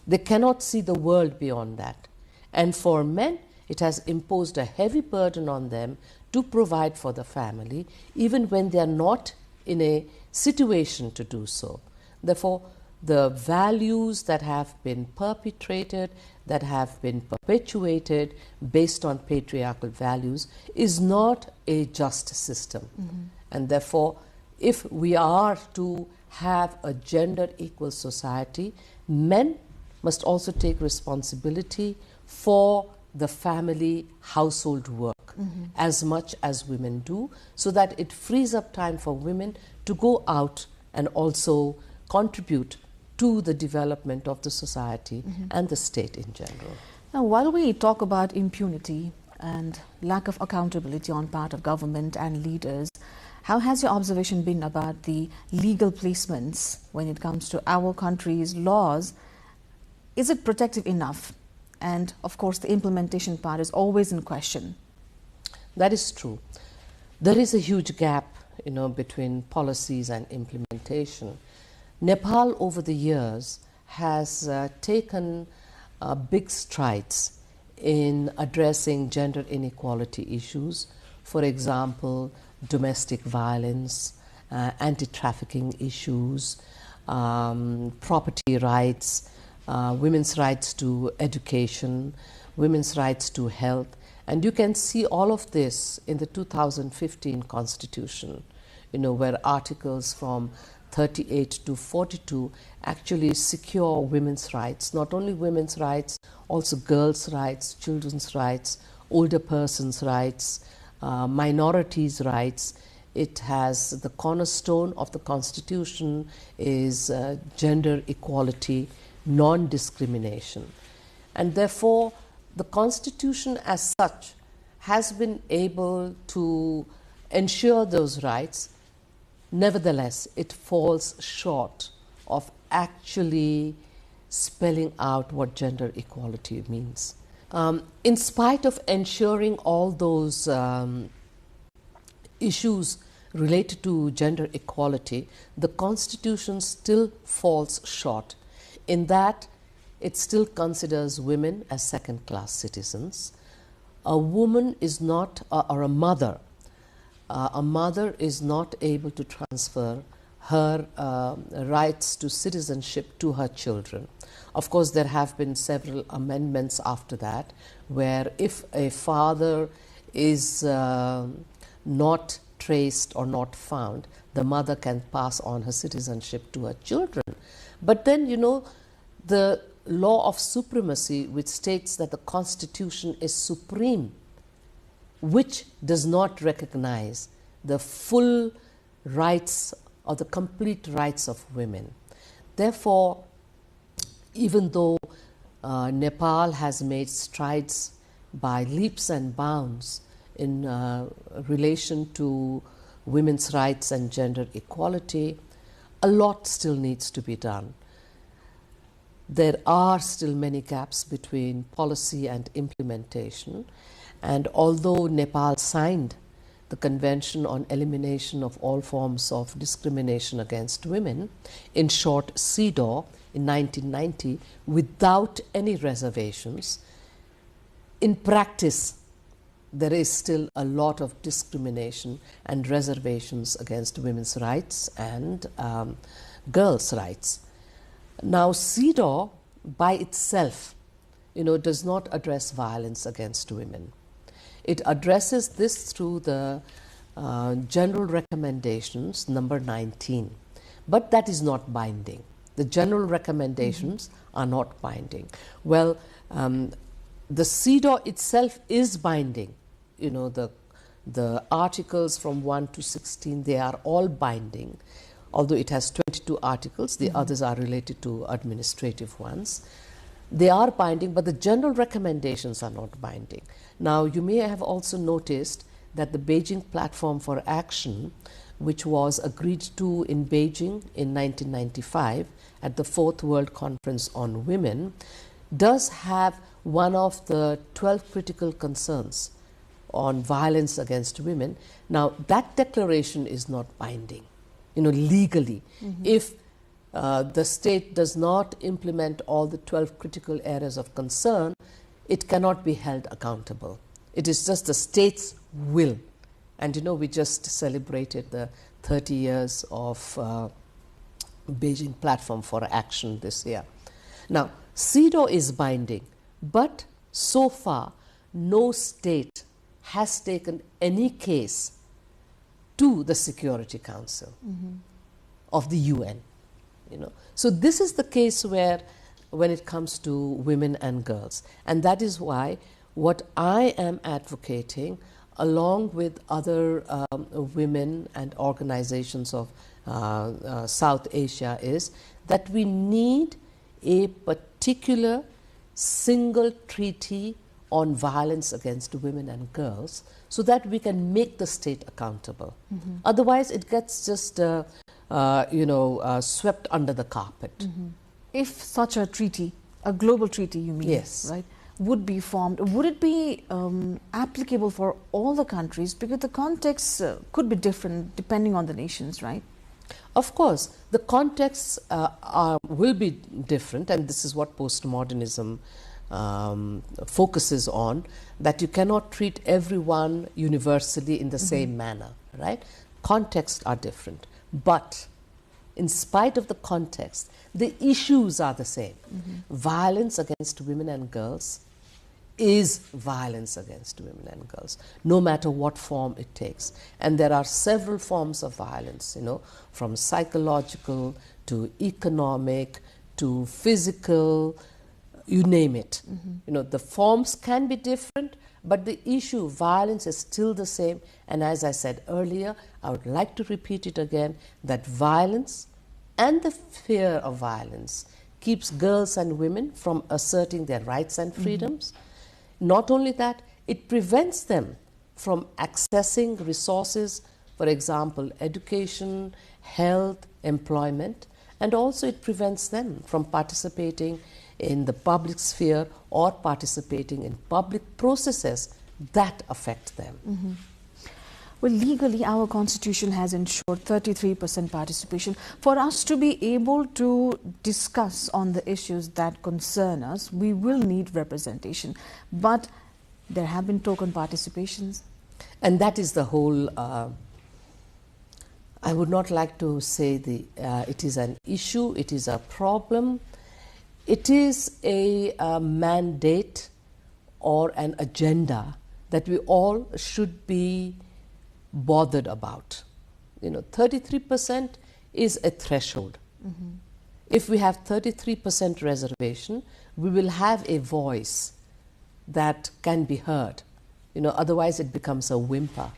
They cannot see the world beyond that. And for men, it has imposed a heavy burden on them to provide for the family, even when they are not in a situation to do so. Therefore, the values that have been perpetrated, that have been perpetuated based on patriarchal values is not a just system. And therefore, if we are to have a gender equal society, men must also take responsibility for the family household work as much as women do, so that it frees up time for women to go out and also contribute to the development of the society and the state in general. Now, while we talk about impunity and lack of accountability on part of government and leaders, how has your observation been about the legal placements when it comes to our country's laws? Is it protective enough? And of course, the implementation part is always in question. That is true. There is a huge gap, you know, between policies and implementation. Nepal over the years has taken big strides in addressing gender inequality issues. For example, domestic violence, anti-trafficking issues, property rights, women's rights to education, women's rights to health. And you can see all of this in the 2015 Constitution, you know, where articles from 38 to 42 actually secure women's rights, not only women's rights, also girls' rights, children's rights, older persons' rights, minorities' rights. It has the cornerstone of the Constitution is gender equality, non-discrimination. And therefore, the Constitution as such has been able to ensure those rights. Nevertheless, it falls short of actually spelling out what gender equality means. In spite of ensuring all those issues related to gender equality, the Constitution still falls short in that it still considers women as second-class citizens. A woman is not, or a mother is not able to transfer her rights to citizenship to her children. Of course, there have been several amendments after that, where if a father is not traced or not found, the mother can pass on her citizenship to her children. But then, you know, the law of supremacy, which states that the Constitution is supreme, which does not recognize the full rights or the complete rights of women. Therefore, even though Nepal has made strides by leaps and bounds in relation to women's rights and gender equality, a lot still needs to be done. There are still many gaps between policy and implementation, and although Nepal signed the Convention on Elimination of All Forms of Discrimination Against Women, in short CEDAW, in 1990, without any reservations, in practice there is still a lot of discrimination and reservations against women's rights and girls' rights. Now, CEDAW by itself, does not address violence against women. It addresses this through the general recommendations number 19, but that is not binding. The general recommendations are not binding. Well, the CEDAW itself is binding. The articles from 1 to 16, they are all binding. Although it has 22 articles, the others are related to administrative ones. They are binding, but the general recommendations are not binding. Now, you may have also noticed that the Beijing Platform for Action, which was agreed to in Beijing in 1995 at the 4th World Conference on Women, does have one of the 12 critical concerns on violence against women. Now, that declaration is not binding, legally. If the state does not implement all the 12 critical areas of concern, it cannot be held accountable. It is just the state's will. And we just celebrated the 30 years of Beijing Platform for Action this year. Now, CEDAW is binding, but so far no state has taken any case to the Security Council of the UN. So this is the case where, when it comes to women and girls, and that is why what I am advocating, along with other women and organizations of South Asia, is that we need a particular single treaty on violence against women and girls, so that we can make the state accountable. Otherwise, it gets just swept under the carpet. If such a treaty, a global treaty, you mean, yes, right, would be formed, would it be applicable for all the countries? Because the context could be different depending on the nations, right? Of course, the contexts will be different, and this is what postmodernism focuses on, that you cannot treat everyone universally in the same manner, right? Contexts are different, but in spite of the context, the issues are the same. Violence against women and girls is violence against women and girls, no matter what form it takes. And there are several forms of violence, from psychological to economic to physical, you name it. The forms can be different, but the issue, violence, is still the same. And as I said earlier, I would like to repeat it again, that violence and the fear of violence keeps girls and women from asserting their rights and freedoms. Not only that, it prevents them from accessing resources, for example, education, health, employment, and also it prevents them from participating in the public sphere or participating in public processes that affect them. Well, legally, our constitution has ensured 33% participation. For us to be able to discuss on the issues that concern us, we will need representation. But there have been token participations. And that is the whole, I would not like to say it is an issue, it is a problem. It is a mandate or an agenda that we all should be bothered about. 33% is a threshold. If we have 33% reservation, we will have a voice that can be heard. Otherwise it becomes a whimper.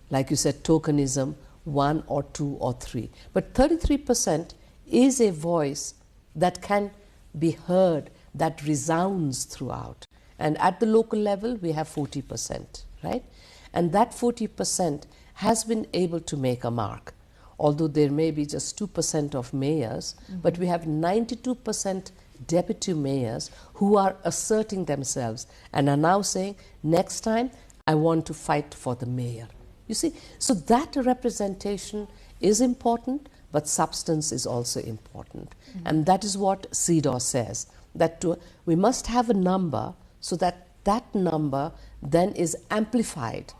Like you said, tokenism, 1 or 2 or 3. But 33% is a voice that can be heard, that resounds throughout. And at the local level, we have 40%, right? And that 40% has been able to make a mark. Although there may be just 2% of mayors, but we have 92% deputy mayors who are asserting themselves and are now saying, next time I want to fight for the mayor. You see, so that representation is important, but substance is also important. And that is what CEDAW says, that we must have a number so that that number then is amplified,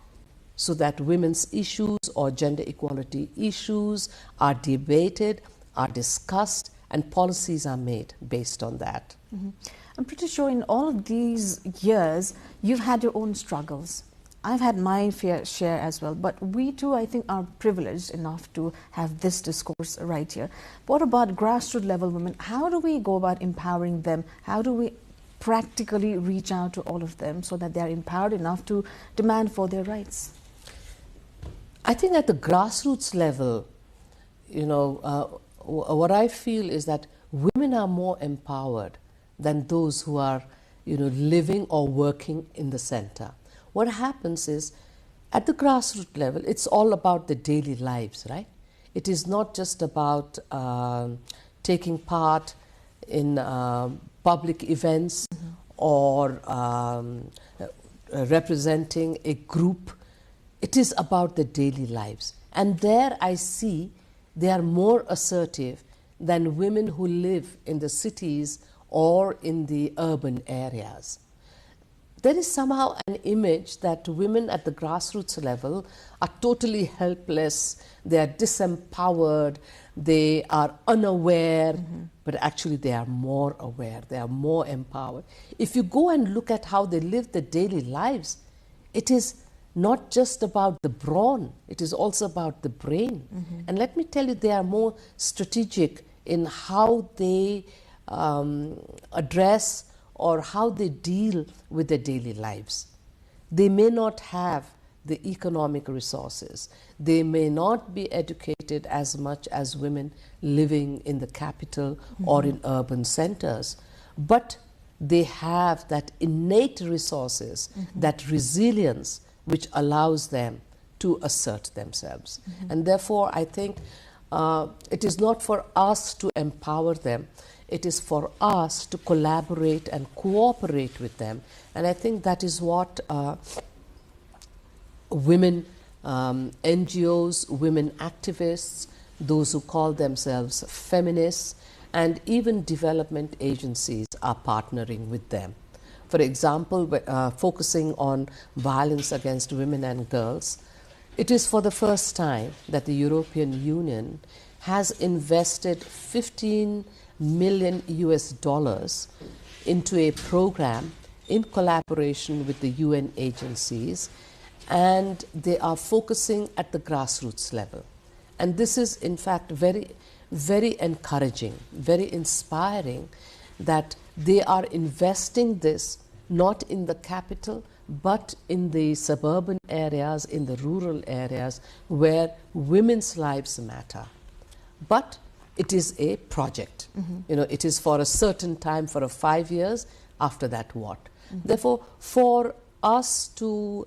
so that women's issues or gender equality issues are debated, are discussed, and policies are made based on that. I'm pretty sure in all of these years, you've had your own struggles. I've had my fair share as well, but we too, I think, are privileged enough to have this discourse right here. What about grassroots level women? How do we go about empowering them? How do we practically reach out to all of them so that they are empowered enough to demand for their rights? I think at the grassroots level, you know, what I feel is that women are more empowered than those who are, you know, living or working in the center. What happens is, at the grassroots level, it's all about the daily lives, right? It is not just about taking part in public events or representing a group. It is about the daily lives. And there I see they are more assertive than women who live in the cities or in the urban areas. There is somehow an image that women at the grassroots level are totally helpless, they are disempowered, they are unaware, but actually they are more aware, they are more empowered. If you go and look at how they live their daily lives, it is not just about the brawn, it is also about the brain. And let me tell you, they are more strategic in how they address or how they deal with their daily lives. They may not have the economic resources. They may not be educated as much as women living in the capital or in urban centers, but they have that innate resources, that resilience, which allows them to assert themselves. And therefore, I think it is not for us to empower them, it is for us to collaborate and cooperate with them. And I think that is what women NGOs, women activists, those who call themselves feminists, and even development agencies are partnering with them. For example, focusing on violence against women and girls, it is for the first time that the European Union has invested $15 million into a program in collaboration with the UN agencies, and they are focusing at the grassroots level. And this is in fact very, very encouraging, very inspiring, that they are investing this not in the capital but in the suburban areas, in the rural areas where women's lives matter. But it is a project. You know, it is for a certain time, for 5 years. After that, what? Therefore, for us to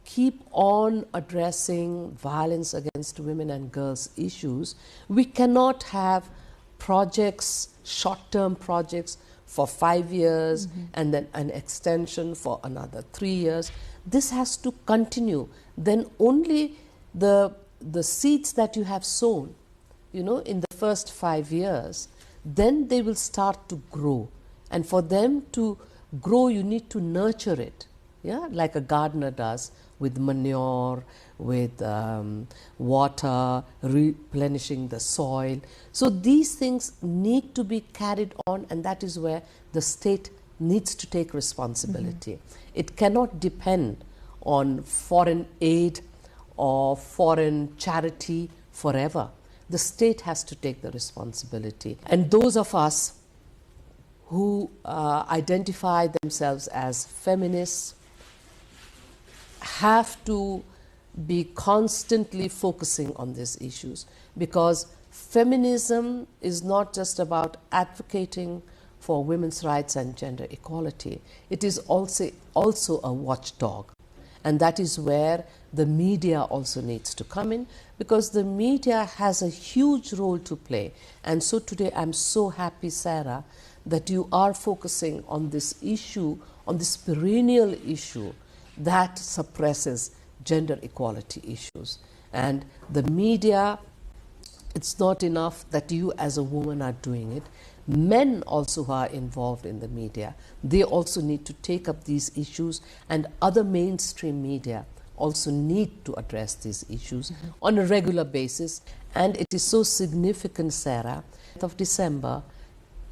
keep on addressing violence against women and girls issues, we cannot have projects, short-term projects for 5 years and then an extension for another 3 years. This has to continue. Then only the seeds that you have sown, you know, in the first 5 years, then they will start to grow. And for them to grow, you need to nurture it, yeah, like a gardener does, with manure, with water, replenishing the soil. So these things need to be carried on, and that is where the state needs to take responsibility. It cannot depend on foreign aid or foreign charity forever. The state has to take the responsibility. And those of us who identify themselves as feminists have to be constantly focusing on these issues, because feminism is not just about advocating for women's rights and gender equality, it is also a watchdog. And that is where the media also needs to come in, because the media has a huge role to play. And so today I'm so happy, Sarah, that you are focusing on this issue, on this perennial issue that suppresses gender equality issues. And the media, it's not enough that you as a woman are doing it. Men also who are involved in the media, they also need to take up these issues, and other mainstream media also need to address these issues on a regular basis. And it is so significant, Sarah, of December,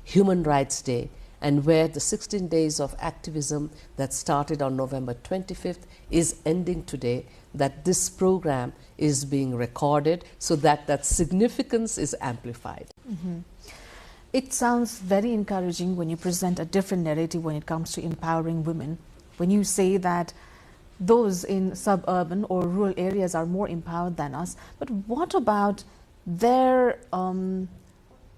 Human Rights Day, and where the 16 days of activism that started on November 25th is ending today, that this program is being recorded so that that significance is amplified. It sounds very encouraging when you present a different narrative when it comes to empowering women. When you say that those in suburban or rural areas are more empowered than us, but what about their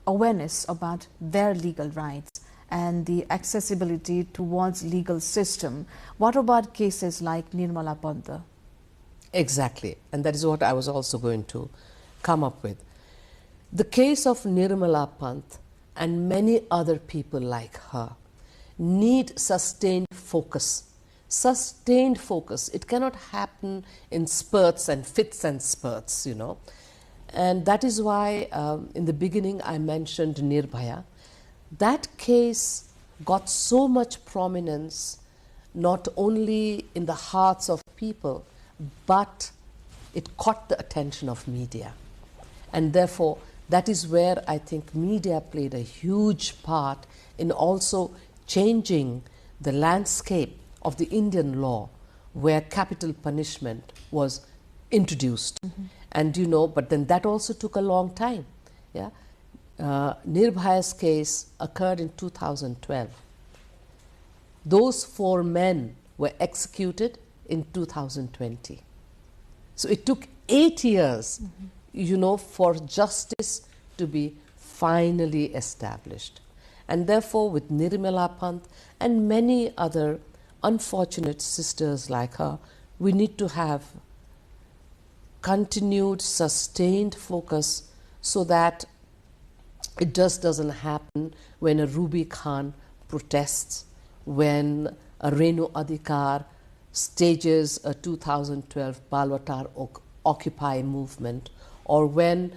awareness about their legal rights and the accessibility towards legal system? What about cases like Nirmala Panta? Exactly, and that is what I was also going to come up with. The case of Nirmala Pant and many other people like her need sustained focus. Sustained focus. It cannot happen in spurts and fits and spurts, you know. And that is why in the beginning I mentioned Nirbhaya. That case got so much prominence, not only in the hearts of people, but it caught the attention of media. And therefore, that is where I think media played a huge part in also changing the landscape of the Indian law, where capital punishment was introduced. And you know, but then that also took a long time. Yeah, Nirbhaya's case occurred in 2012. Those 4 men were executed in 2020. So it took 8 years, you know, for justice to be finally established. And therefore, with Nirmala Pant and many other unfortunate sisters like her, we need to have continued, sustained focus so that it just doesn't happen when a Ruby Khan protests, when a Renu Adhikar stages a 2012 Balwatar Occupy movement, or when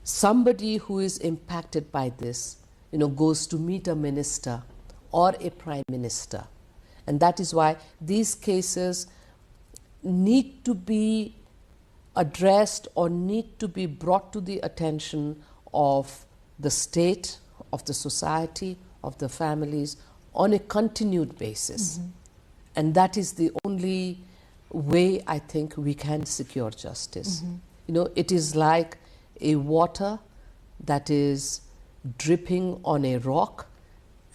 somebody who is impacted by this, you know, goes to meet a minister or a prime minister. And that is why these cases need to be addressed or need to be brought to the attention of the state, of the society, of the families on a continued basis. And that is the only way I think we can secure justice. You know, it is like a water that is dripping on a rock,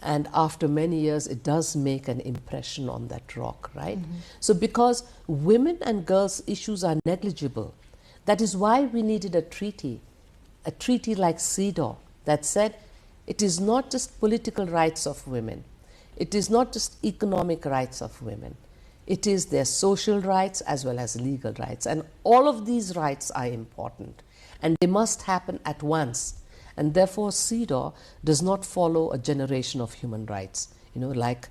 and after many years it does make an impression on that rock, right? So because women and girls issues are negligible, that is why we needed a treaty like CEDAW that said it is not just political rights of women, it is not just economic rights of women, it is their social rights as well as legal rights. And all of these rights are important, and they must happen at once. And therefore, CEDAW does not follow a generation of human rights. You know, like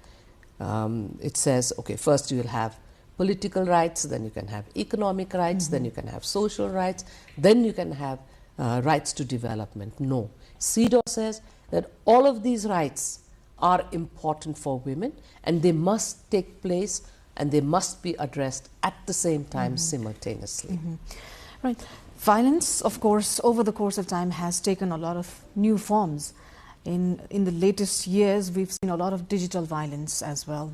it says, okay, first you will have political rights, then you can have economic rights, then you can have social rights, then you can have rights to development. No. CEDAW says that all of these rights are important for women, and they must take place and they must be addressed at the same time simultaneously. Right. Violence, of course, over the course of time has taken a lot of new forms. In the latest years, we've seen a lot of digital violence as well.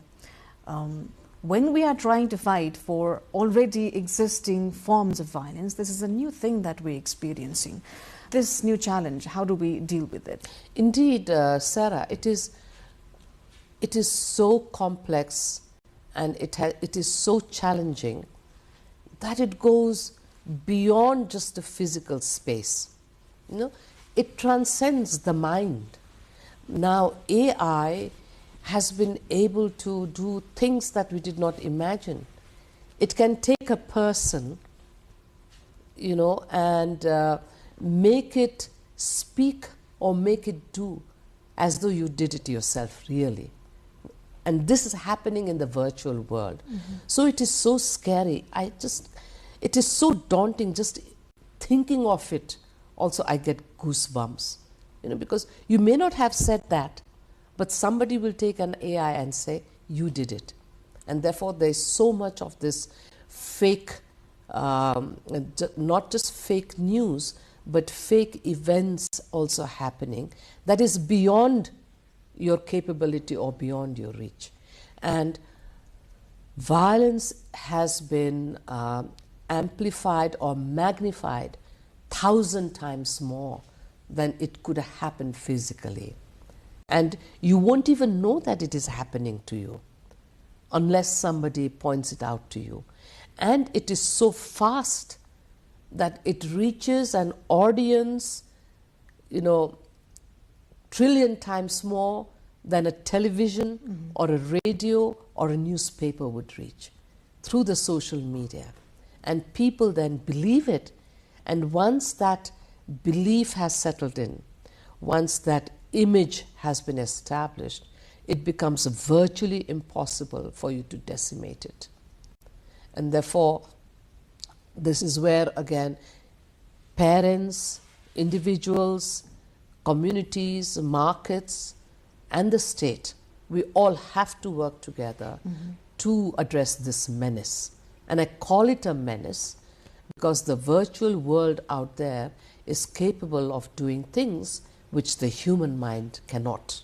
When we are trying to fight for already existing forms of violence, this is a new thing that we're experiencing. This new challenge, how do we deal with it? Indeed, Sarah, it is so complex and it is so challenging that it goes beyond just the physical space. You know, it transcends the mind. Now AI has been able to do things that we did not imagine. It can take a person, and make it speak or make it do as though you did it yourself, really. And this is happening in the virtual world. So it is so scary. It is so daunting just thinking of it. Also, I get goosebumps, because you may not have said that, but somebody will take an AI and say, you did it. And therefore, there's so much of this fake, not just fake news, but fake events also happening that is beyond your capability or beyond your reach. And violence has been amplified or magnified 1,000 times more than it could have happened physically. And you won't even know that it is happening to you unless somebody points it out to you. And it is so fast that it reaches an audience, trillion times more than a television or a radio or a newspaper would reach through the social media. And people then believe it. And once that belief has settled in, once that image has been established, it becomes virtually impossible for you to decimate it. And therefore, this is where, again, parents, individuals, communities, markets, and the state, we all have to work together to address this menace. And I call it a menace because the virtual world out there is capable of doing things which the human mind cannot.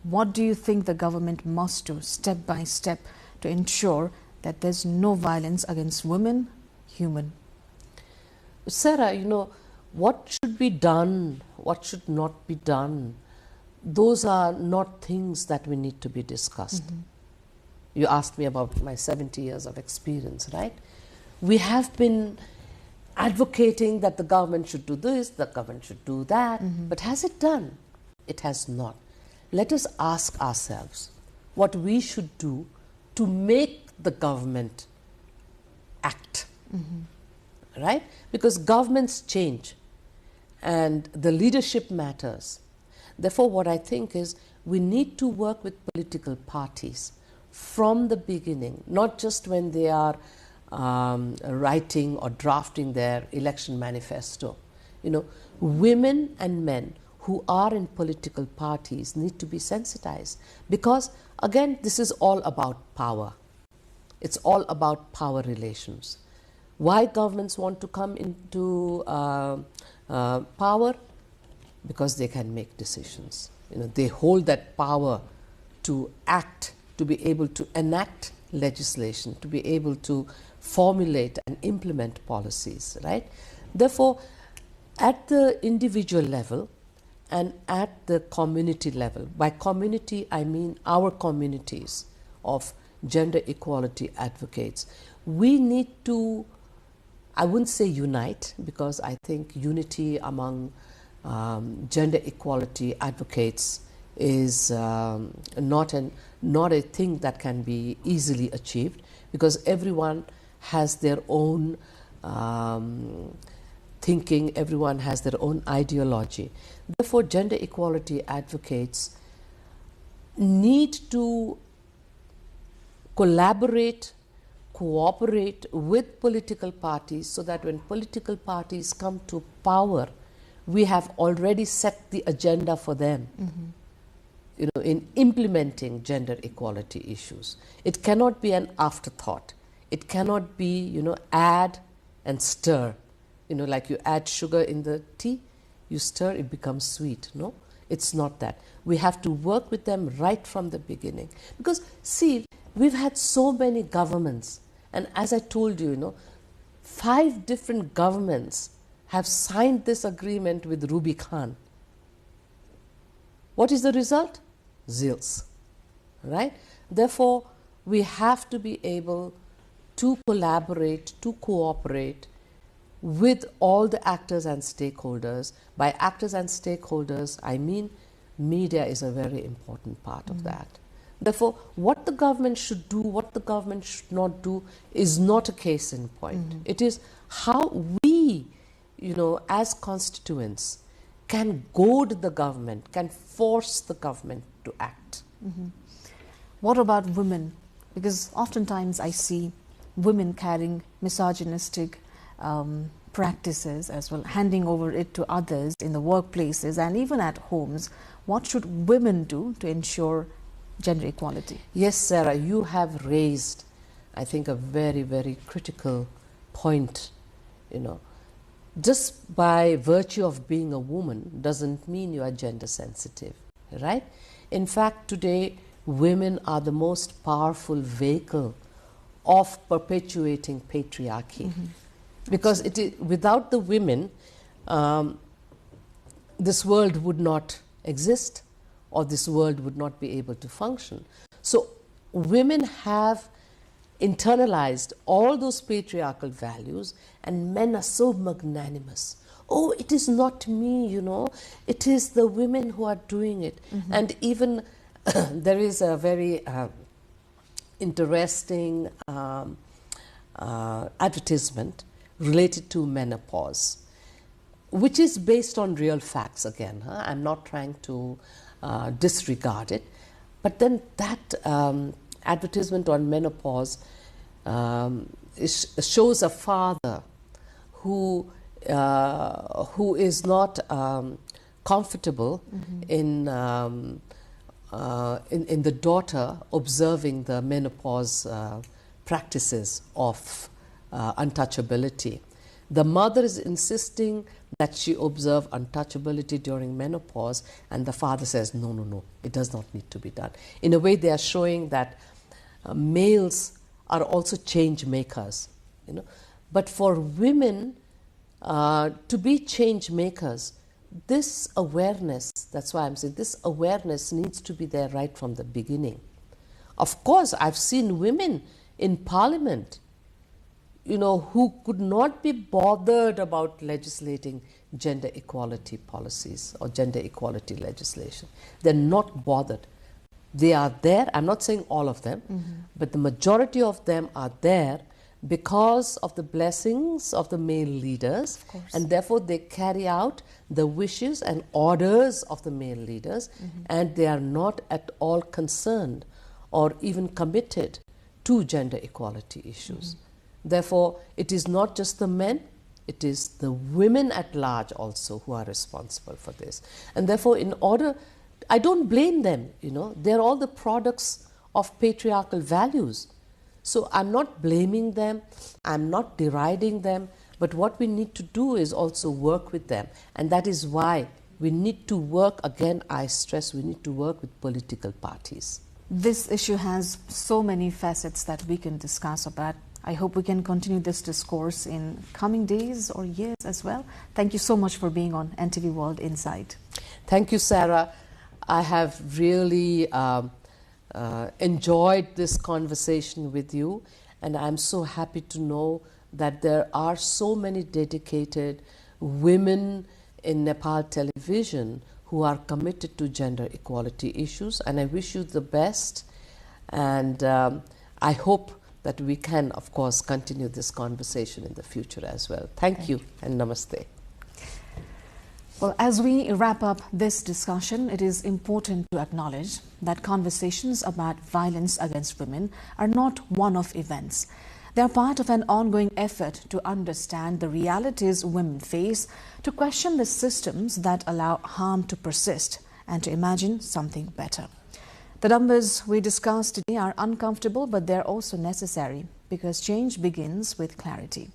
What do you think the government must do step by step to ensure that there's no violence against women, human? Sarah, what should be done, what should not be done, those are not things that we need to be discussed. You asked me about my 70 years of experience, right? We have been advocating that the government should do this, the government should do that, but has it done? It has not. Let us ask ourselves what we should do to make the government act, right? Because governments change and the leadership matters. Therefore, what I think is we need to work with political parties from the beginning, not just when they are writing or drafting their election manifesto. Women and men who are in political parties need to be sensitized because, again, this is all about power. It's all about power relations. Why governments want to come into power? Because they can make decisions. They hold that power to act, to be able to enact legislation, to be able to formulate and implement policies, right? Therefore, at the individual level and at the community level, by community I mean our communities of gender equality advocates, we need to, I wouldn't say unite, because I think unity among gender equality advocates is not a thing that can be easily achieved, because everyone has their own thinking, everyone has their own ideology. Therefore, gender equality advocates need to collaborate, cooperate with political parties so that when political parties come to power, we have already set the agenda for them. In implementing gender equality issues. It cannot be an afterthought. It cannot be, add and stir. Like you add sugar in the tea, you stir, it becomes sweet. No, it's not that. We have to work with them right from the beginning. Because, see, we've had so many governments. And as I told you, 5 different governments have signed this agreement with Ruby Khan. What is the result? Zills, right? Therefore, we have to be able to collaborate, to cooperate with all the actors and stakeholders. By actors and stakeholders, I mean Media is a very important part of that. Therefore, what the government should do, what the government should not do, is not a case in point. It is how we, as constituents, can goad the government, can force the government to act. What about women? Because oftentimes I see women carrying misogynistic practices as well, handing over it to others in the workplaces and even at homes. What should women do to ensure gender equality? Yes, Sarah, you have raised, I think, a very, very critical point. Just by virtue of being a woman doesn't mean you are gender sensitive, right? In fact, today, women are the most powerful vehicle of perpetuating patriarchy. Because without the women, this world would not exist, or this world would not be able to function. So women have internalized all those patriarchal values, and men are so magnanimous. Oh, it is not me, it is the women who are doing it. And even there is a very interesting advertisement related to menopause, which is based on real facts again. I'm not trying to disregard it. But then that advertisement on menopause shows a father who is not comfortable in the daughter observing the menopause practices of untouchability. The mother is insisting that she observe untouchability during menopause, and the father says, no, it does not need to be done. In a way, they are showing that males are also change makers. But for women to be change makers, this awareness, that's why I'm saying this awareness needs to be there right from the beginning. Of course, I've seen women in parliament who could not be bothered about legislating gender equality policies or gender equality legislation. They're not bothered. They are there, I'm not saying all of them, but the majority of them are there because of the blessings of the male leaders, and therefore they carry out the wishes and orders of the male leaders, and they are not at all concerned or even committed to gender equality issues. Therefore, it is not just the men, it is the women at large also who are responsible for this. And therefore, I don't blame them, they're all the products of patriarchal values. So I'm not blaming them, I'm not deriding them, but what we need to do is also work with them. And that is why we need to work, again, I stress, we need to work with political parties. This issue has so many facets that we can discuss about. I hope we can continue this discourse in coming days or years as well. Thank you so much for being on NTV World Insight. Thank you, Sarah. I have really enjoyed this conversation with you, and I'm so happy to know that there are so many dedicated women in Nepal television who are committed to gender equality issues, and I wish you the best, and I hope that we can, of course, continue this conversation in the future as well. Thank you, and namaste. Well, as we wrap up this discussion, it is important to acknowledge that conversations about violence against women are not one-off events. They are part of an ongoing effort to understand the realities women face, to question the systems that allow harm to persist, and to imagine something better. The numbers we discussed today are uncomfortable, but they're also necessary, because change begins with clarity.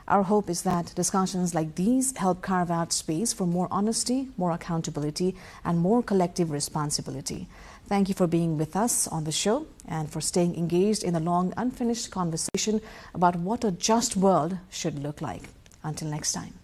Our hope is that discussions like these help carve out space for more honesty, more accountability, and more collective responsibility. Thank you for being with us on the show and for staying engaged in the long, unfinished conversation about what a just world should look like. Until next time.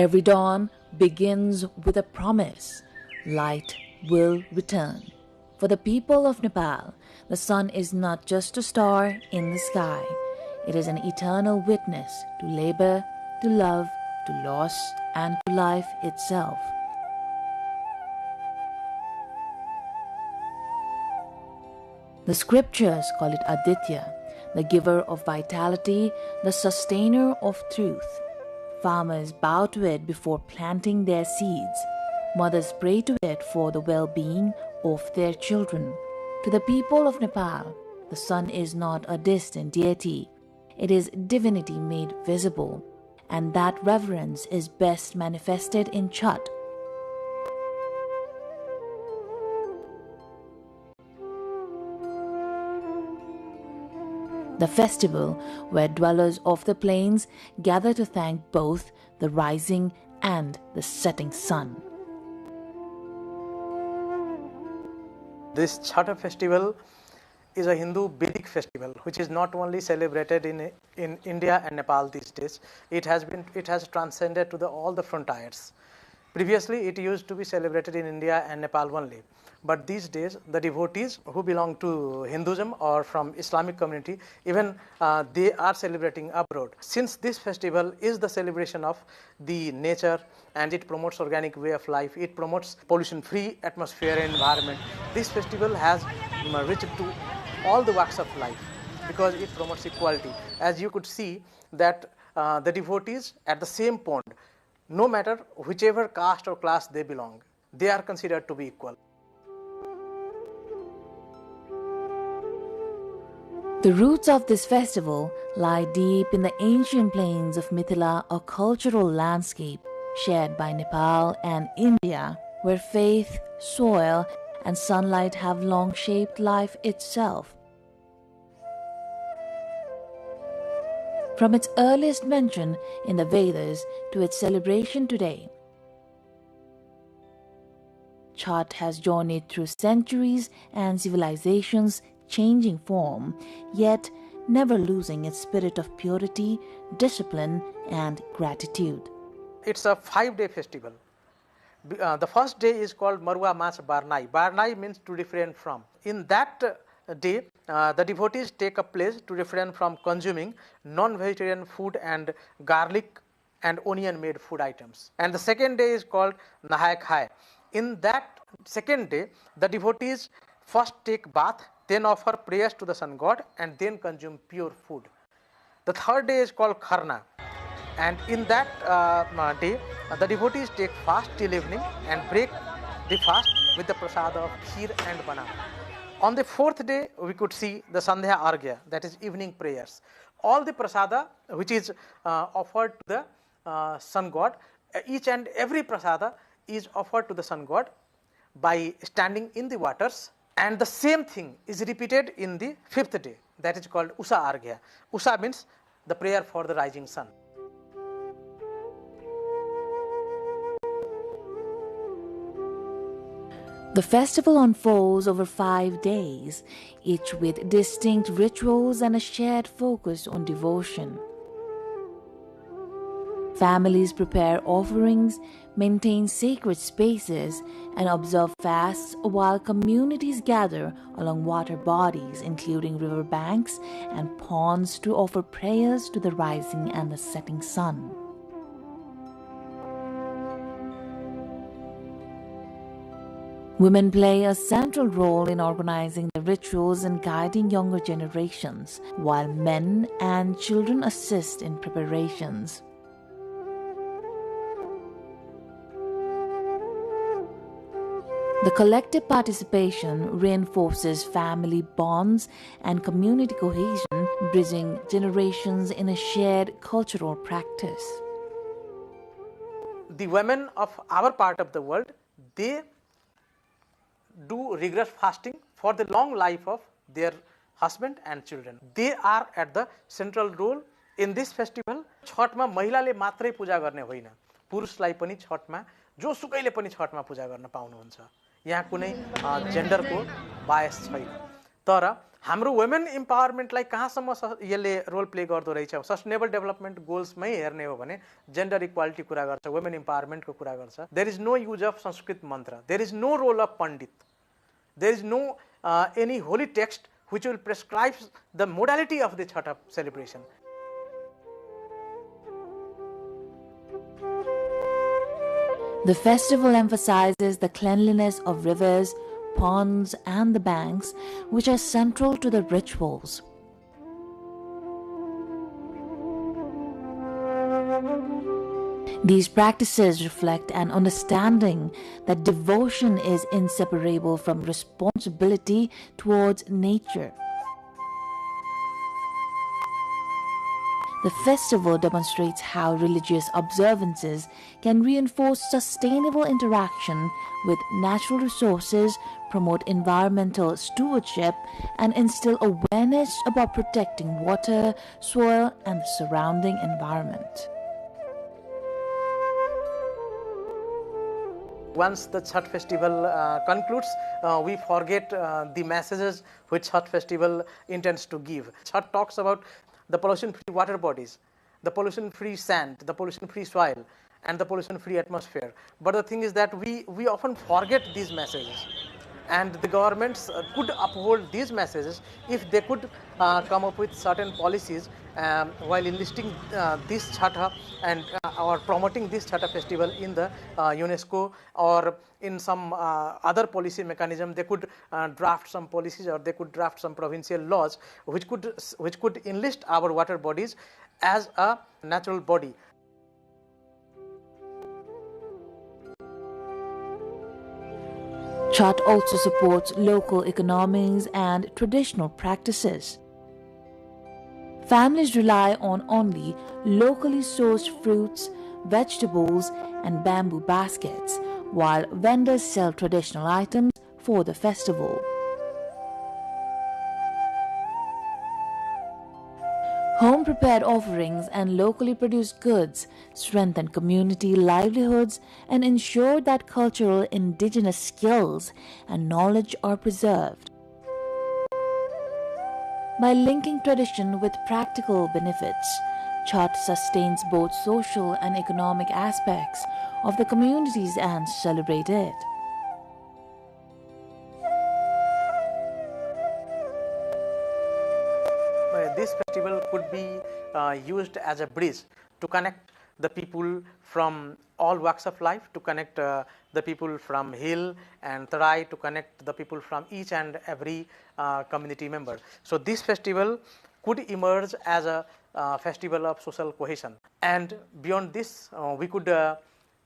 Every dawn begins with a promise. Light will return. For the people of Nepal, the sun is not just a star in the sky. It is an eternal witness to labor, to love, to loss, and to life itself. The scriptures call it Aditya, the giver of vitality, the sustainer of truth. Farmers bow to it before planting their seeds. Mothers pray to it for the well-being of their children. To the people of Nepal, the sun is not a distant deity. It is divinity made visible, and that reverence is best manifested in Chhat. The festival where dwellers of the plains gather to thank both the rising and the setting sun. This Chhat festival is a Hindu Vedic festival which is not only celebrated in India and Nepal these days. It has transcended to all the frontiers. Previously it used to be celebrated in India and Nepal only. But these days, the devotees who belong to Hinduism or from Islamic community, even they are celebrating abroad. Since this festival is the celebration of the nature and it promotes organic way of life, it promotes pollution-free atmosphere and environment, this festival has reached to all the walks of life because it promotes equality. As you could see that the devotees at the same pond, no matter whichever caste or class they belong, they are considered to be equal. The roots of this festival lie deep in the ancient plains of Mithila, a cultural landscape shared by Nepal and India, where faith, soil, and sunlight have long shaped life itself. From its earliest mention in the Vedas to its celebration today, Chhat has journeyed through centuries and civilizations, changing form, yet never losing its spirit of purity, discipline, and gratitude. It's a 5-day festival. The first day is called Marua Mas Barnai. Barnai means to refrain from. In that day, the devotees take a pledge to refrain from consuming non-vegetarian food and garlic and onion made food items. And the second day is called Nahai Khai. In that second day, the devotees first take bath, then offer prayers to the sun god, and then consume pure food. The third day is called Kharna, and in that day, the devotees take fast till evening and break the fast with the prasad of kheer and banana. On the fourth day, we could see the Sandhya Argya, that is evening prayers. All the prasada which is offered to the sun god, each and every prasada is offered to the sun god by standing in the waters. And the same thing is repeated in the fifth day, that is called Usa Argya. Usa means the prayer for the rising sun. The festival unfolds over 5 days, each with distinct rituals and a shared focus on devotion. Families prepare offerings, maintain sacred spaces, and observe fasts while communities gather along water bodies, including river banks and ponds, to offer prayers to the rising and the setting sun. Women play a central role in organizing the rituals and guiding younger generations, while men and children assist in preparations. The collective participation reinforces family bonds and community cohesion, bridging generations in a shared cultural practice. The women of our part of the world, they do rigorous fasting for the long life of their husband and children. They are at the central role in this festival. छठमा महिलाले मात्रै पूजा गर्ने होइन, पुरुषलाई पनि छठमा जोसुकैले पनि छठमा पूजा गर्न पाउनुहुन्छ. यहाँ कुनै जेन्डरको बायस छैन. तर हाम्रो वुमेन इम्पावरमेन्टलाई कहाँसम्म यसले रोल प्ले गर्दो रहेछ सस्टेनेबल डेभलपमेन्ट गोल्समै हेर्ने हो भने जेन्डर इक्वालिटी कुरा गर्छ वुमेन इम्पावरमेन्टको कुरा गर्छ there is no use of Sanskrit मन्त्र there is no role of pandit there is no any holy text which will prescribe the modality of the Chhath celebration. The festival emphasizes the cleanliness of rivers, ponds and the banks, which are central to the rituals. These practices reflect an understanding that devotion is inseparable from responsibility towards nature. The festival demonstrates how religious observances can reinforce sustainable interaction with natural resources, promote environmental stewardship, and instill awareness about protecting water, soil, and the surrounding environment. Once the Chhath festival concludes, we forget the messages which Chhath festival intends to give. Chhath talks about the pollution-free water bodies, the pollution-free sand, the pollution-free soil, and the pollution-free atmosphere. But the thing is that we often forget these messages. And the governments could uphold these messages if they could come up with certain policies while enlisting this Chhath and or promoting this Chhath festival in the UNESCO or in some other policy mechanism. They could draft some policies or they could draft some provincial laws which could enlist our water bodies as a natural body. Chhath also supports local economies and traditional practices. Families rely on only locally sourced fruits, vegetables, and bamboo baskets, while vendors sell traditional items for the festival. Home-prepared offerings and locally produced goods strengthen community livelihoods and ensure that cultural indigenous skills and knowledge are preserved. By linking tradition with practical benefits, Chhath sustains both social and economic aspects of the communities and celebrate it. This festival could be used as a bridge to connect the people from all walks of life, to connect the people from hill and tarai, to connect the people from each and every community member. So this festival could emerge as a festival of social cohesion. And beyond this, we could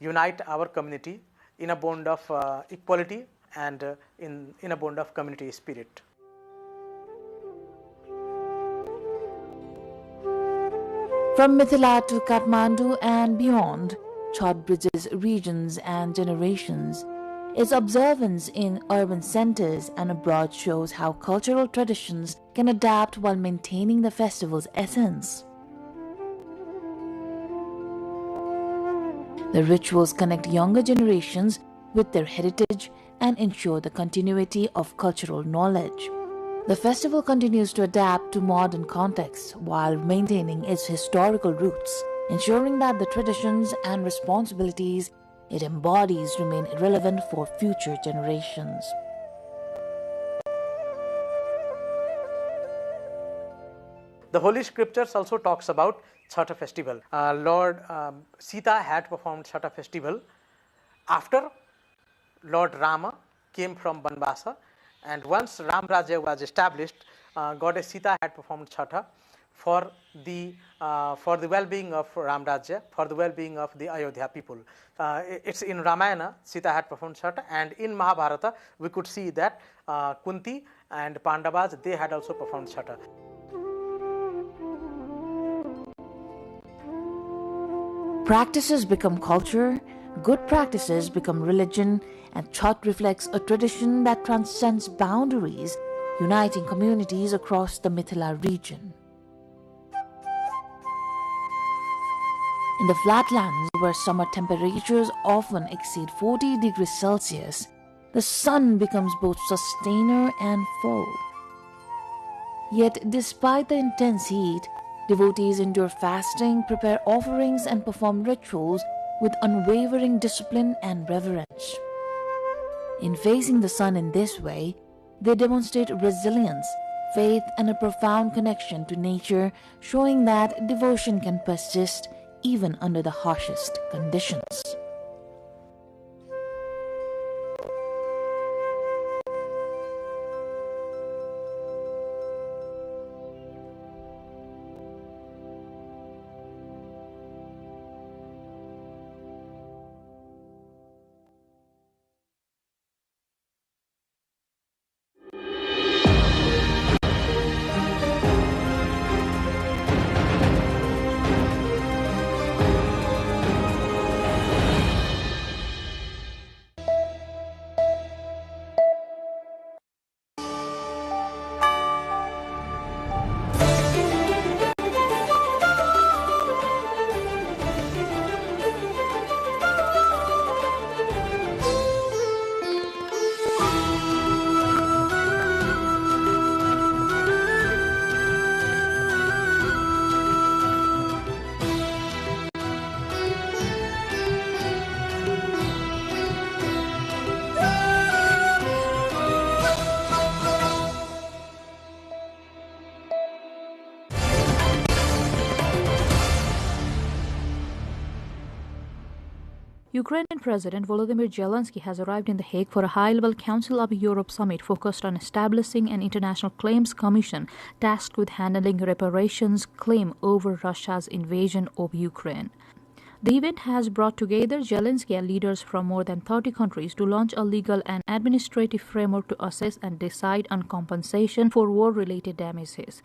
unite our community in a bond of equality and in a bond of community spirit. From Mithila to Kathmandu and beyond, Chhath bridges regions and generations. Its observance in urban centers and abroad shows how cultural traditions can adapt while maintaining the festival's essence. The rituals connect younger generations with their heritage and ensure the continuity of cultural knowledge. The festival continues to adapt to modern contexts while maintaining its historical roots, ensuring that the traditions and responsibilities it embodies remain relevant for future generations. The Holy Scriptures also talks about Chhath festival. Lord Sita had performed Chhath festival after Lord Rama came from Banvasa. And once Ram Rajya was established, Goddess Sita had performed Chhath for the well-being of Ram Rajya, for the well-being of the Ayodhya people. It's in Ramayana, Sita had performed Chhath, and in Mahabharata, we could see that Kunti and Pandavas, they had also performed Chhath. Practices become culture, good practices become religion, and Chhath reflects a tradition that transcends boundaries, uniting communities across the Mithila region. In the flatlands, where summer temperatures often exceed 40 degrees Celsius, the sun becomes both sustainer and foe. Yet, despite the intense heat, devotees endure fasting, prepare offerings, and perform rituals with unwavering discipline and reverence. In facing the sun in this way, they demonstrate resilience, faith, and a profound connection to nature, showing that devotion can persist even under the harshest conditions. Ukrainian President Volodymyr Zelensky has arrived in The Hague for a high-level Council of Europe summit focused on establishing an international claims commission tasked with handling reparations claim over Russia's invasion of Ukraine. The event has brought together Zelensky and leaders from more than 30 countries to launch a legal and administrative framework to assess and decide on compensation for war-related damages.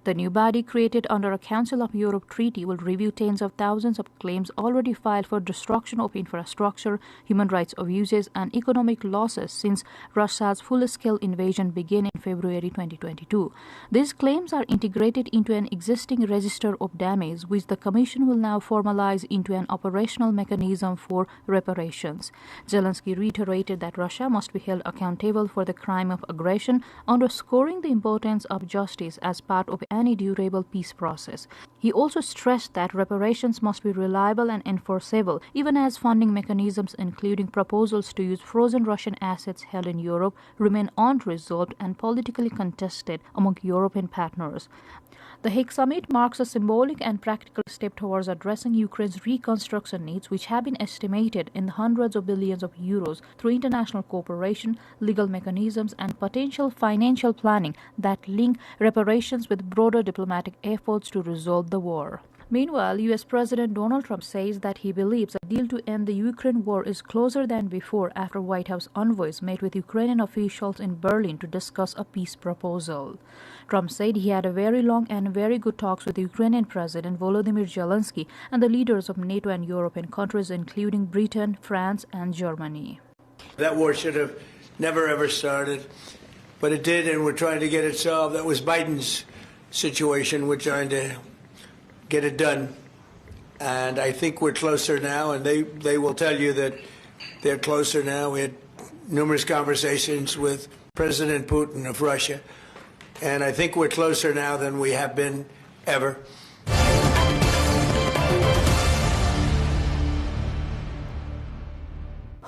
The new body, created under a Council of Europe treaty, will review tens of thousands of claims already filed for destruction of infrastructure, human rights abuses, and economic losses since Russia's full-scale invasion began in February 2022. These claims are integrated into an existing register of damage, which the Commission will now formalize into an operational mechanism for reparations. Zelensky reiterated that Russia must be held accountable for the crime of aggression, underscoring the importance of justice as part of any durable peace process. He also stressed that reparations must be reliable and enforceable, even as funding mechanisms, including proposals to use frozen Russian assets held in Europe, remain unresolved and politically contested among European partners. The Hague Summit marks a symbolic and practical step towards addressing Ukraine's reconstruction needs, which have been estimated in the hundreds of billions of euros through international cooperation, legal mechanisms, and potential financial planning that link reparations with broader diplomatic efforts to resolve the war. Meanwhile, U.S. President Donald Trump says that he believes a deal to end the Ukraine war is closer than before after White House envoys met with Ukrainian officials in Berlin to discuss a peace proposal. Trump said he had a very long and very good talks with the Ukrainian President Volodymyr Zelensky and the leaders of NATO and European countries, including Britain, France, and Germany. That war should have never ever started, but it did, and we're trying to get it solved. That was Biden's situation. We're trying to get it done, and I think we're closer now, and they will tell you that they're closer now. We had numerous conversations with President Putin of Russia, and I think we're closer now than we have been ever.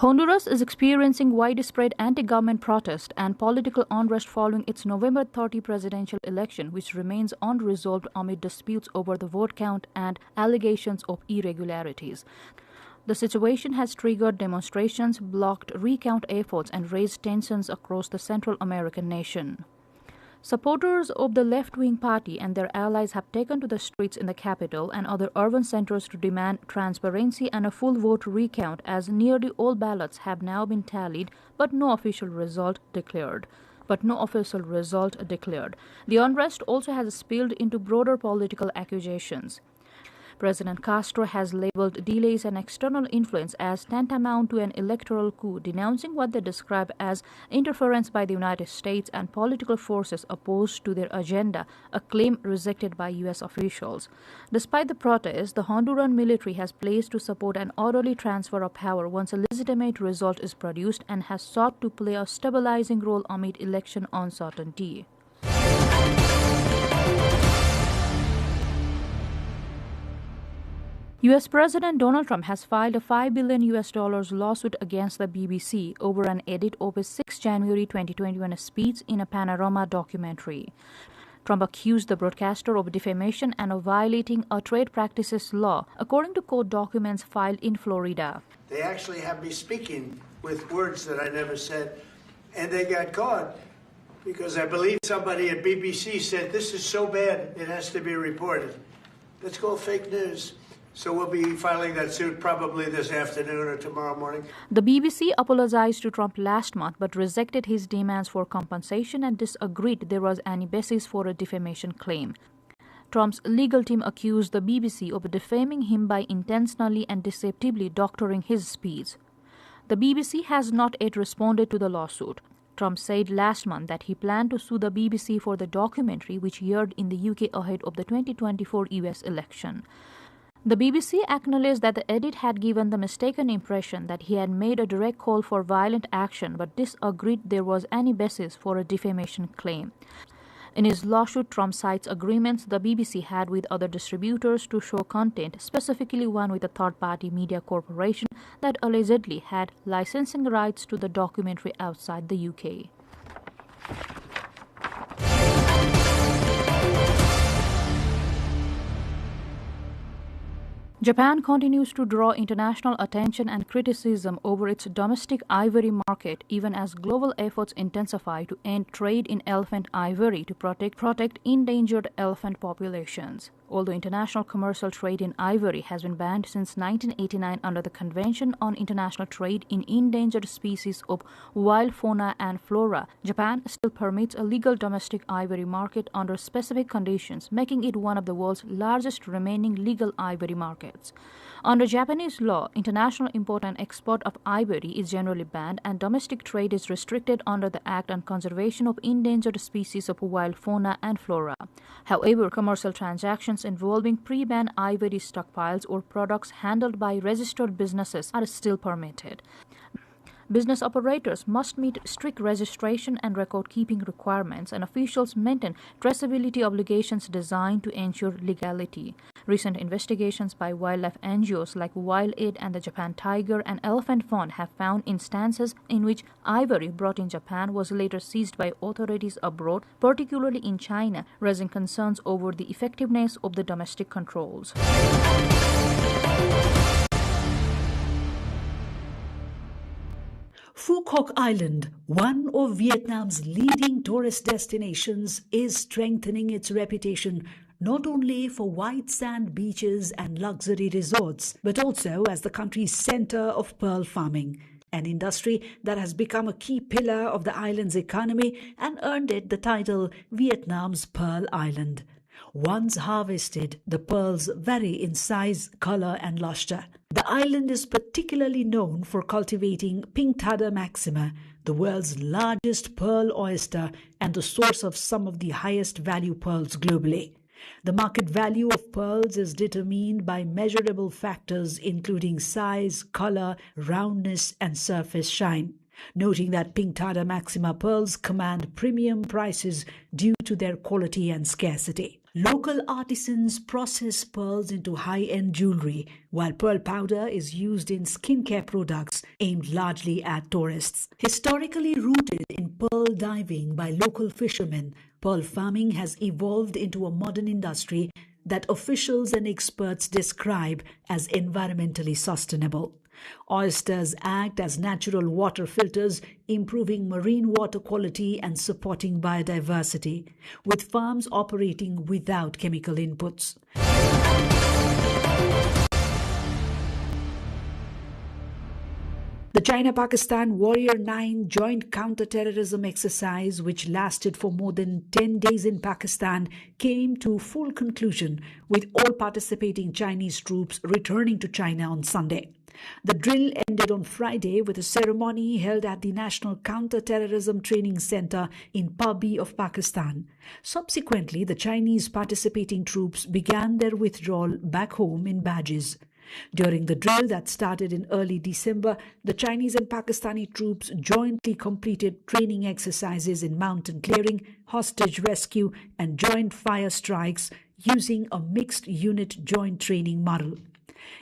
Honduras is experiencing widespread anti-government protest and political unrest following its November 30 presidential election, which remains unresolved amid disputes over the vote count and allegations of irregularities. The situation has triggered demonstrations, blocked recount efforts, and raised tensions across the Central American nation. Supporters of the left-wing party and their allies have taken to the streets in the capital and other urban centers to demand transparency and a full vote recount, as nearly all ballots have now been tallied but no official result declared. The unrest also has spilled into broader political accusations. President Castro has labeled delays and external influence as tantamount to an electoral coup, denouncing what they describe as interference by the United States and political forces opposed to their agenda, a claim rejected by U.S. officials. Despite the protests, the Honduran military has pledged to support an orderly transfer of power once a legitimate result is produced and has sought to play a stabilizing role amid election uncertainty. U.S. President Donald Trump has filed a $5 billion lawsuit against the BBC over an edit of his 6 January 2021 speech in a Panorama documentary. Trump accused the broadcaster of defamation and of violating a trade practices law, according to court documents filed in Florida. They actually have me speaking with words that I never said, and they got caught because I believe somebody at BBC said, this is so bad, it has to be reported. That's called fake news. So we'll be filing that suit probably this afternoon or tomorrow morning. The BBC apologized to Trump last month but rejected his demands for compensation and disagreed there was any basis for a defamation claim. Trump's legal team accused the BBC of defaming him by intentionally and deceptively doctoring his speech. The BBC has not yet responded to the lawsuit. Trump said last month that he planned to sue the BBC for the documentary which aired in the UK ahead of the 2024 US election. The BBC acknowledged that the edit had given the mistaken impression that he had made a direct call for violent action but disagreed there was any basis for a defamation claim. In his lawsuit, Trump cites agreements the BBC had with other distributors to show content, specifically one with a third-party media corporation that allegedly had licensing rights to the documentary outside the UK. Japan continues to draw international attention and criticism over its domestic ivory market, even as global efforts intensify to end trade in elephant ivory to protect endangered elephant populations. Although international commercial trade in ivory has been banned since 1989 under the Convention on International Trade in Endangered Species of Wild Fauna and Flora, Japan still permits a legal domestic ivory market under specific conditions, making it one of the world's largest remaining legal ivory markets. Under Japanese law, international import and export of ivory is generally banned and domestic trade is restricted under the Act on Conservation of Endangered Species of Wild Fauna and Flora. However, commercial transactions involving pre-ban ivory stockpiles or products handled by registered businesses are still permitted. Business operators must meet strict registration and record-keeping requirements, and officials maintain traceability obligations designed to ensure legality. Recent investigations by wildlife NGOs like Wild Aid and the Japan Tiger and Elephant Fund have found instances in which ivory brought in Japan was later seized by authorities abroad, particularly in China, raising concerns over the effectiveness of the domestic controls. Phu Quoc Island, one of Vietnam's leading tourist destinations, is strengthening its reputation not only for white sand beaches and luxury resorts, but also as the country's center of pearl farming, an industry that has become a key pillar of the island's economy and earned it the title Vietnam's Pearl Island. Once harvested, the pearls vary in size, color, and luster. The island is particularly known for cultivating Pinctada maxima, the world's largest pearl oyster and the source of some of the highest value pearls globally. The market value of pearls is determined by measurable factors including size, color, roundness, and surface shine, noting that Pinctada maxima pearls command premium prices due to their quality and scarcity. Local artisans process pearls into high-end jewelry, while pearl powder is used in skincare products aimed largely at tourists. Historically rooted in pearl diving by local fishermen, pearl farming has evolved into a modern industry that officials and experts describe as environmentally sustainable. Oysters act as natural water filters, improving marine water quality and supporting biodiversity, with farms operating without chemical inputs. The China-Pakistan Warrior 9 joint counter-terrorism exercise, which lasted for more than 10 days in Pakistan, came to full conclusion, with all participating Chinese troops returning to China on Sunday. The drill ended on Friday with a ceremony held at the National Counter-Terrorism Training Center in Pabi of Pakistan. Subsequently, the Chinese participating troops began their withdrawal back home in badges. During the drill that started in early December, the Chinese and Pakistani troops jointly completed training exercises in mountain clearing, hostage rescue, and joint fire strikes using a mixed unit joint training model.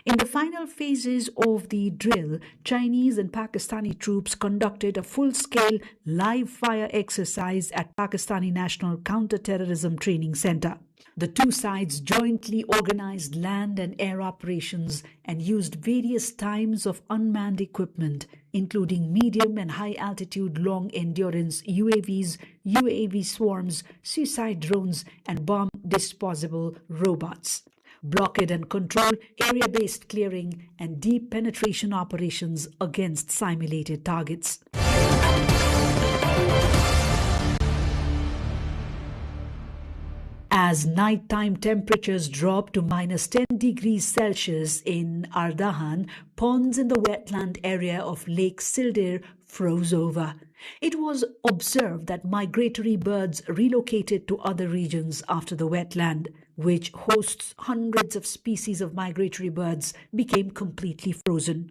In the final phases of the drill, Chinese and Pakistani troops conducted a full-scale live fire exercise at Pakistani National Counter-Terrorism Training Center. The two sides jointly organized land and air operations and used various types of unmanned equipment, including medium and high-altitude long-endurance UAVs, UAV swarms, suicide drones, and bomb-disposable robots. Blockade and control, area-based clearing, and deep penetration operations against simulated targets. As nighttime temperatures dropped to -10 degrees Celsius in Ardahan, ponds in the wetland area of Lake Sildir froze over. It was observed that migratory birds relocated to other regions after the wetland, which hosts hundreds of species of migratory birds, became completely frozen.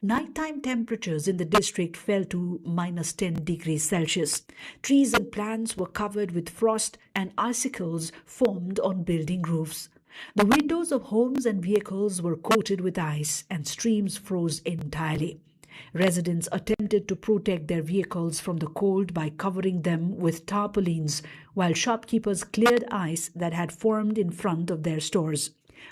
Nighttime temperatures in the district fell to -10 degrees Celsius. Trees and plants were covered with frost and icicles formed on building roofs. The windows of homes and vehicles were coated with ice and streams froze entirely. Residents attempted to protect their vehicles from the cold by covering them with tarpaulins, while shopkeepers cleared ice that had formed in front of their stores.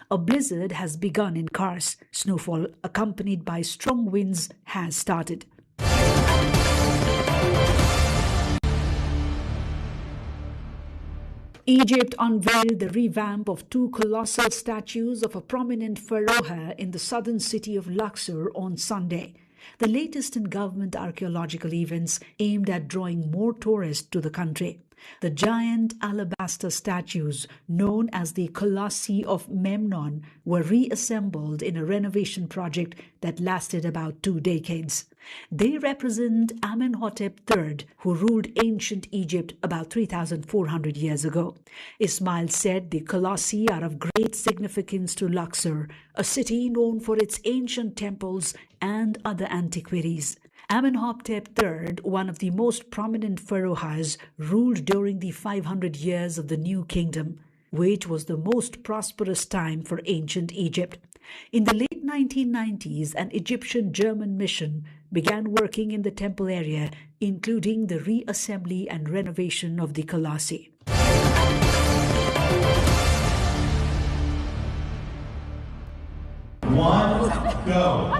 A blizzard has begun in Kars. Snowfall, accompanied by strong winds, has started. Egypt unveiled the revamp of two colossal statues of a prominent pharaoh in the southern city of Luxor on Sunday, the latest in government archaeological events aimed at drawing more tourists to the country. The giant alabaster statues, known as the Colossi of Memnon, were reassembled in a renovation project that lasted about 2 decades. They represent Amenhotep III, who ruled ancient Egypt about 3,400 years ago. Ismail said the Colossi are of great significance to Luxor, a city known for its ancient temples and other antiquities. Amenhotep III, one of the most prominent pharaohs, ruled during the 500 years of the New Kingdom, which was the most prosperous time for ancient Egypt. In the late 1990s, an Egyptian-German mission began working in the temple area, including the reassembly and renovation of the Colossi. One, go.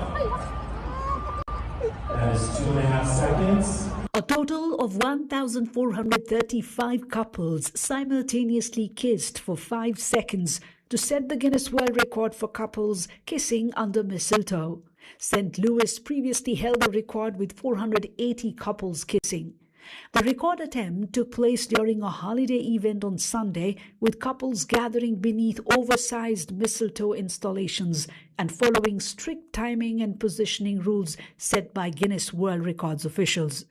That is 2.5 seconds. A total of 1,435 couples simultaneously kissed for 5 seconds to set the Guinness World Record for couples kissing under mistletoe. St. Louis previously held the record with 480 couples kissing. The record attempt took place during a holiday event on Sunday, with couples gathering beneath oversized mistletoe installations and following strict timing and positioning rules set by Guinness World Records officials.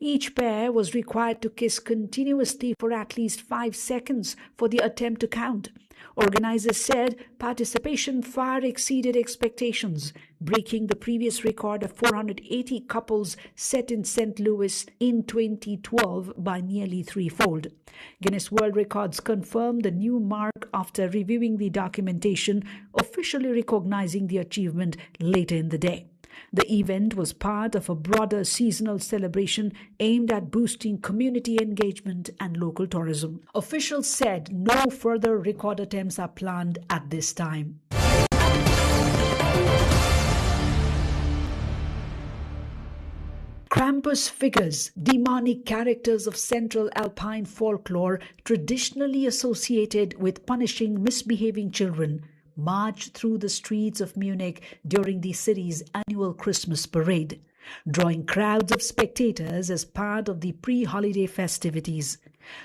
Each pair was required to kiss continuously for at least 5 seconds for the attempt to count. Organizers said participation far exceeded expectations, breaking the previous record of 480 couples set in St. Louis in 2012 by nearly threefold. Guinness World Records confirmed the new mark after reviewing the documentation, officially recognizing the achievement later in the day. The event was part of a broader seasonal celebration aimed at boosting community engagement and local tourism. Officials said no further record attempts are planned at this time. Krampus figures, demonic characters of Central Alpine folklore traditionally associated with punishing misbehaving children, marched through the streets of Munich during the city's annual Christmas parade, drawing crowds of spectators as part of the pre-holiday festivities.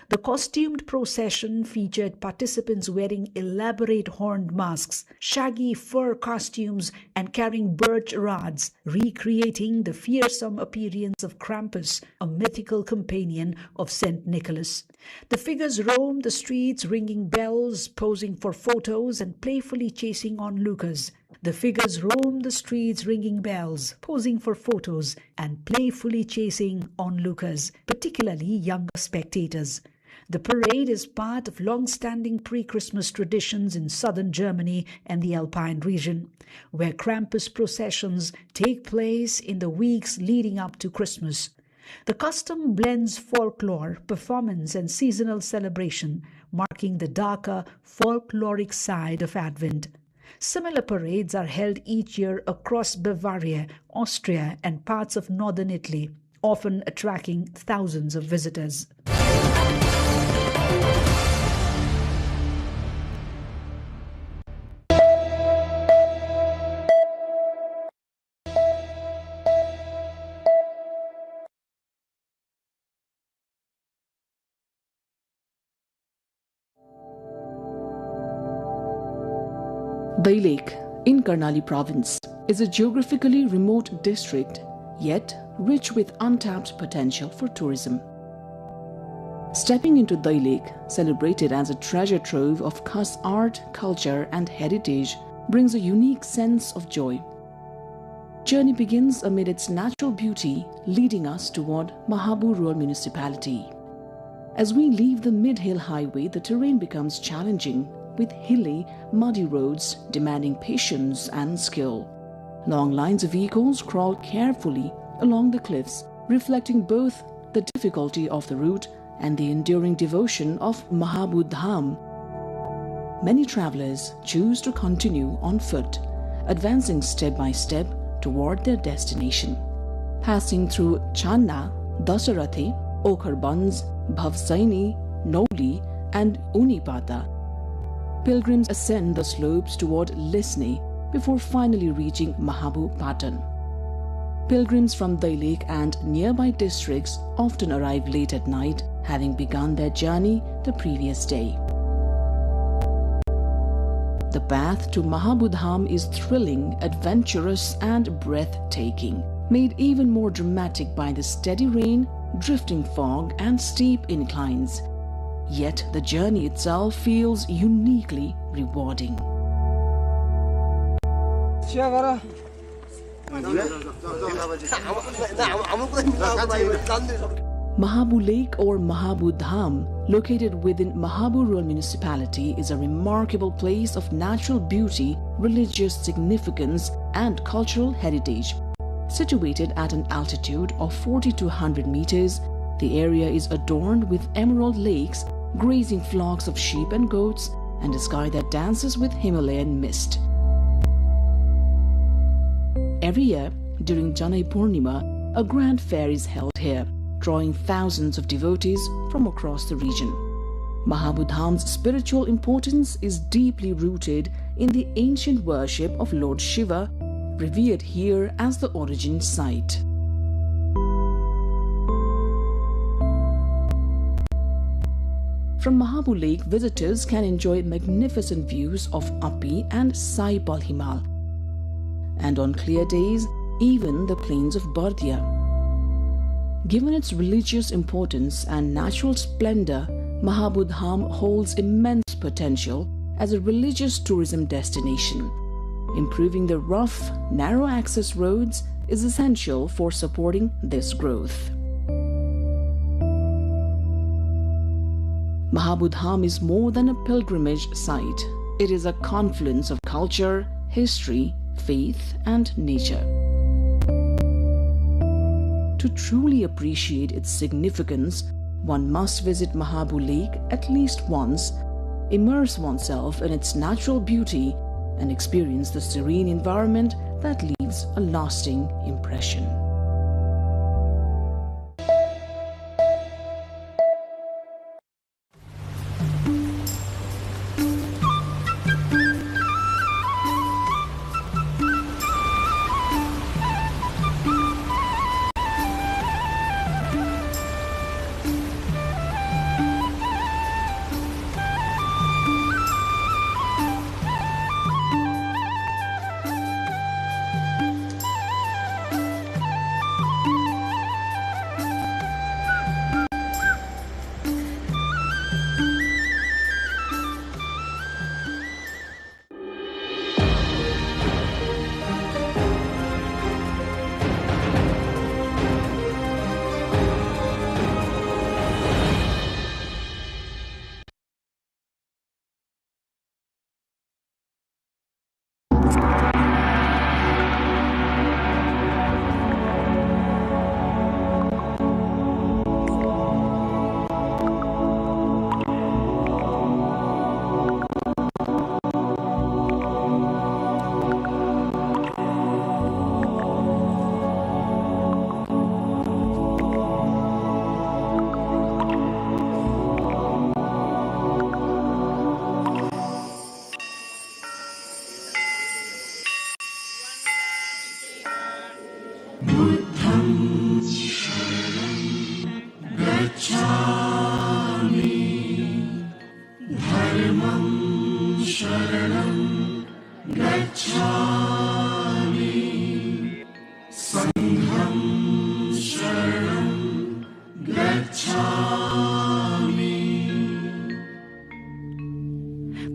The costumed procession featured participants wearing elaborate horned masks, shaggy fur costumes, and carrying birch rods, recreating the fearsome appearance of Krampus, a mythical companion of St. Nicholas. The figures roamed the streets, ringing bells, posing for photos, and playfully chasing onlookers. The figures roamed the streets, ringing bells, posing for photos, and playfully chasing onlookers, particularly younger spectators. The parade is part of long-standing pre-Christmas traditions in southern Germany and the Alpine region, where Krampus processions take place in the weeks leading up to Christmas. The custom blends folklore, performance, and seasonal celebration, marking the darker, folkloric side of Advent. Similar parades are held each year across Bavaria, Austria, and parts of northern Italy, often attracting thousands of visitors. Dai Lake in Karnali province is a geographically remote district, yet rich with untapped potential for tourism. Stepping into Dai Lake, celebrated as a treasure trove of Khas art, culture and heritage, brings a unique sense of joy. Journey begins amid its natural beauty, leading us toward Mahabu Rural Municipality. As we leave the mid-hill highway, the terrain becomes challenging, with hilly, muddy roads demanding patience and skill. Long lines of vehicles crawl carefully along the cliffs, reflecting both the difficulty of the route and the enduring devotion of Mahabu Dham. Many travelers choose to continue on foot, advancing step by step toward their destination. Passing through Channa, Dasarathi, Okharbans, Bhavsaini, Noli, and Unipata, pilgrims ascend the slopes toward Lesne before finally reaching Mahabu Patan. Pilgrims from Dai Lake and nearby districts often arrive late at night, having begun their journey the previous day. The path to Mahabu Dham is thrilling, adventurous, and breathtaking, made even more dramatic by the steady rain, drifting fog, and steep inclines. Yet the journey itself feels uniquely rewarding. Mahabu Lake or Mahabu Dham, located within Mahabu Rural Municipality, is a remarkable place of natural beauty, religious significance, and cultural heritage. Situated at an altitude of 4,200 meters, the area is adorned with emerald lakes, grazing flocks of sheep and goats, and a sky that dances with Himalayan mist. Every year, during Janai Purnima, a grand fair is held here, drawing thousands of devotees from across the region. Mahabu Dham's spiritual importance is deeply rooted in the ancient worship of Lord Shiva, revered here as the origin site. From Mahabu Lake, visitors can enjoy magnificent views of Api and Sai Palhimal, and on clear days, even the plains of Bardia. Given its religious importance and natural splendor, Mahabu Dham holds immense potential as a religious tourism destination. Improving the rough, narrow access roads is essential for supporting this growth. Mahabu Dham is more than a pilgrimage site. It is a confluence of culture, history, faith, and nature. To truly appreciate its significance, one must visit Mahabu Lake at least once, immerse oneself in its natural beauty, and experience the serene environment that leaves a lasting impression.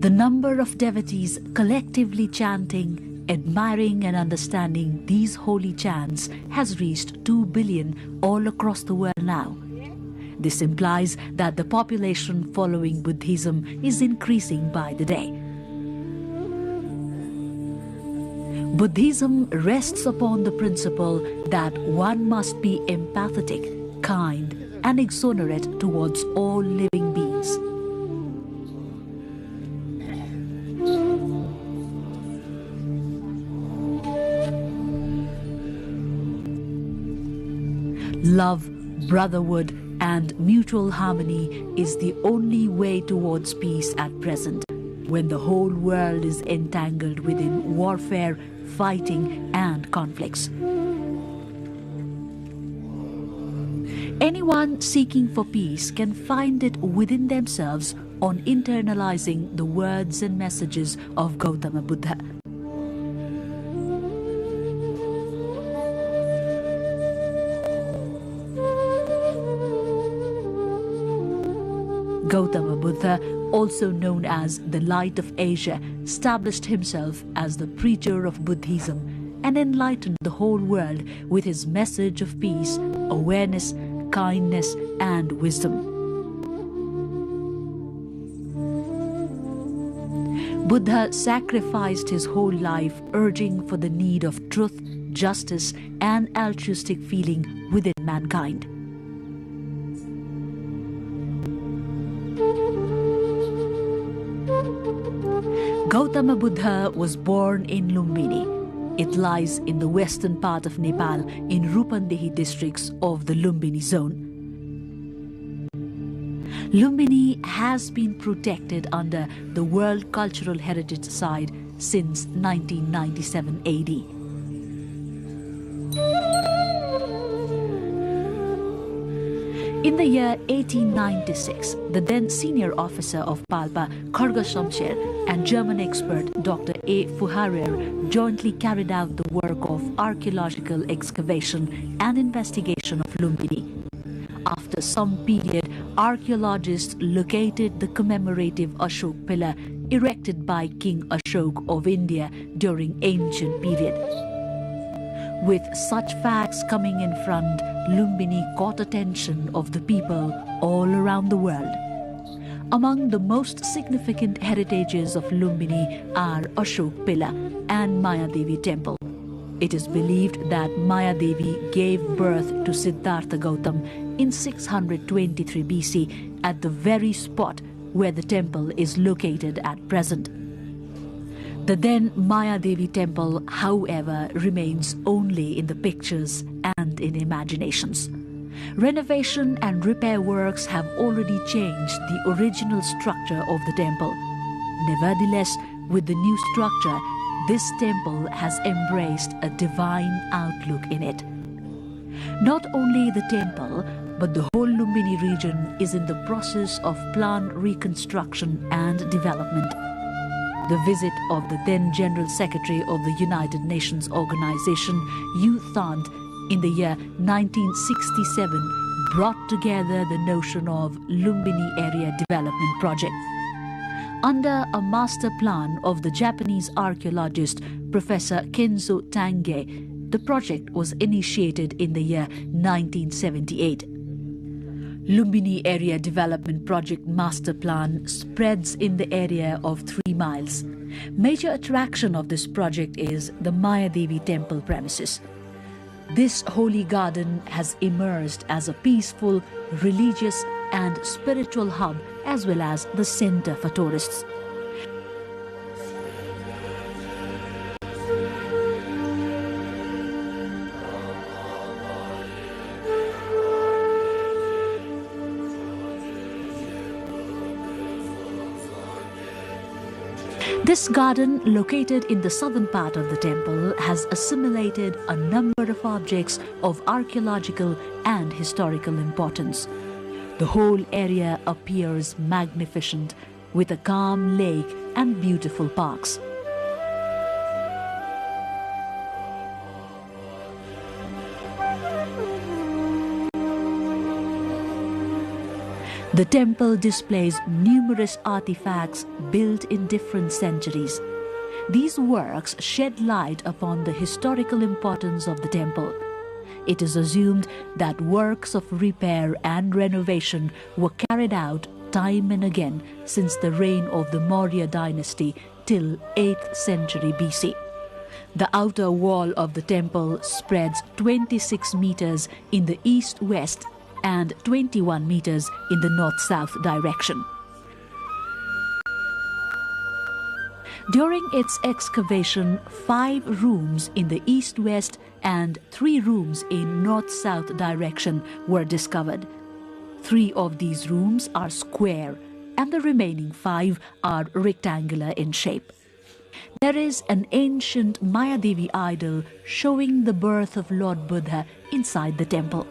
The number of devotees collectively chanting, admiring and understanding these holy chants has reached 2 billion all across the world now. This implies that the population following Buddhism is increasing by the day. Buddhism rests upon the principle that one must be empathetic, kind, and exonerate towards all living beings. Love, brotherhood, and mutual harmony is the only way towards peace at present, when the whole world is entangled within warfare, fighting, and conflicts. Anyone seeking for peace can find it within themselves on internalizing the words and messages of Gautama Buddha. Gautama Buddha, also known as the Light of Asia, established himself as the preacher of Buddhism and enlightened the whole world with his message of peace, awareness, kindness, and wisdom. Buddha sacrificed his whole life urging for the need of truth, justice, and altruistic feeling within mankind. Gautama Buddha was born in Lumbini. It lies in the western part of Nepal in Rupandehi districts of the Lumbini zone. Lumbini has been protected under the World Cultural Heritage Site since 1997 AD. In the year 1896, the then senior officer of Palpa, Kharga Shamsher, and German expert Dr. A. Fuharer jointly carried out the work of archaeological excavation and investigation of Lumbini. After some period, archaeologists located the commemorative Ashok pillar erected by King Ashok of India during ancient period. With such facts coming in front, Lumbini caught attention of the people all around the world. Among the most significant heritages of Lumbini are Ashok Pillar and Mayadevi Temple. It is believed that Mayadevi gave birth to Siddhartha Gautam in 623 BC at the very spot where the temple is located at present. The then Mayadevi temple, however, remains only in the pictures and in imaginations. Renovation and repair works have already changed the original structure of the temple. Nevertheless, with the new structure, this temple has embraced a divine outlook in it. Not only the temple, but the whole Lumbini region is in the process of plan reconstruction and development. The visit of the then General Secretary of the United Nations Organization, U Thant, in the year 1967 brought together the notion of Lumbini Area Development Project. Under a master plan of the Japanese archaeologist Professor Kenzo Tange, the project was initiated in the year 1978. Lumbini Area Development Project Master Plan spreads in the area of 3 miles. Major attraction of this project is the Mayadevi temple premises. This holy garden has emerged as a peaceful, religious and spiritual hub as well as the center for tourists. This garden, located in the southern part of the temple, has assimilated a number of objects of archaeological and historical importance. The whole area appears magnificent, with a calm lake and beautiful parks. The temple displays numerous artifacts built in different centuries. These works shed light upon the historical importance of the temple. It is assumed that works of repair and renovation were carried out time and again since the reign of the Maurya dynasty till 8th century BC. The outer wall of the temple spreads 26 meters in the east-west and 21 meters in the north-south direction. During its excavation, 5 rooms in the east-west and 3 rooms in north-south direction were discovered. 3 of these rooms are square and the remaining 5 are rectangular in shape. There is an ancient Mayadevi idol showing the birth of Lord Buddha inside the temple.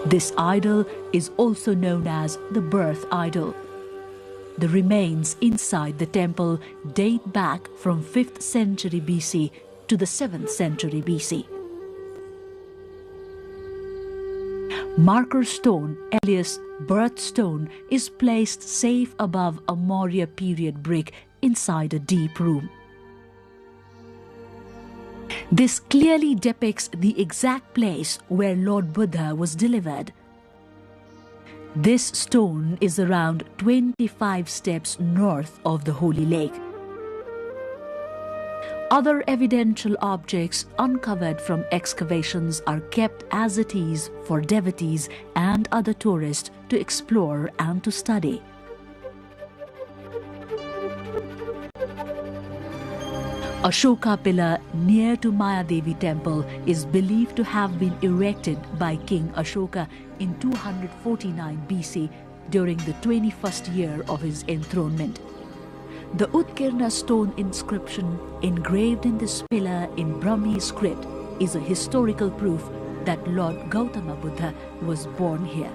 This idol is also known as the birth idol. The remains inside the temple date back from 5th century BC to the 7th century BC. Marker stone, alias birth stone, is placed safe above a Maurya period brick inside a deep room. This clearly depicts the exact place where Lord Buddha was delivered. This stone is around 25 steps north of the Holy Lake. Other evidential objects uncovered from excavations are kept as it is for devotees and other tourists to explore and to study. Ashoka pillar near to Mayadevi temple is believed to have been erected by King Ashoka in 249 BC during the 21st year of his enthronement. The Utkirna stone inscription engraved in this pillar in Brahmi script is a historical proof that Lord Gautama Buddha was born here.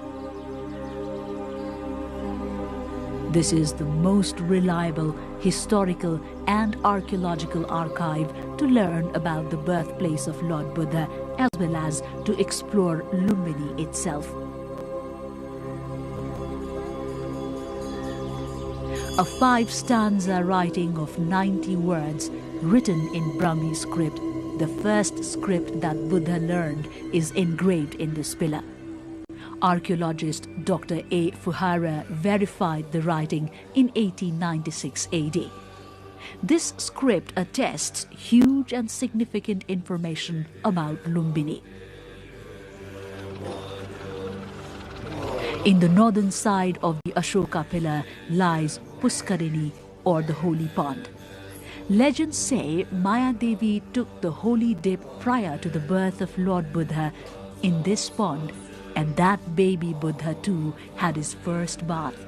This is the most reliable historical and archaeological archive to learn about the birthplace of Lord Buddha as well as to explore Lumbini itself. A 5-stanza writing of 90 words written in Brahmi script, the first script that Buddha learned, is engraved in this pillar. Archaeologist Dr. A. Fuhara verified the writing in 1896 AD. This script attests huge and significant information about Lumbini. In the northern side of the Ashoka pillar lies Puskarini, or the holy pond. Legends say Mayadevi took the holy dip prior to the birth of Lord Buddha in this pond, and that baby Buddha too had his first bath.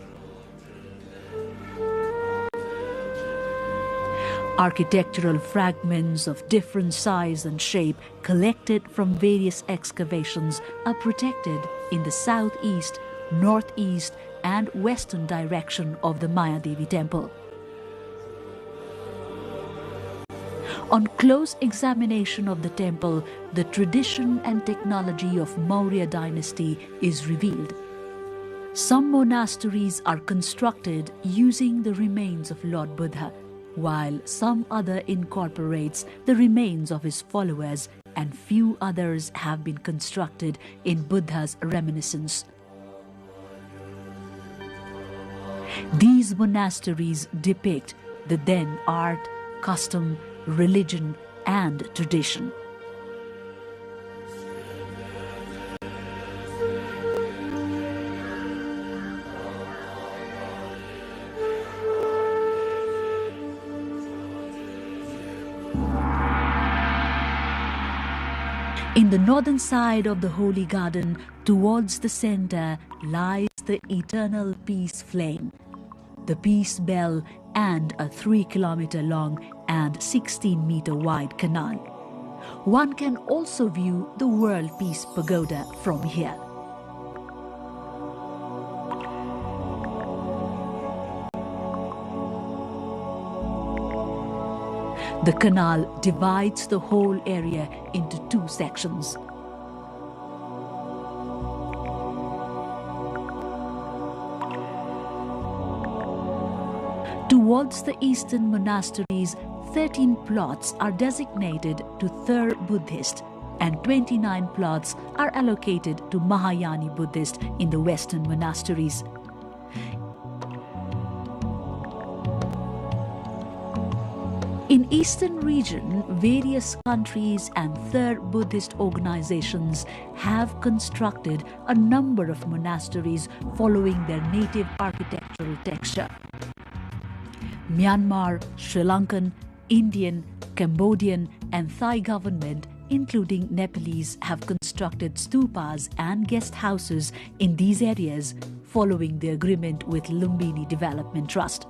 Architectural fragments of different size and shape collected from various excavations are protected in the southeast, northeast and western direction of the Mayadevi temple. On close examination of the temple, the tradition and technology of Maurya dynasty is revealed. Some monasteries are constructed using the remains of Lord Buddha, while some other incorporates the remains of his followers, and few others have been constructed in Buddha's reminiscence. These monasteries depict the then art, custom, religion and tradition. In the northern side of the Holy Garden, towards the center, lies the eternal peace flame, the peace bell, and a 3-kilometer long and 16-meter wide canal. One can also view the World Peace Pagoda from here. The canal divides the whole area into 2 sections. Towards the eastern monasteries, 13 plots are designated to Thar Buddhist and 29 plots are allocated to Mahayani Buddhist in the western monasteries. In eastern region, various countries and Thar Buddhist organizations have constructed a number of monasteries following their native architectural texture. Myanmar, Sri Lankan, Indian, Cambodian and Thai government, including Nepalese, have constructed stupas and guest houses in these areas following the agreement with Lumbini Development Trust.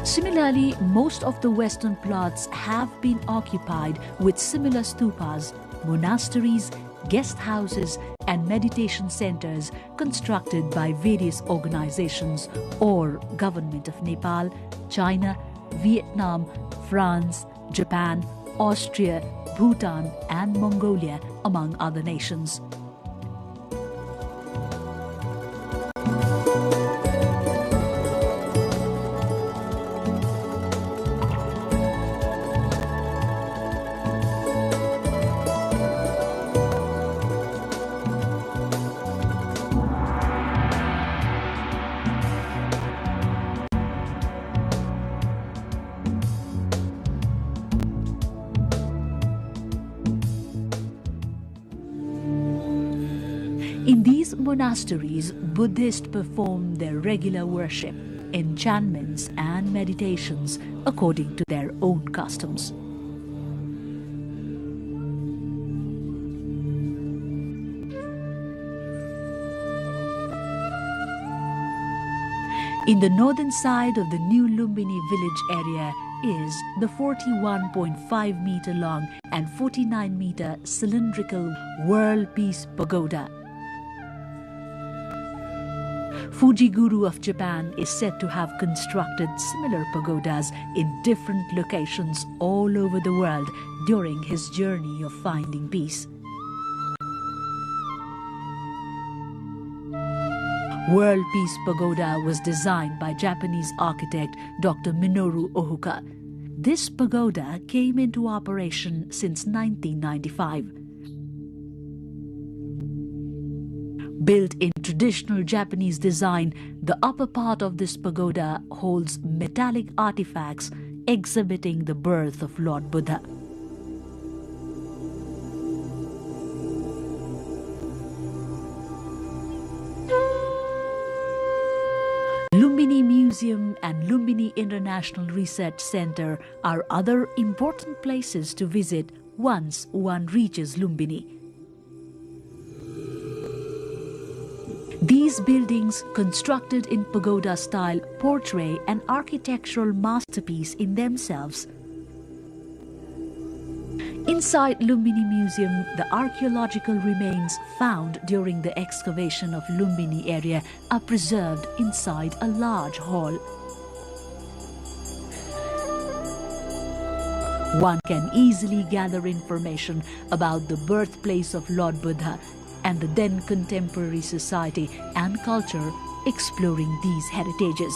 Similarly, most of the western plots have been occupied with similar stupas, monasteries, guest houses and meditation centers constructed by various organizations or Government of Nepal, China, Vietnam, France, Japan, Austria, Bhutan and Mongolia, among other nations. In these monasteries, Buddhists perform their regular worship, enchantments and meditations according to their own customs. In the northern side of the new Lumbini village area is the 41.5 meter long and 49 meter cylindrical World Peace Pagoda. Fujiguru of Japan is said to have constructed similar pagodas in different locations all over the world during his journey of finding peace. World Peace Pagoda was designed by Japanese architect Dr. Minoru Ohuka. This pagoda came into operation since 1995. Built in traditional Japanese design, the upper part of this pagoda holds metallic artifacts exhibiting the birth of Lord Buddha. Lumbini Museum and Lumbini International Research Center are other important places to visit once one reaches Lumbini. These buildings, constructed in pagoda style, portray an architectural masterpiece in themselves. Inside Lumbini Museum, the archaeological remains found during the excavation of Lumbini area are preserved inside a large hall. One can easily gather information about the birthplace of Lord Buddha and the then contemporary society and culture exploring these heritages.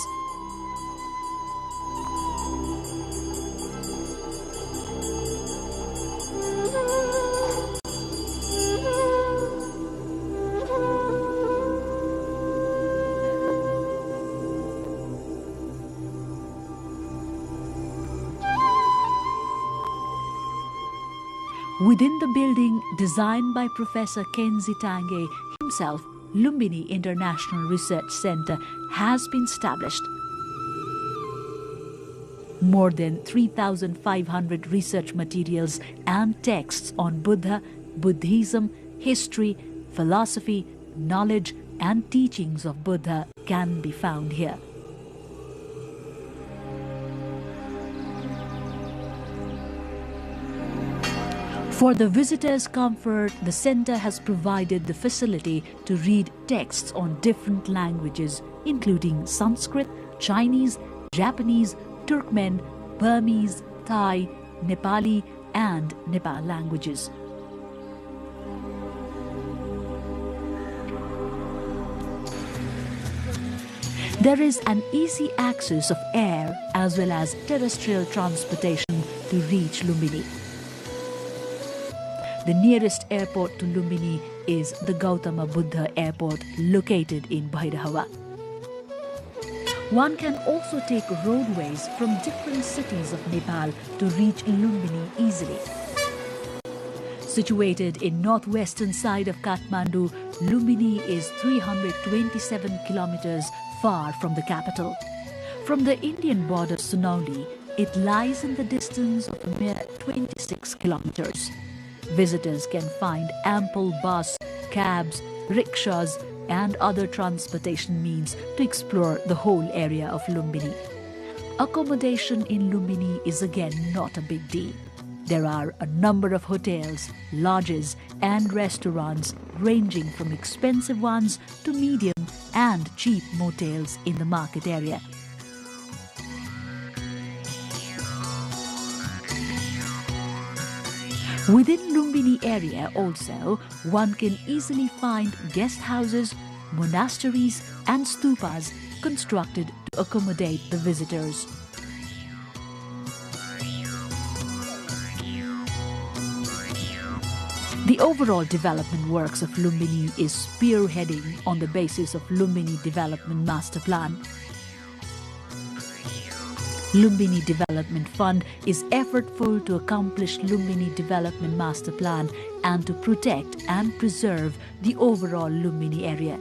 Within the building designed by Professor Kenzi Tange himself, Lumbini International Research Center has been established. More than 3,500 research materials and texts on Buddha, Buddhism, history, philosophy, knowledge and teachings of Buddha can be found here. For the visitors' comfort, the center has provided the facility to read texts on different languages, including Sanskrit, Chinese, Japanese, Turkmen, Burmese, Thai, Nepali, and Nepal languages. There is an easy access of air as well as terrestrial transportation to reach Lumbini. The nearest airport to Lumbini is the Gautama Buddha Airport located in Bhairahava. One can also take roadways from different cities of Nepal to reach Lumbini easily. Situated in northwestern side of Kathmandu, Lumbini is 327 kilometers far from the capital. From the Indian border Sunauli, it lies in the distance of a mere 26 kilometers. Visitors can find ample bus, cabs, rickshaws and other transportation means to explore the whole area of Lumbini. Accommodation in Lumbini is again not a big deal. There are a number of hotels, lodges and restaurants ranging from expensive ones to medium and cheap motels in the market area. Within Lumbini area also, one can easily find guest houses, monasteries and stupas constructed to accommodate the visitors. The overall development works of Lumbini is spearheading on the basis of Lumbini Development Master Plan. Lumbini Development Fund is effortful to accomplish Lumbini Development Master Plan and to protect and preserve the overall Lumbini area.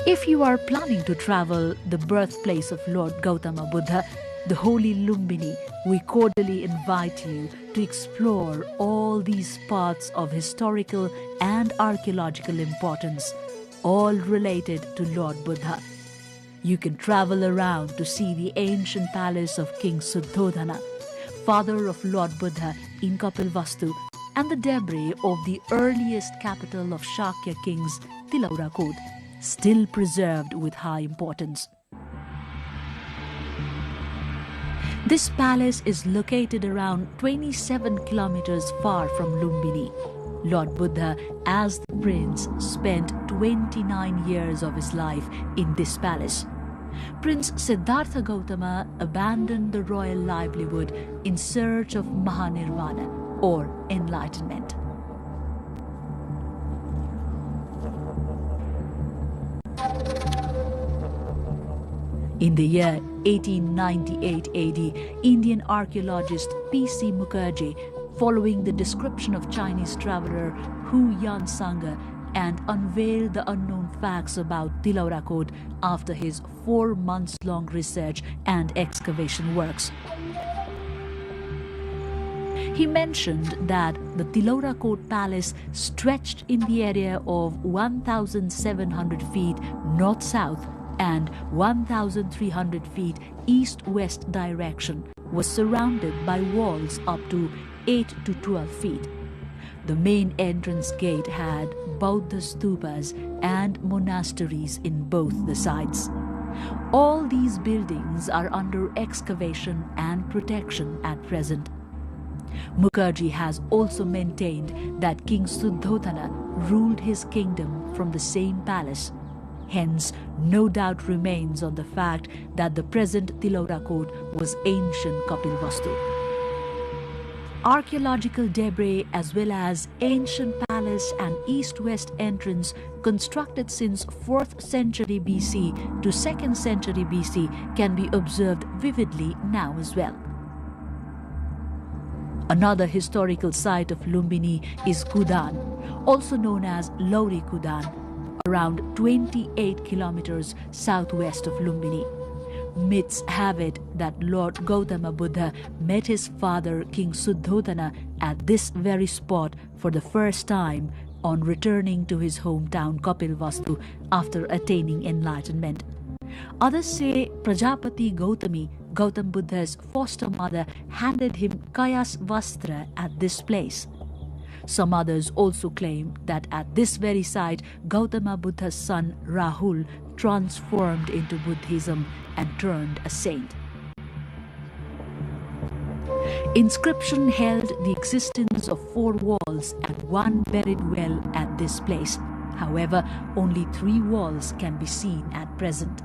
If you are planning to travel the birthplace of Lord Gautama Buddha, the holy Lumbini, we cordially invite you to explore all these spots of historical and archaeological importance, all related to Lord Buddha. You can travel around to see the ancient palace of King Suddhodana, father of Lord Buddha in Kapilvastu, and the debris of the earliest capital of Shakya kings, Tilaurakot, still preserved with high importance. This palace is located around 27 kilometers far from Lumbini. Lord Buddha, as the prince, spent 29 years of his life in this palace. Prince Siddhartha Gautama abandoned the royal livelihood in search of Mahanirvana, or enlightenment. In the year 1898 AD, Indian archaeologist P.C. Mukherjee, following the description of Chinese traveller Hu Yansanga, and unveiled the unknown facts about Tilaurakot after his 4-month-long research and excavation works. He mentioned that the Tilaurakot Palace stretched in the area of 1,700 feet north-south and 1,300 feet east-west direction, was surrounded by walls up to 8 to 12 feet. The main entrance gate had Buddha stupas and monasteries in both the sides. All these buildings are under excavation and protection at present. Mukherjee has also maintained that King Suddhodana ruled his kingdom from the same palace. Hence, no doubt remains on the fact that the present Tilaurakot was ancient Kapilvastu. Archaeological debris as well as ancient palace and east-west entrance constructed since 4th century BC to 2nd century BC can be observed vividly now as well. Another historical site of Lumbini is Kudan, also known as Lauri Kudan, around 28 kilometers southwest of Lumbini. Myths have it that Lord Gautama Buddha met his father King Suddhodana at this very spot for the first time on returning to his hometown Kapilvastu after attaining enlightenment. Others say Prajapati Gautami, Gautam Buddha's foster mother, handed him Kayas Vastra at this place. Some others also claim that at this very site, Gautama Buddha's son Rahul transformed into Buddhism and turned a saint. Inscription held the existence of 4 walls and 1 buried well at this place. However, only 3 walls can be seen at present.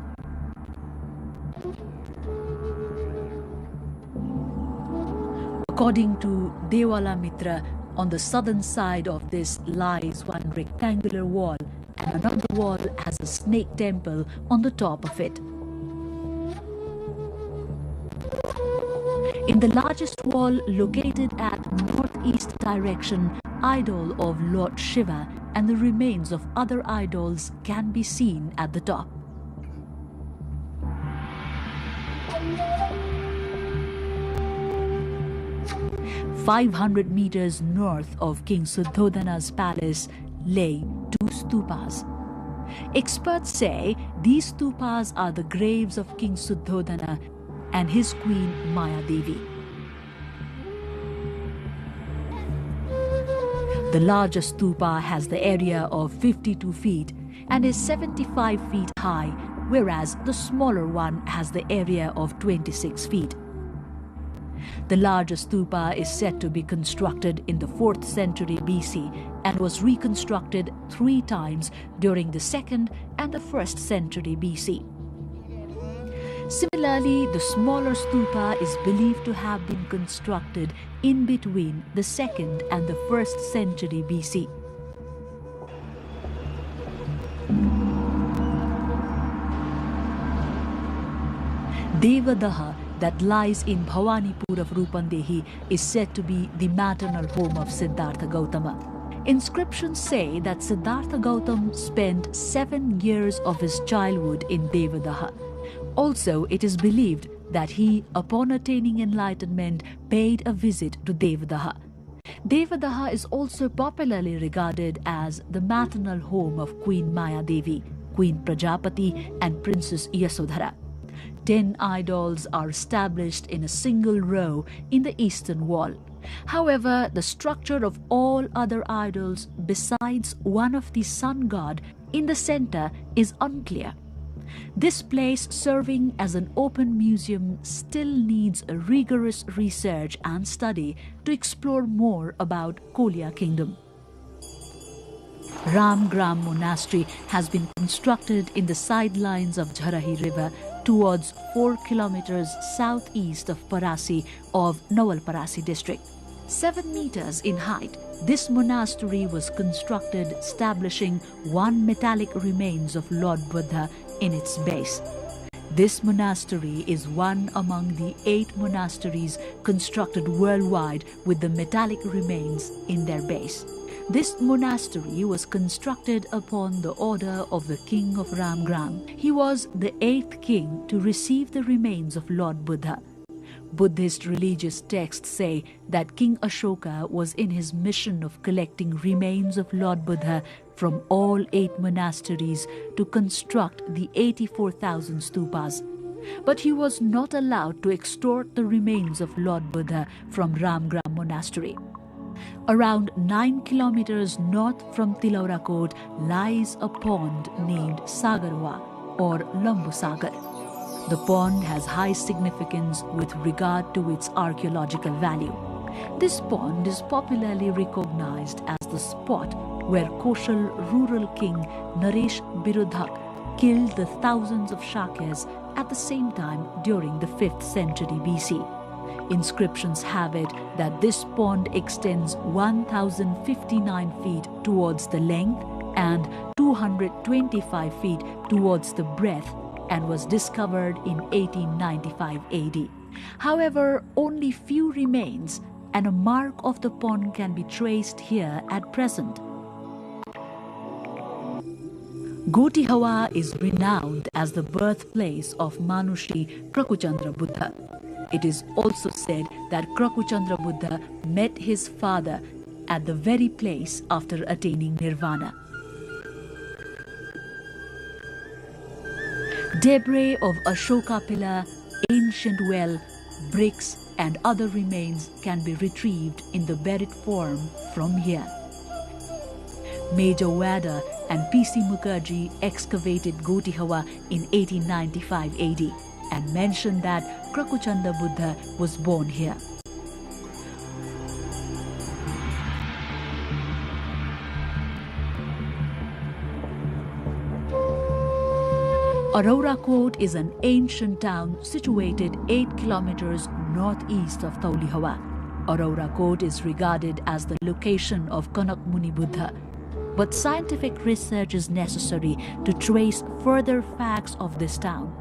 According to Dewala Mitra, on the southern side of this lies one rectangular wall, and another wall has a snake temple on the top of it. In the largest wall, located at northeast direction, idol of Lord Shiva and the remains of other idols can be seen at the top. "500 meters north of King Suddhodana's palace lay 2 stupas. Experts say these stupas are the graves of King Suddhodana and his queen Maya Devi. The largest stupa has the area of 52 feet and is 75 feet high, whereas the smaller one has the area of 26 feet. The largest stupa is said to be constructed in the 4th century BC and was reconstructed 3 times during the 2nd and the 1st century BC. Similarly, the smaller stupa is believed to have been constructed in between the 2nd and the 1st century BC. Devadaha, that lies in Bhawanipur of Rupandehi, is said to be the maternal home of Siddhartha Gautama. Inscriptions say that Siddhartha Gautam spent 7 years of his childhood in Devadaha. Also, it is believed that he, upon attaining enlightenment, paid a visit to Devadaha. Devadaha is also popularly regarded as the maternal home of Queen Maya Devi, Queen Prajapati, and Princess Yasodhara. 10 idols are established in a single row in the eastern wall. However, the structure of all other idols besides one of the sun god in the center is unclear. This place, serving as an open museum, still needs a rigorous research and study to explore more about Kolya Kingdom. Ramgram Monastery has been constructed in the sidelines of Jharahi River towards 4 kilometers southeast of Parasi of Nawalparasi district. 7 meters in height, this monastery was constructed, establishing 1 metallic remains of Lord Buddha in its base. This monastery is one among the 8 monasteries constructed worldwide with the metallic remains in their base. This monastery was constructed upon the order of the king of Ramgram. He was the 8th king to receive the remains of Lord Buddha. Buddhist religious texts say that King Ashoka was in his mission of collecting remains of Lord Buddha from all 8 monasteries to construct the 84,000 stupas. But he was not allowed to extort the remains of Lord Buddha from Ramgram Monastery. Around 9 kilometers north from Tilaurakot lies a pond named Sagarwa or Lambu Sagar. The pond has high significance with regard to its archaeological value. This pond is popularly recognized as the spot where Koshal rural king Naresh Birudhak killed the thousands of Shakyas at the same time during the 5th century BC. Inscriptions have it that this pond extends 1,059 feet towards the length and 225 feet towards the breadth and was discovered in 1895 AD. However, only few remains, and a mark of the pond can be traced here at present. Gotihawa is renowned as the birthplace of Manushi Krakuchandra Buddha. It is also said that Krakuchandra Buddha met his father at the very place after attaining nirvana. Debris of Ashoka pillar, ancient well, bricks and other remains can be retrieved in the buried form from here. Major Wada and P.C. Mukherjee excavated Gotihawa in 1895 AD and mentioned that Krakuchanda Buddha was born here. Aurora Court is an ancient town situated 8 kilometers northeast of Taulihawa. Aurora Court is regarded as the location of Kanak Muni Buddha. But scientific research is necessary to trace further facts of this town.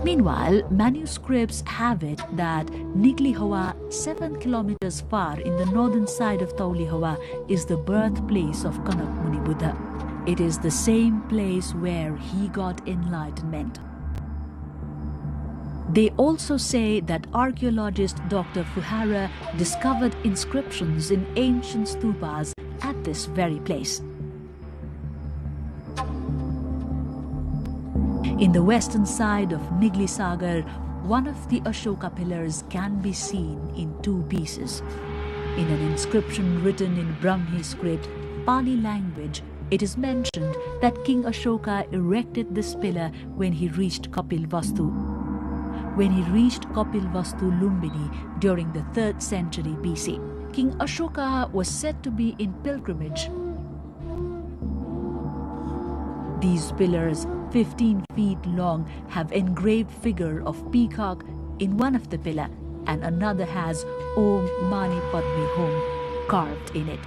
Meanwhile, manuscripts have it that Niglihawa, 7 kilometers far in the northern side of Taulihawa, is the birthplace of Kanak Muni Buddha. It is the same place where he got enlightenment. They also say that archaeologist Dr. Fuhara discovered inscriptions in ancient stupas at this very place. In the western side of Nigli Sagar, one of the Ashoka pillars can be seen in 2 pieces. In an inscription written in Brahmi script, Pali language, it is mentioned that King Ashoka erected this pillar when he reached Kapil Vastu. When he reached Kapil Vastu Lumbini during the 3rd century BC. King Ashoka was said to be in pilgrimage. These pillars, 15 feet long, have engraved figure of peacock in one of the pillar and another has Om Mani Padme Hum carved in it.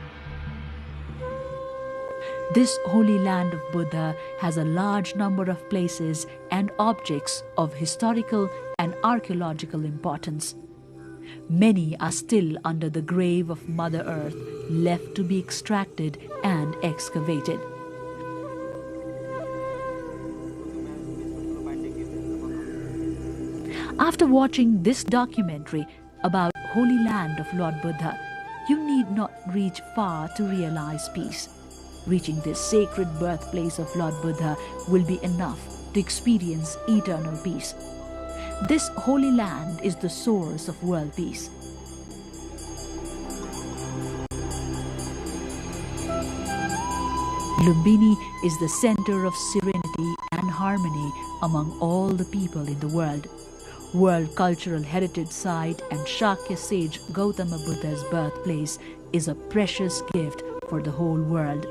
This holy land of Buddha has a large number of places and objects of historical and archaeological importance. Many are still under the grave of Mother Earth, left to be extracted and excavated. After watching this documentary about Holy Land of Lord Buddha, you need not reach far to realize peace. Reaching this sacred birthplace of Lord Buddha will be enough to experience eternal peace. This holy land is the source of world peace. Lumbini is the center of serenity and harmony among all the people in the world. World Cultural Heritage Site and Shakya sage Gautama Buddha's birthplace is a precious gift for the whole world.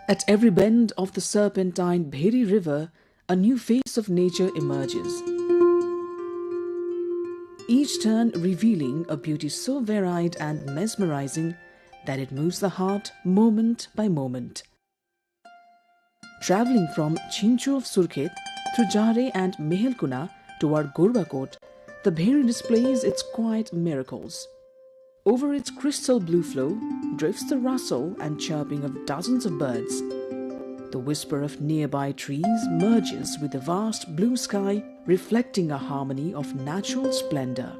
At every bend of the serpentine Bheri River, a new face of nature emerges. Each turn revealing a beauty so varied and mesmerizing that it moves the heart moment by moment. Traveling from Chinchu of Surkhet through Jare and Mehelkuna toward Gorbakot, the Bheri displays its quiet miracles. Over its crystal blue flow drifts the rustle and chirping of dozens of birds. The whisper of nearby trees merges with the vast blue sky, reflecting a harmony of natural splendor.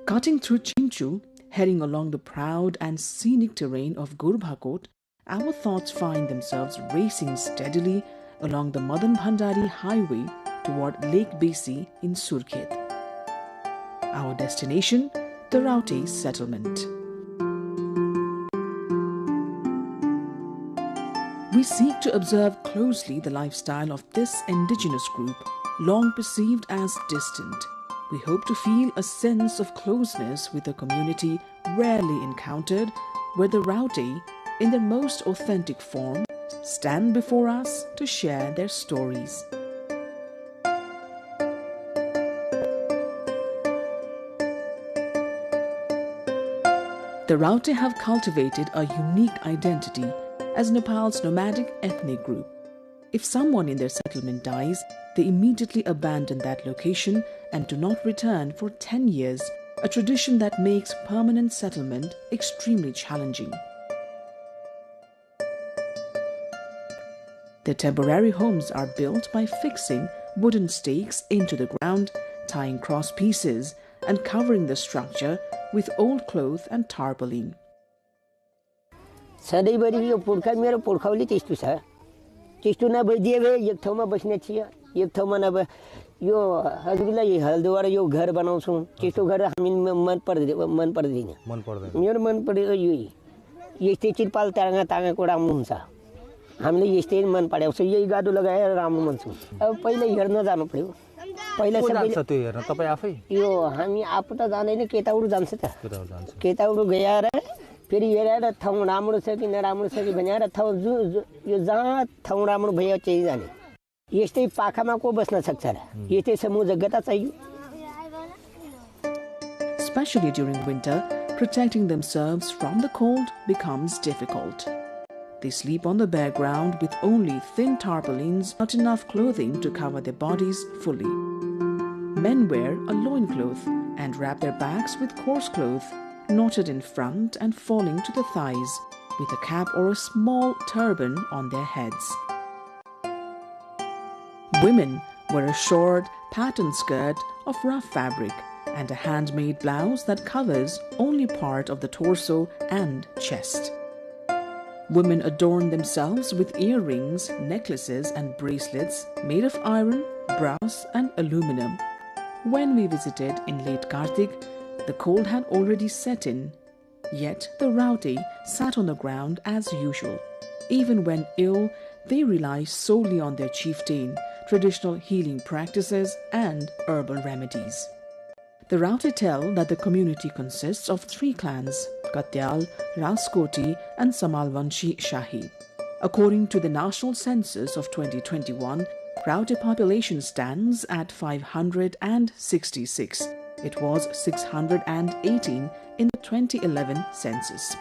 Cutting through Chinchu, heading along the proud and scenic terrain of Gorbakot, our thoughts find themselves racing steadily along the Madan Bhandari highway toward Lake Besi in Surkhet. Our destination, the Raute settlement. We seek to observe closely the lifestyle of this indigenous group, long perceived as distant. We hope to feel a sense of closeness with a community rarely encountered, where the Raute, in their most authentic form, stand before us to share their stories. The Raute have cultivated a unique identity as Nepal's nomadic ethnic group. If someone in their settlement dies, they immediately abandon that location and do not return for 10 years, a tradition that makes permanent settlement extremely challenging. Their temporary homes are built by fixing wooden stakes into the ground, tying cross pieces, and covering the structure with old cloth and tarpaulin. सधैँभरि यो पुर्खा मेरो पुर्खौली त्यस्तो छ त्यस्तो नभइदिए भए एक ठाउँमा बस्ने थियो एक ठाउँमा नभए यो हजुरलाई हल्दुवार यो घर बनाउँछौँ त्यस्तो घर हामी मन पर्दैन मेरो मन परेको यही यस्तै चिरपाल तागा तागाको राम्रो हुन्छ हामीले यस्तै मन पराउँछ यही गाडो लगाएर राम्रो मान्छौँ अब पहिला हेर्न जानु पर्यो पहिला जान्छ त्यो हेर्न तपाई आफै यो हामी आफू त जाँदैन केटाउडु जान्छ त केटाउडु गएर फेरि हेरेर ठाउँ राम्रो छ कि नराम्रो छ कि भनेर ठाउँ यो जहाँ ठाउँ राम्रो भयो त्यही जाने यस्तै पाखामा को बस्न सक्छ र यस्तै समूह जग्गा चाहियो. Especially during winter, protecting themselves from the cold becomes difficult. They sleep on the bare ground with only thin tarpaulins, not enough clothing to cover their bodies fully. Men wear a loincloth and wrap their backs with coarse cloth, knotted in front and falling to the thighs, with a cap or a small turban on their heads. Women wear a short, patterned skirt of rough fabric and a handmade blouse that covers only part of the torso and chest. Women adorn themselves with earrings, necklaces and bracelets made of iron, brass and aluminum. When we visited in late Kartik, the cold had already set in, yet the Raute sat on the ground as usual. Even when ill, they rely solely on their chieftain, traditional healing practices and herbal remedies. The Raute tell that the community consists of 3 clans, Katyal, Raskoti and Samalvanshi Shahi. According to the national census of 2021, Raute population stands at 566. It was 618 in the 2011 census.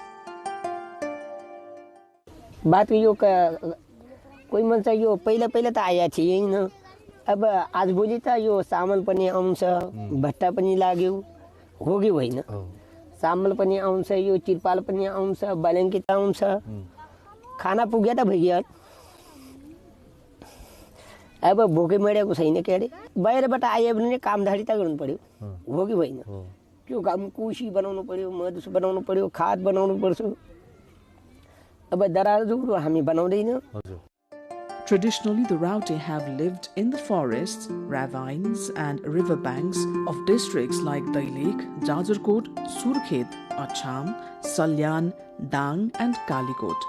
बात यो कोही मान्छे यो पहिला पहिला त आया थिएन अब आजभोलि त यो सामान पनि आउँछ भट्टा पनि लाग्यो हो कि होइन सामान पनि आउँछ यो तिरपाल पनि आउँछ ब्ल्याङ्केट आउँछ खाना पुग्यो त भइयो अब भोकै मरेको छैन के अरे बाहिरबाट आए भने कामधारी त गर्नु पर्यो हो कि होइन त्यो काम कुसी बनाउनु पर्यो मधुस बनाउनु पर्यो खाद बनाउनु पर्छ अब दराजहरू हामी बनाउँदैन. Traditionally, the Raute have lived in the forests, ravines and riverbanks of districts like Dailek, Jajarkot, Surkhet, Acham, Salyan, Dang and Kalikot.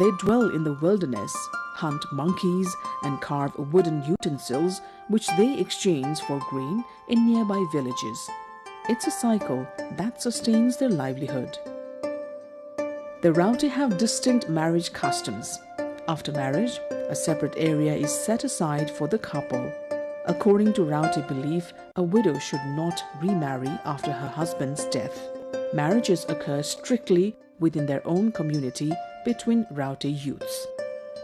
They dwell in the wilderness, hunt monkeys and carve wooden utensils which they exchange for grain in nearby villages. It's a cycle that sustains their livelihood. The Raute have distinct marriage customs. After marriage, a separate area is set aside for the couple. According to Raute belief, a widow should not remarry after her husband's death. Marriages occur strictly within their own community between Raute youths.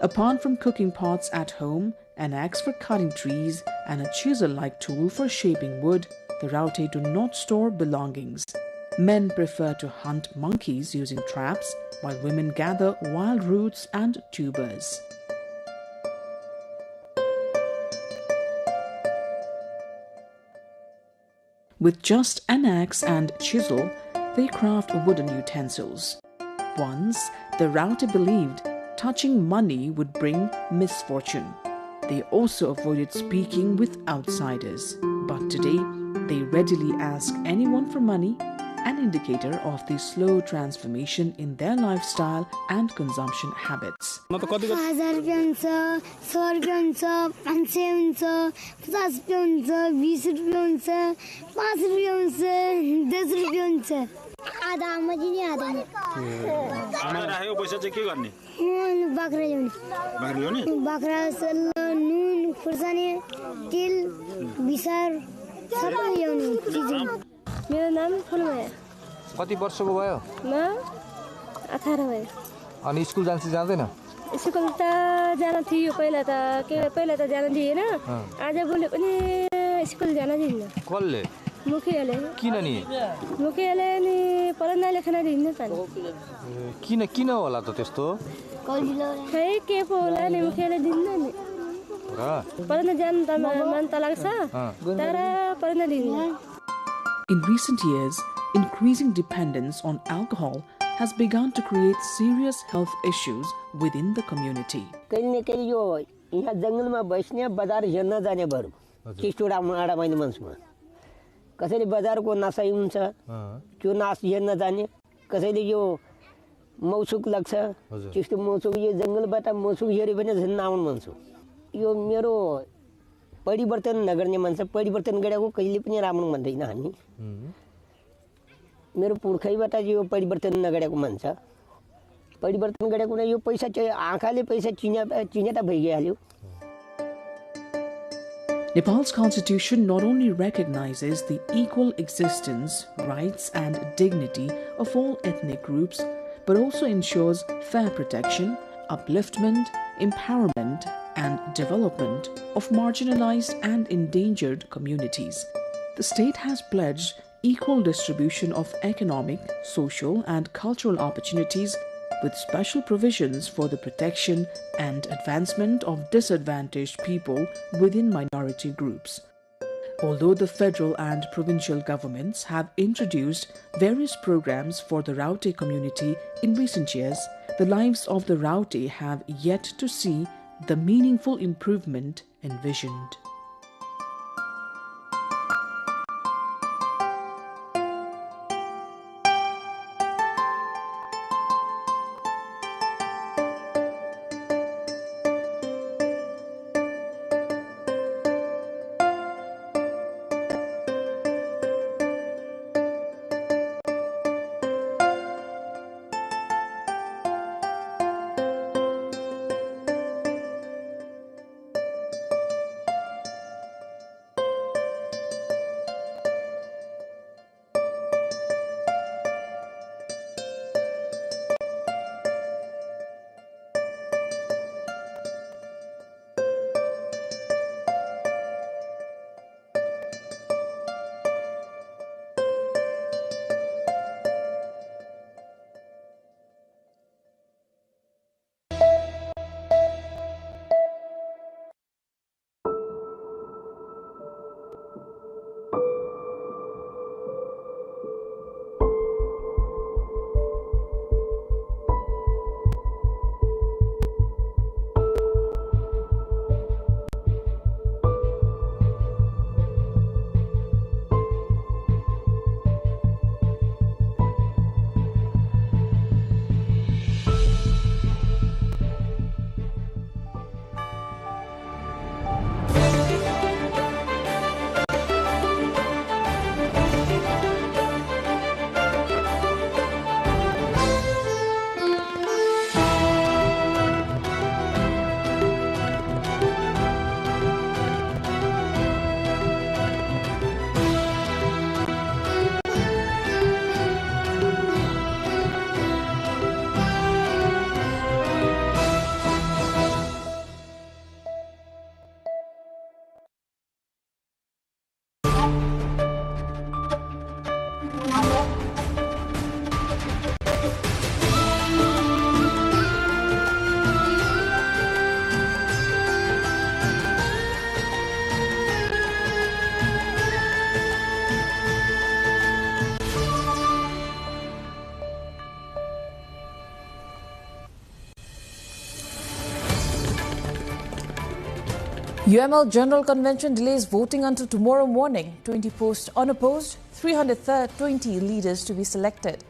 Apart from cooking pots at home, an axe for cutting trees, and a chisel-like tool for shaping wood, the Raute do not store belongings. Men prefer to hunt monkeys using traps, while women gather wild roots and tubers. With just an axe and chisel, they craft wooden utensils. Once, the Raute believed touching money would bring misfortune. They also avoided speaking with outsiders. But today, they readily ask anyone for money, an indicator of the slow transformation in their lifestyle and consumption habits. 1000 रुपैयाँ हुन्छ 100 रुपैयाँ हुन्छ 500 हुन्छ 50 रुपैयाँ हुन्छ 20 रुपैयाँ हुन्छ 5 रुपैयाँ हुन्छ 10 रुपैयाँ हुन्छ आधा आमा दिने आधा आमा राखेको पैसा चाहिँ के गर्ने बाख्रा ल्याउने बाख्रा नुन खुर्सानी तेल बिसार सबै ल्याउने मेरो नाम फुलमाया कति वर्षको भयो म 18 भयो अनि स्कुल जाँदैन स्कुल त जान थियो पहिला त जान दिएन आज बोले पनि स्कुल जान दिन्न कसले मुखियाले किन नि मुखियाले नि पढ्न लेख्न दिन्न त किन होला त त्यस्तो खै के पो होला नि मुखियाले दिन्न नि पढ्न जान त मन त लाग्छ तर पढ्न दिन्न. In recent years, increasing dependence on alcohol has begun to create serious health issues within the community. कहीं न कहीं यो यहाँ जंगल में बसने बाजार हेर्न जाने बरु चिस्टोडा आडा माइने मान्छेमा कसैले बजारको नसाइ हुन्छ त्यो नास हेर्न जाने कसैले यो मौसुक लाग्छ चिस्टो मौसुक यो जंगलबाट मौसुक हेरे पनि झन् आउन मान्छे यो मेरो परिवर्तन नगर्ने मान्छे परिवर्तन गरेको कहिले पनि राम्रो भन्दैन हामी मेरो पुर्खैबाट यो परिवर्तन नगरेको मान्छ परिवर्तन गरेको नै यो पैसा चाहिँ आँखाले पैसा चिनेता भइहाल्यो. Nepal's constitution not only recognizes the equal existence, rights and dignity of all ethnic groups, but also ensures fair protection, upliftment, empowerment and development of marginalized and endangered communities. The state has pledged equal distribution of economic, social and cultural opportunities with special provisions for the protection and advancement of disadvantaged people within minority groups. Although the federal and provincial governments have introduced various programs for the Raute community in recent years, the lives of the Raute have yet to see the meaningful improvement envisioned. UML General Convention delays voting until tomorrow morning. 20 posts unopposed, 320 leaders to be selected.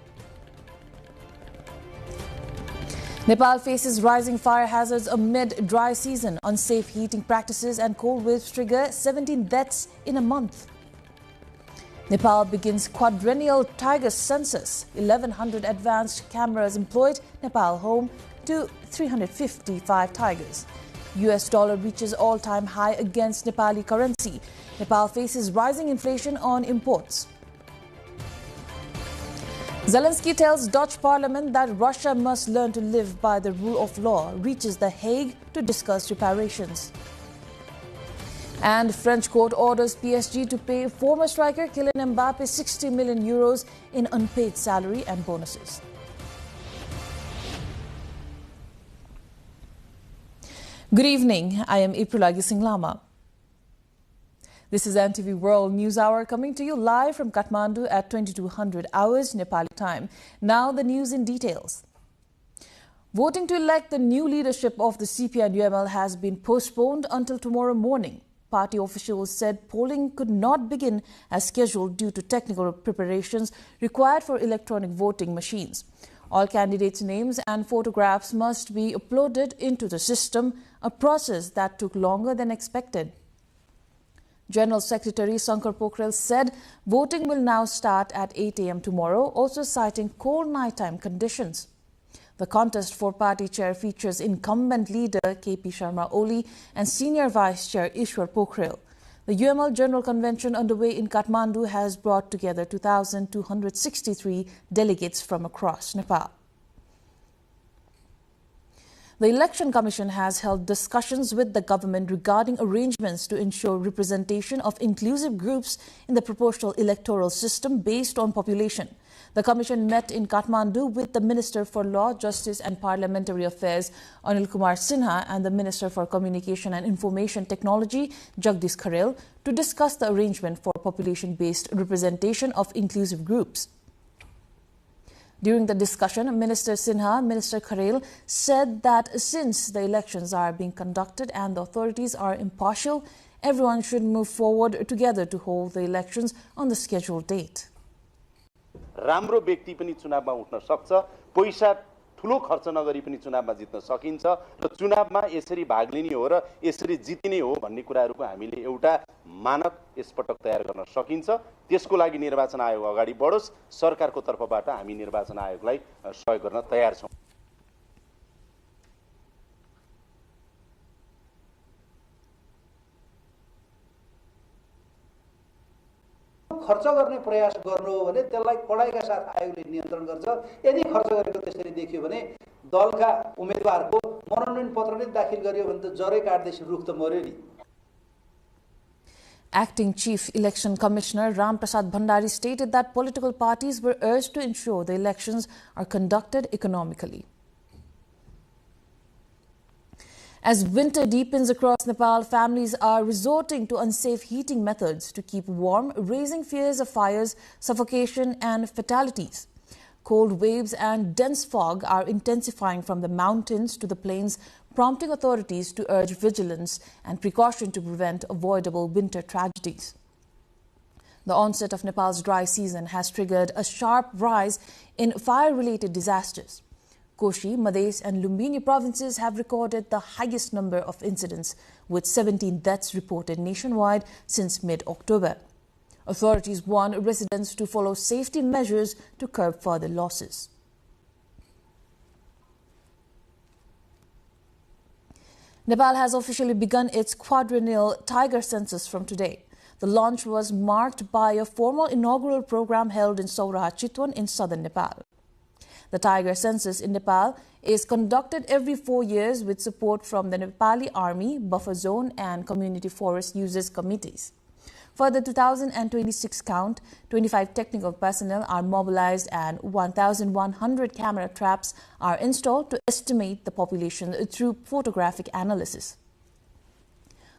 Nepal faces rising fire hazards amid dry season. Unsafe heating practices and cold waves trigger 17 deaths in a month. Nepal begins quadrennial tiger census. 1,100 advanced cameras employed. Nepal home to 355 tigers. US dollar reaches all-time high against Nepali currency. Nepal faces rising inflation on imports. Zelensky tells Dutch parliament that Russia must learn to live by the rule of law, reaches The Hague to discuss reparations. And French court orders PSG to pay former striker Kylian Mbappe 60 million euros in unpaid salary and bonuses. Good evening, I am April Singh Lama. This is NTV World News Hour coming to you live from Kathmandu at 2200 hours Nepali time. Now the news in details. Voting to elect the new leadership of the CP and UML has been postponed until tomorrow morning. Party officials said polling could not begin as scheduled due to technical preparations required for electronic voting machines. All candidates' names and photographs must be uploaded into the system, a process that took longer than expected. General Secretary Sankar Pokhrel said voting will now start at 8 a.m. tomorrow, also citing cold nighttime conditions. The contest for party chair features incumbent leader KP Sharma Oli and senior vice chair Ishwar Pokhrel. The UML General Convention underway in Kathmandu has brought together 2,263 delegates from across Nepal. The Election Commission has held discussions with the government regarding arrangements to ensure representation of inclusive groups in the proportional electoral system based on population. The Commission met in Kathmandu with the Minister for Law, Justice and Parliamentary Affairs, Anil Kumar Sinha, and the Minister for Communication and Information Technology, Jagdish Kharel, to discuss the arrangement for population-based representation of inclusive groups. During the discussion, Minister Sinha, Minister Kharel said that since the elections are being conducted and the authorities are impartial, everyone should move forward together to hold the elections on the scheduled date. राम्रो व्यक्ति पनि चुनावमा उठ्न सक्छ, पैसा ठुलो खर्च नगरी पनि चुनावमा जित्न सकिन्छ र चुनावमा यसरी भाग लिने हो र यसरी जितिने हो भन्ने कुराहरुको हामीले एउटा मानक यसपटक तयार गर्न सकिन्छ। त्यसको लागि निर्वाचन आयोग अगाडि बढोस्, सरकारको तर्फबाट हामी निर्वाचन आयोगलाई सहयोग गर्न तयार छौं। खर्च गर्ने प्रयास गर्नु हो भने त्यसलाई कडाइका साथ आयोगले नियन्त्रण गर्छ। यदि खर्च गरेको त्यसरी देखियो भने दलका उम्मेदवारको मनोनयन पत्र नै दाखिल गरियो भने त जरै काट्दैछ रुख त मर्यो नि। Acting Chief Election Commissioner Ram Prasad Bhandari stated that political parties were urged to ensure the elections are conducted economically. As winter deepens across Nepal, families are resorting to unsafe heating methods to keep warm, raising fears of fires, suffocation and fatalities. Cold waves and dense fog are intensifying from the mountains to the plains, prompting authorities to urge vigilance and precaution to prevent avoidable winter tragedies. The onset of Nepal's dry season has triggered a sharp rise in fire-related disasters. Koshi, Madhes and Lumbini provinces have recorded the highest number of incidents, with 17 deaths reported nationwide since mid-October. Authorities warn residents to follow safety measures to curb further losses. Nepal has officially begun its quadrennial tiger census from today. The launch was marked by a formal inaugural program held in Sauraha Chitwan in southern Nepal. The tiger census in Nepal is conducted every 4 years with support from the Nepali Army, Buffer Zone and Community Forest Users Committees. For the 2026 count, 25 technical personnel are mobilized and 1,100 camera traps are installed to estimate the population through photographic analysis.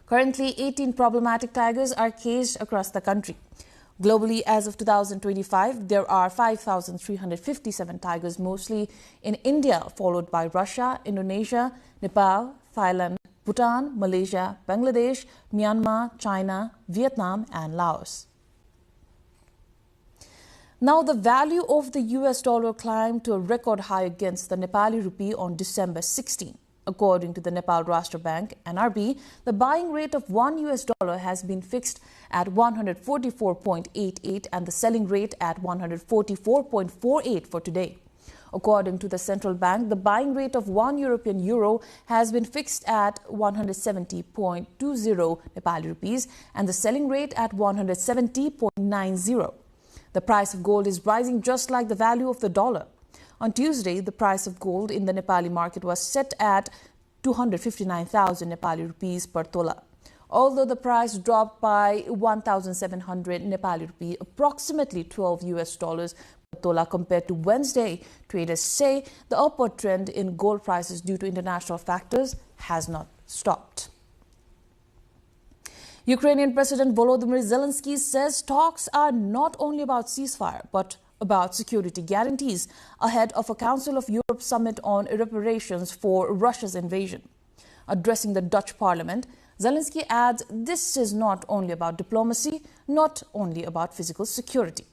Currently, 18 problematic tigers are caged across the country. Globally, as of 2025, there are 5,357 tigers, mostly in India, followed by Russia, Indonesia, Nepal, Thailand, Bhutan, Malaysia, Bangladesh, Myanmar, China, Vietnam and Laos. Now, the value of the US dollar climbed to a record high against the Nepali rupee on December 16. According to the Nepal Rashtra Bank, NRB, the buying rate of $1 has been fixed at 144.88 and the selling rate at 144.48 for today. According to the central bank, the buying rate of 1 European euro has been fixed at 170.20 Nepali rupees and the selling rate at 170.90. The price of gold is rising just like the value of the dollar. On Tuesday, the price of gold in the Nepali market was set at 259,000 Nepali rupees per tola. Although the price dropped by 1,700 Nepali rupee, approximately $12 per tola compared to Wednesday, traders say the upward trend in gold prices due to international factors has not stopped. Ukrainian President Volodymyr Zelensky says talks are not only about ceasefire but about security guarantees ahead of a Council of Europe summit on reparations for Russia's invasion. Addressing the Dutch parliament, Zelensky adds this is not only about diplomacy, not only about physical security.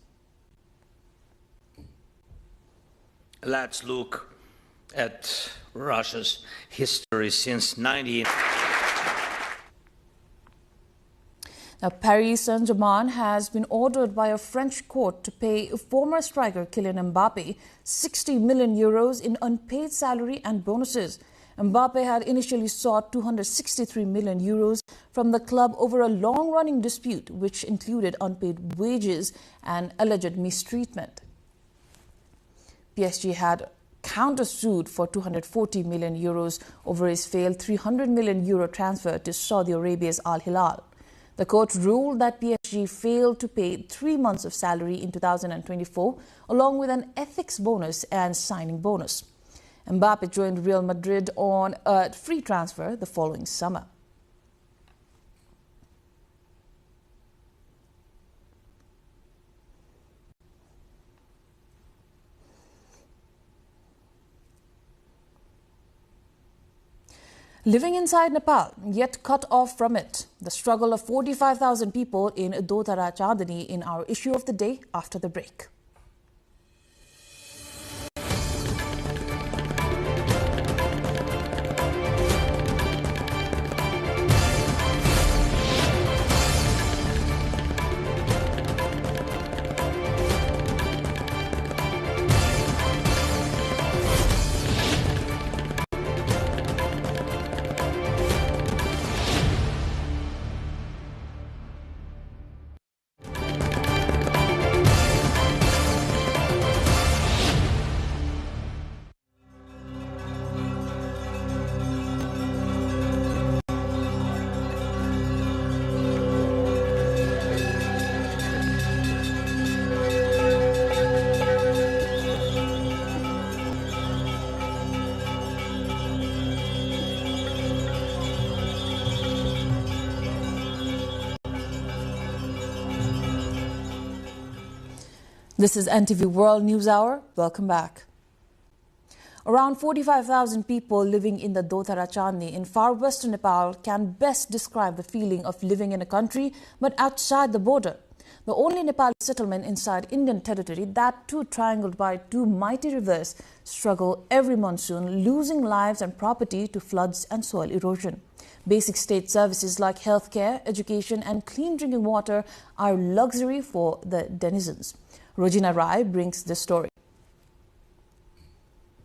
Let's look at Russia's history since Now, Paris Saint-Germain has been ordered by a French court to pay former striker Kylian Mbappe 60 million euros in unpaid salary and bonuses. Mbappe had initially sought 263 million euros from the club over a long-running dispute which included unpaid wages and alleged mistreatment. PSG had countersued for 240 million euros over his failed 300 million euro transfer to Saudi Arabia's Al Hilal. The court ruled that PSG failed to pay 3 months of salary in 2024, along with an ethics bonus and signing bonus. Mbappe joined Real Madrid on a free transfer the following summer. Living inside Nepal, yet cut off from it. The struggle of 45,000 people in Dotara Chandani in our issue of the day after the break. This is NTV World News Hour. Welcome back. Around 45,000 people living in the Dotara Chandni in far western Nepal can best describe the feeling of living in a country but outside the border. The only Nepali settlement inside Indian territory, that too triangled by two mighty rivers, struggle every monsoon, losing lives and property to floods and soil erosion. Basic state services like healthcare, education and clean drinking water are luxury for the denizens. Rojina Rai brings the story.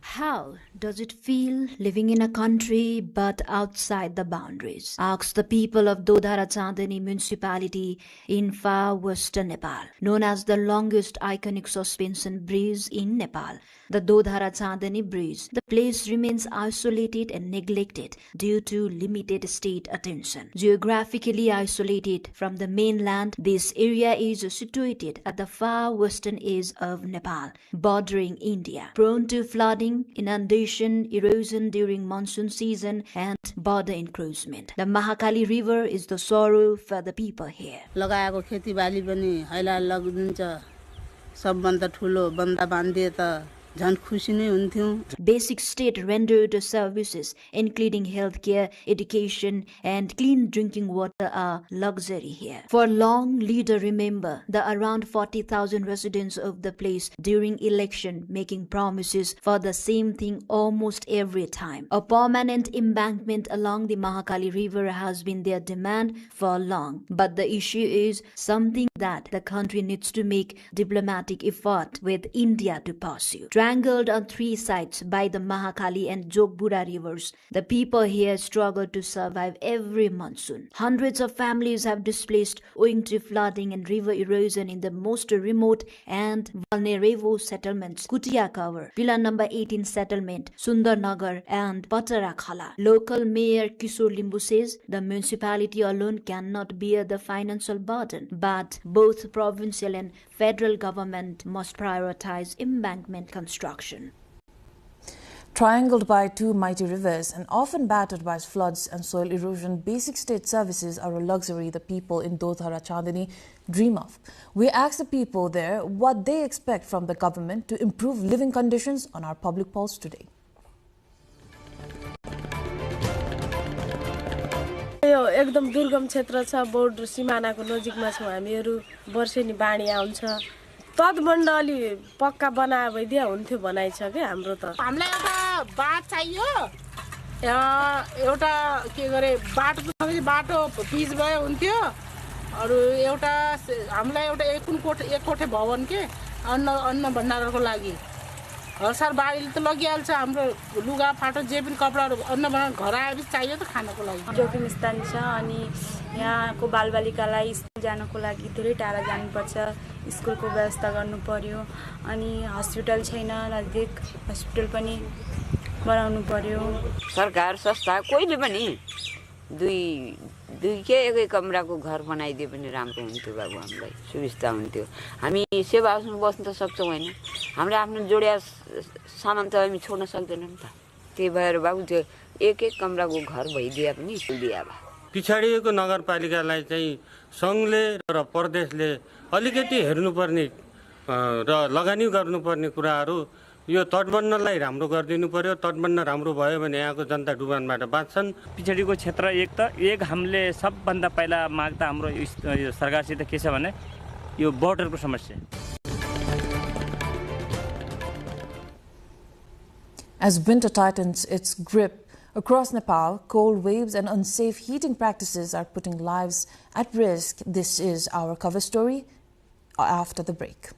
How does it feel living in a country but outside the boundaries? Asks the people of Dotara Chandani municipality in far western Nepal. Known as the longest iconic suspension bridge in Nepal, the Dotara Chandani bridge, the place remains isolated and neglected due to limited state attention. Geographically isolated from the mainland, this area is situated at the far western edge of Nepal, bordering India, prone to flooding, inundation, erosion during monsoon season and border encroachment. The Mahakali River is the sorrow for the people here. लगाएको खेतीबाली पनि हैला लगिदिन्छ सबभन्दा ठुलो बन्दा बान्दिए त Basic state-rendered services, including healthcare, education, and clean drinking water are luxury here. For long, leader remember the around 40,000 residents of the place during election making promises for the same thing almost every time. A permanent embankment along the Mahakali River has been their demand for long. But the issue is something that the country needs to make diplomatic effort with India to pursue. Strangled on three sides by the Mahakali and Jogbura rivers, the people here struggle to survive every monsoon. Hundreds of families have displaced owing to flooding and river erosion in the most remote and vulnerable settlements: Kutia Cover, Pillar number 18 settlement, Sundarnagar, and Patarakhala. Local Mayor Kishore Limbu says the municipality alone cannot bear the financial burden, but both provincial and federal government must prioritize embankment construction. Triangled by two mighty rivers and often battered by floods and soil erosion, basic state services are a luxury the people in Dodhara Chandani dream of. We asked the people there what they expect from the government to improve living conditions on our public pulse today. यो एकदम दुर्गम क्षेत्र छ, border सीमानाको नजिकमा छौं हामीहरु। वर्षेनी बाढी आउँछ, तटबन्ध अलि पक्का बनाए भइदिया हुन्थ्यो भनाइ छ के हाम्रो त। हामीलाई एउटा बाट चाहियो, एउटा के गरे बाटो पिच भए हुन्थ्यो। अरु एउटा हामीलाई एउटा एक कोठे भवन के अन्न भण्डारको लागि। हरसाल बाढीले त लगिहाल्छ हाम्रो लुगा फाटो जे पनि कपडाहरु अन्न भण्डार घर आएपछि चाहियो त खानको लागि। जोखिम स्थान छ अनि यहाँको बालबालिकालाई स्कुल जानको लागि धेरै टाढा जानुपर्छ, स्कुलको व्यवस्था गर्नु पर्यो अनि हस्पिटल छैन, नजिक हस्पिटल पनि बनाउनु पर्यो। सरकार संस्था कोहीले पनि दुई के एक कमराको घर बनाइदिए पनि राम्रो हुन्थ्यो बाबु, हामीलाई सुविस्ता हुन्थ्यो। हामी सेवा हाउसमा बस्न त सक्छौं हैन, हामीले आफ्नो जोडिया सामान त हामी छोड्न सक्दैनौं नि त। त्यही भएर बाबु त्यो एक कमराको घर भइदिया पनि दिया भए। पिछाडिएको नगरपालिकालाई चाहिँ संघले र प्रदेशले अलिकति हेर्नुपर्ने र लगानी गर्नुपर्ने कुराहरू यो तटबन्धलाई राम्रो गरिदिनु पर्यो। तटबन्ध राम्रो भयो भने यहाँको जनता डुबानबाट बाँच्छन्। पिछडिको क्षेत्र एक हामीले सबभन्दा पहिला माग्दा हाम्रो सरकारसित के छ भने यो बोर्डरको समस्या। As winter tightens its grip across Nepal, cold waves and unsafe heating practices are putting lives at risk. This is our cover story after the break.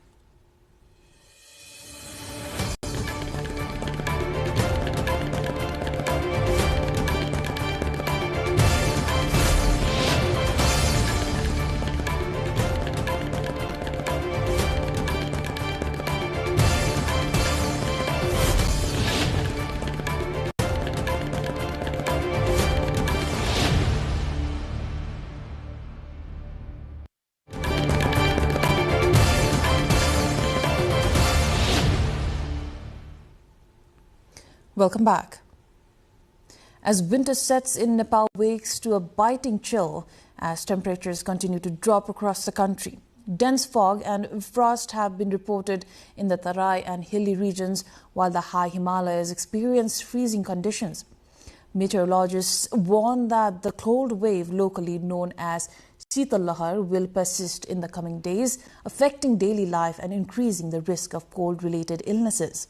Welcome back. As winter sets in, Nepal wakes to a biting chill as temperatures continue to drop across the country. Dense fog and frost have been reported in the Tarai and hilly regions, while the high Himalayas experience freezing conditions. Meteorologists warn that the cold wave, locally known as Sital Lahar, will persist in the coming days, affecting daily life and increasing the risk of cold-related illnesses.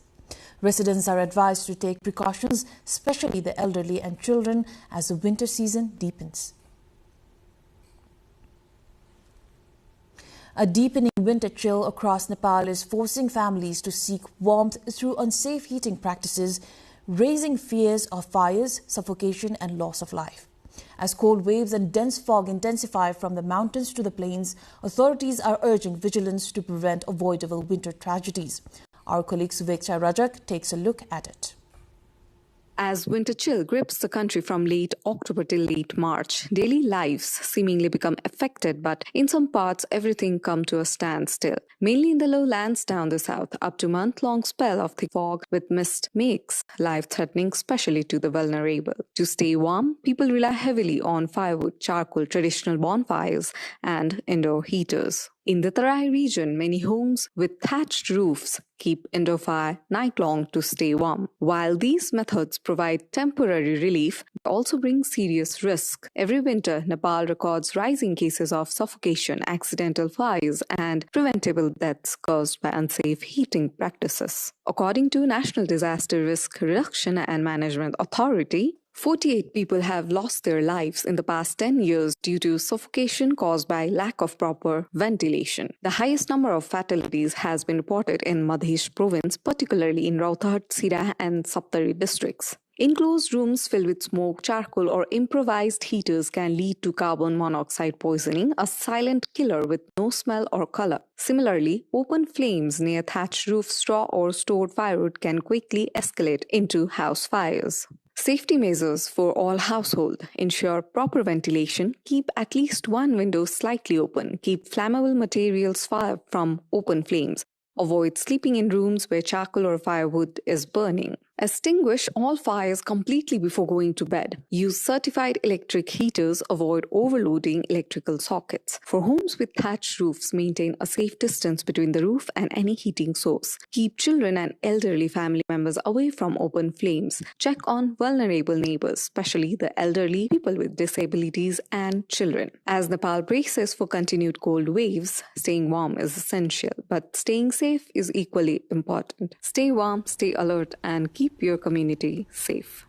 Residents are advised to take precautions, especially the elderly and children, as the winter season deepens. A deepening winter chill across Nepal is forcing families to seek warmth through unsafe heating practices, raising fears of fires, suffocation and loss of life. As cold waves and dense fog intensify from the mountains to the plains, authorities are urging vigilance to prevent avoidable winter tragedies. Our colleague Suveksha Rajak takes a look at it. As winter chill grips the country from late October till late March, daily lives seemingly become affected, but in some parts everything comes to a standstill. Mainly in the lowlands down the south, up to month-long spell of thick fog with mist makes life threatening, especially to the vulnerable. To stay warm, people rely heavily on firewood, charcoal, traditional bonfires and indoor heaters. In the Tarai region, many homes with thatched roofs keep indoor fire night-long to stay warm. While these methods provide temporary relief, they also bring serious risk. Every winter, Nepal records rising cases of suffocation, accidental fires, and preventable deaths caused by unsafe heating practices. According to National Disaster Risk Reduction and Management Authority, 48 people have lost their lives in the past 10 years due to suffocation caused by lack of proper ventilation. The highest number of fatalities has been reported in Madhya province, particularly in Rautarhat, Sira and Subsidiary districts. Enclosed rooms filled with smoke, charcoal or improvised heaters can lead to carbon monoxide poisoning, a silent killer with no smell or color. Similarly, open flames near thatched roof, straw or stored firewood can quickly escalate into house fires. Safety measures for all household. Ensure proper ventilation. Keep at least one window slightly open. Keep flammable materials far from open flames. Avoid sleeping in rooms where charcoal or firewood is burning. Extinguish all fires completely before going to bed. Use certified electric heaters. Avoid overloading electrical sockets. For homes with thatched roofs, maintain a safe distance between the roof and any heating source. Keep children and elderly family members away from open flames. Check on vulnerable neighbors, especially the elderly, people with disabilities, and children. As Nepal braces for continued cold waves, staying warm is essential, but staying safe is equally important. Stay warm, stay alert, and keep your community safe.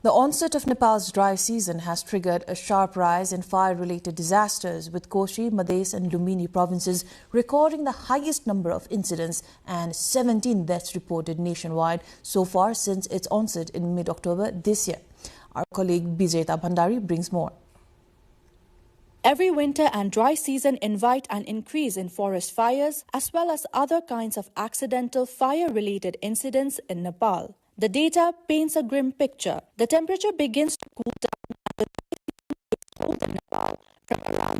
The onset of Nepal's dry season has triggered a sharp rise in fire-related disasters, with Koshi, Madhes and Lumbini provinces recording the highest number of incidents and 17 deaths reported nationwide so far since its onset in mid-October this year. Our colleague Bijeta Bhandari brings more. Every winter and dry season invite an increase in forest fires as well as other kinds of accidental fire-related incidents in Nepal. The data paints a grim picture. The temperature begins to cool down and the dry season takes hold in Nepal from around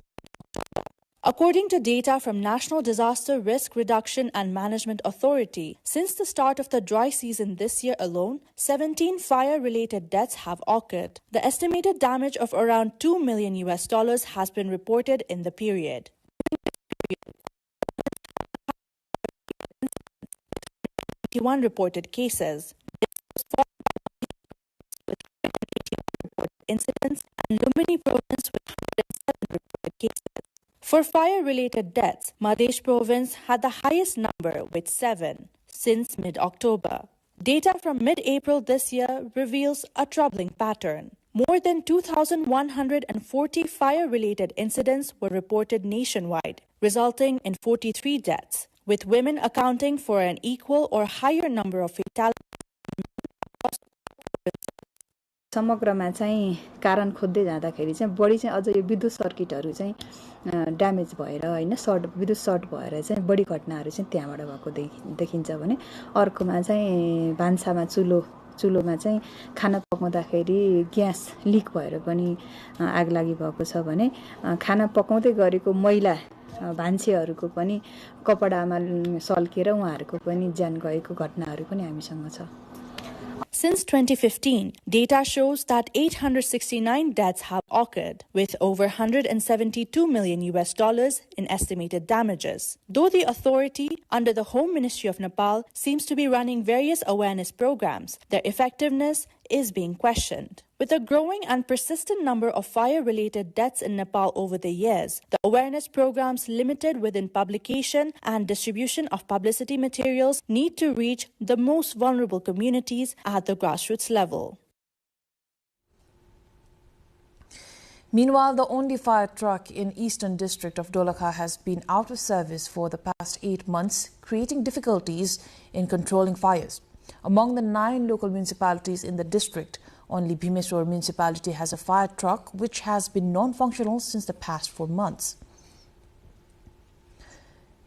October. According to data from National Disaster Risk Reduction and Management Authority, since the start of the dry season this year alone, 17 fire-related deaths have occurred. The estimated damage of around $2 million has been reported in the period. 81 reported cases. This was followed by with 181 reported incidents and Lumbini province with 107 reported cases. For fire-related deaths, Madhya province had the highest number with 7 since mid-October. Data from mid-April this year reveals a troubling pattern. More than 2,140 fire-related incidents were reported nationwide, resulting in 43 deaths, with women accounting for an equal or higher number of fatalities. समग्रमा चाहिँ कारण खोज्दै जाँदाखेरि चाहिँ बढी चाहिँ अझ यो विद्युत सर्किटहरू चाहिँ ड्यामेज भएर हैन विद्युत सर्ट भएर चाहिँ बढी घटनाहरू चाहिँ त्यहाँबाट भएको देखिन्छ भने अर्कोमा चाहिँ भान्सामा चुलोमा चाहिँ खाना पकाउँदाखेरि ग्यास लिक भएर पनि आगलागी भएको छ भने खाना पकाउँदै गरेको महिला भान्सेहरूको पनि कपडामा सल्केर उहाँहरूको पनि ज्यान गएको घटनाहरू पनि हामीसँग छ. Since 2015, data shows that 869 deaths have occurred, with over $172 million in estimated damages. Though the authority, under the Home Ministry of Nepal, seems to be running various awareness programs, their effectiveness is being questioned. With a growing and persistent number of fire-related deaths in Nepal over the years, the awareness programs limited within publication and distribution of publicity materials need to reach the most vulnerable communities at the grassroots level. Meanwhile, the only fire truck in eastern district of Dolakha has been out of service for the past 8 months, creating difficulties in controlling fires. Among the 9 local municipalities in the district, only Bhimeshwar municipality has a fire truck which has been non-functional since the past 4 months.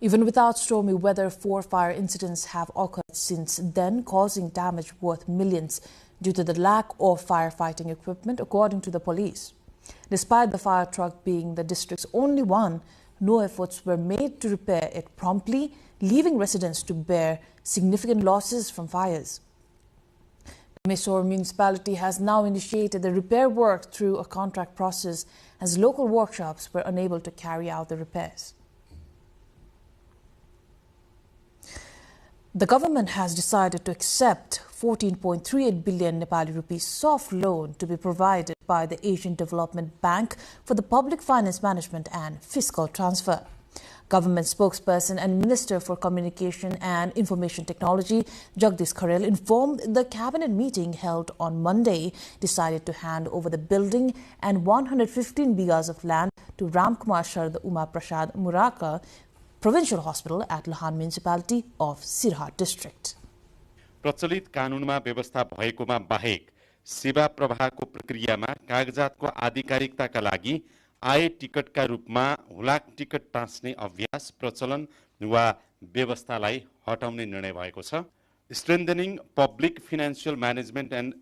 Even without stormy weather, 4 fire incidents have occurred since then, causing damage worth millions due to the lack of firefighting equipment, according to the police. Despite the fire truck being the district's only one, no efforts were made to repair it promptly, leaving residents to bear significant losses from fires. Mysore municipality has now initiated the repair work through a contract process as local workshops were unable to carry out the repairs. The government has decided to accept 14.38 billion Nepali rupees soft loan to be provided by the Asian Development Bank for the public finance management and fiscal transfer. Government spokesperson and Minister for Communication and Information Technology, Jagdish Kharel, informed the cabinet meeting held on Monday decided to hand over the building and 115 bighas of land to Ramkumar Sharad Uma Prasad Muraka Provincial Hospital at Lahan Municipality of Sirhat District. प्रचलित कानुनमा व्यवस्था भएकोमा बाहेक सेवा प्रवाहको प्रक्रियामा कागजातको आधिकारिकताका लागि आय टिकटका रूपमा हुलाक ticket टाँच्ने अभ्यास प्रचलन वा व्यवस्थालाई हटाउने निर्णय भएको छ। Strengthening public financial management and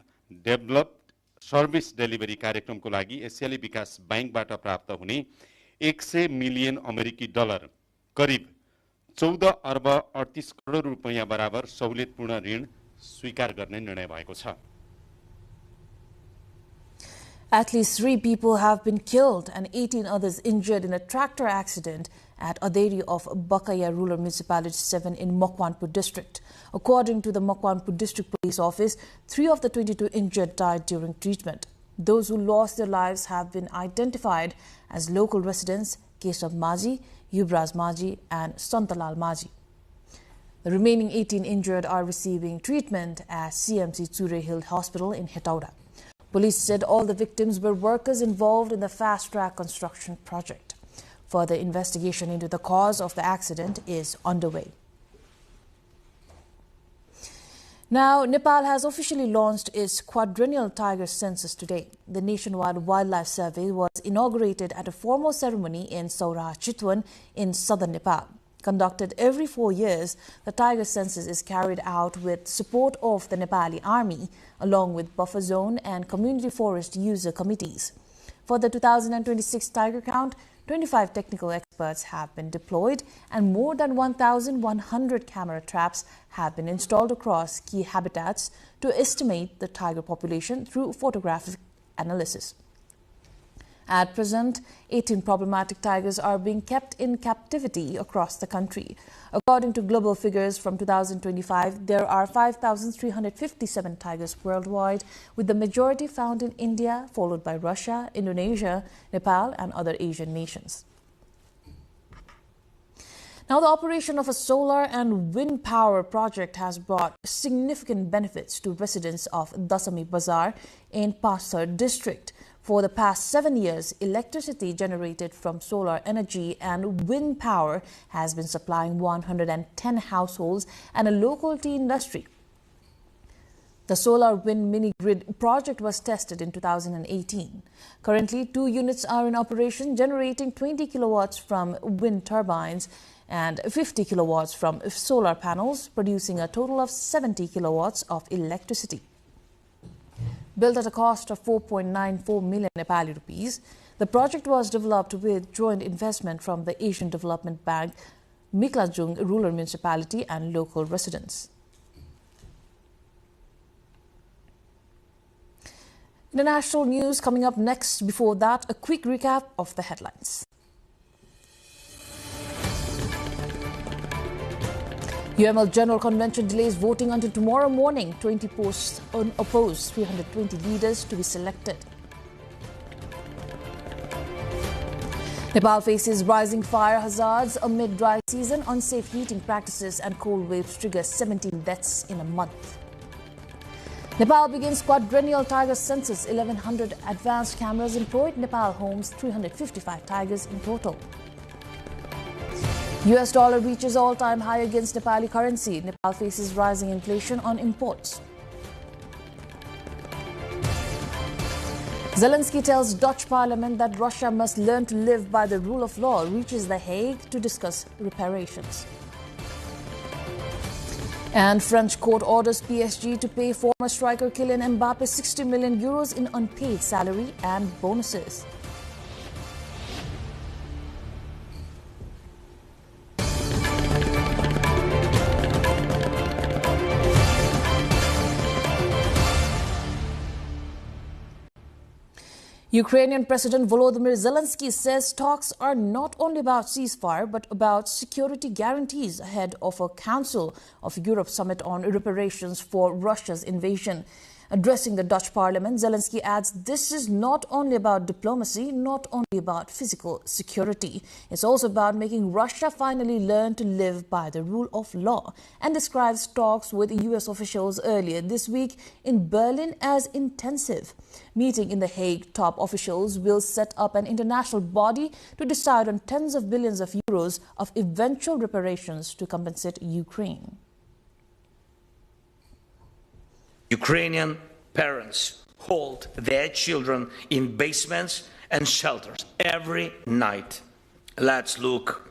developed service delivery कार्यक्रमको लागि एसियाली विकास बैंकबाट प्राप्त हुने 100 मिलियन अमेरिकी डलर करिब 14 अर्ब 38 करोड रुपैयाँ बराबर सहुलियतपूर्ण ऋण स्वीकार गर्ने निर्णय भएको छ। At least 3 people have been killed and 18 others injured in a tractor accident at Aderi of Bakaya Rural Municipality 7 in Mokwanpur district. According to the Mokwanpur District Police Office, 3 of the 22 injured died during treatment. Those who lost their lives have been identified as local residents Keshav Maji, Yubraj Maji and Santalal Maji. The remaining 18 injured are receiving treatment at CMC Chure Hill Hospital in Hetauda. Police said all the victims were workers involved in the fast-track construction project. Further investigation into the cause of the accident is underway. Now, Nepal has officially launched its quadrennial tiger census today. The nationwide wildlife survey was inaugurated at a formal ceremony in Saurah Chitwan in southern Nepal. Conducted every 4 years, the tiger census is carried out with support of the Nepali Army, along with buffer zone and community forest user committees. For the 2026 tiger count, 25 technical experts have been deployed and more than 1,100 camera traps have been installed across key habitats to estimate the tiger population through photographic analysis. At present, 18 problematic tigers are being kept in captivity across the country. According to global figures from 2025, there are 5,357 tigers worldwide, with the majority found in India, followed by Russia, Indonesia, Nepal and other Asian nations. Now, the operation of a solar and wind power project has brought significant benefits to residents of Dasami Bazar in Pasar district. For the past 7 years, electricity generated from solar energy and wind power has been supplying 110 households and a local tea industry. The solar wind mini-grid project was tested in 2018. Currently, 2 units are in operation, generating 20 kilowatts from wind turbines and 50 kilowatts from solar panels, producing a total of 70 kilowatts of electricity. Built at a cost of 4.94 million Nepali rupees, the project was developed with joint investment from the Asian Development Bank, Miklajung Rural Municipality and local residents. International news coming up next. Before that, a quick recap of the headlines. UML General Convention delays voting until tomorrow morning. 20 posts unopposed, 320 leaders to be selected. Nepal faces rising fire hazards amid dry season. Unsafe heating practices and cold waves trigger 17 deaths in a month. Nepal begins quadrennial tiger census. 1,100 advanced cameras employed. Nepal homes 355 tigers in total. US dollar reaches all-time high against Nepali currency. Nepal faces rising inflation on imports. Zelensky tells Dutch parliament that Russia must learn to live by the rule of law. Reaches The Hague to discuss reparations. And French court orders PSG to pay former striker Kylian Mbappe 60 million euros in unpaid salary and bonuses. Ukrainian President Volodymyr Zelensky says talks are not only about ceasefire but about security guarantees ahead of a Council of Europe summit on reparations for Russia's invasion. Addressing the Dutch parliament, Zelensky adds this is not only about diplomacy, not only about physical security. It's also about making Russia finally learn to live by the rule of law, and describes talks with US officials earlier this week in Berlin as intensive. Meeting in The Hague, top officials will set up an international body to decide on tens of billions of euros of eventual reparations to compensate Ukraine. Ukrainian parents hold their children in basements and shelters every night. Let's look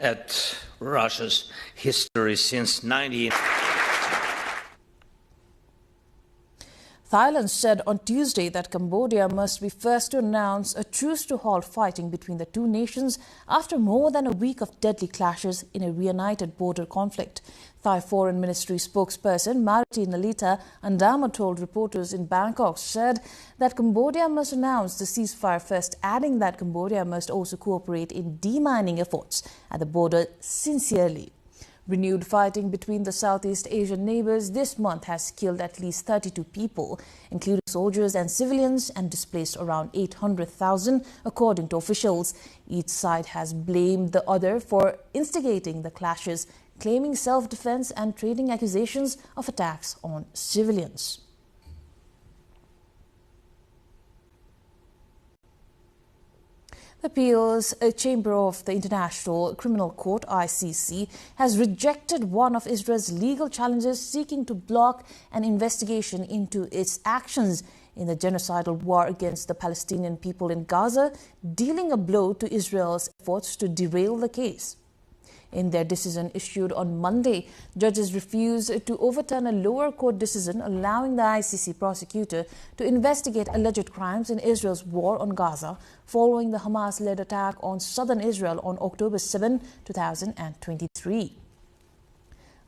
at Russia's history since 19... Thailand said on Tuesday that Cambodia must be first to announce a truce to halt fighting between the two nations after more than a week of deadly clashes in a reunited border conflict. Thai Foreign Ministry spokesperson Mariti Nalita Andama told reporters in Bangkok said that Cambodia must announce the ceasefire first, adding that Cambodia must also cooperate in demining efforts at the border sincerely. Renewed fighting between the Southeast Asian neighbors this month has killed at least 32 people, including soldiers and civilians, and displaced around 800,000, according to officials. Each side has blamed the other for instigating the clashes, claiming self-defense and trading accusations of attacks on civilians. The Appeals Chamber of the International Criminal Court, ICC, has rejected one of Israel's legal challenges seeking to block an investigation into its actions in the genocidal war against the Palestinian people in Gaza, dealing a blow to Israel's efforts to derail the case. In their decision issued on Monday, judges refused to overturn a lower court decision allowing the ICC prosecutor to investigate alleged crimes in Israel's war on Gaza following the Hamas-led attack on southern Israel on October 7, 2023.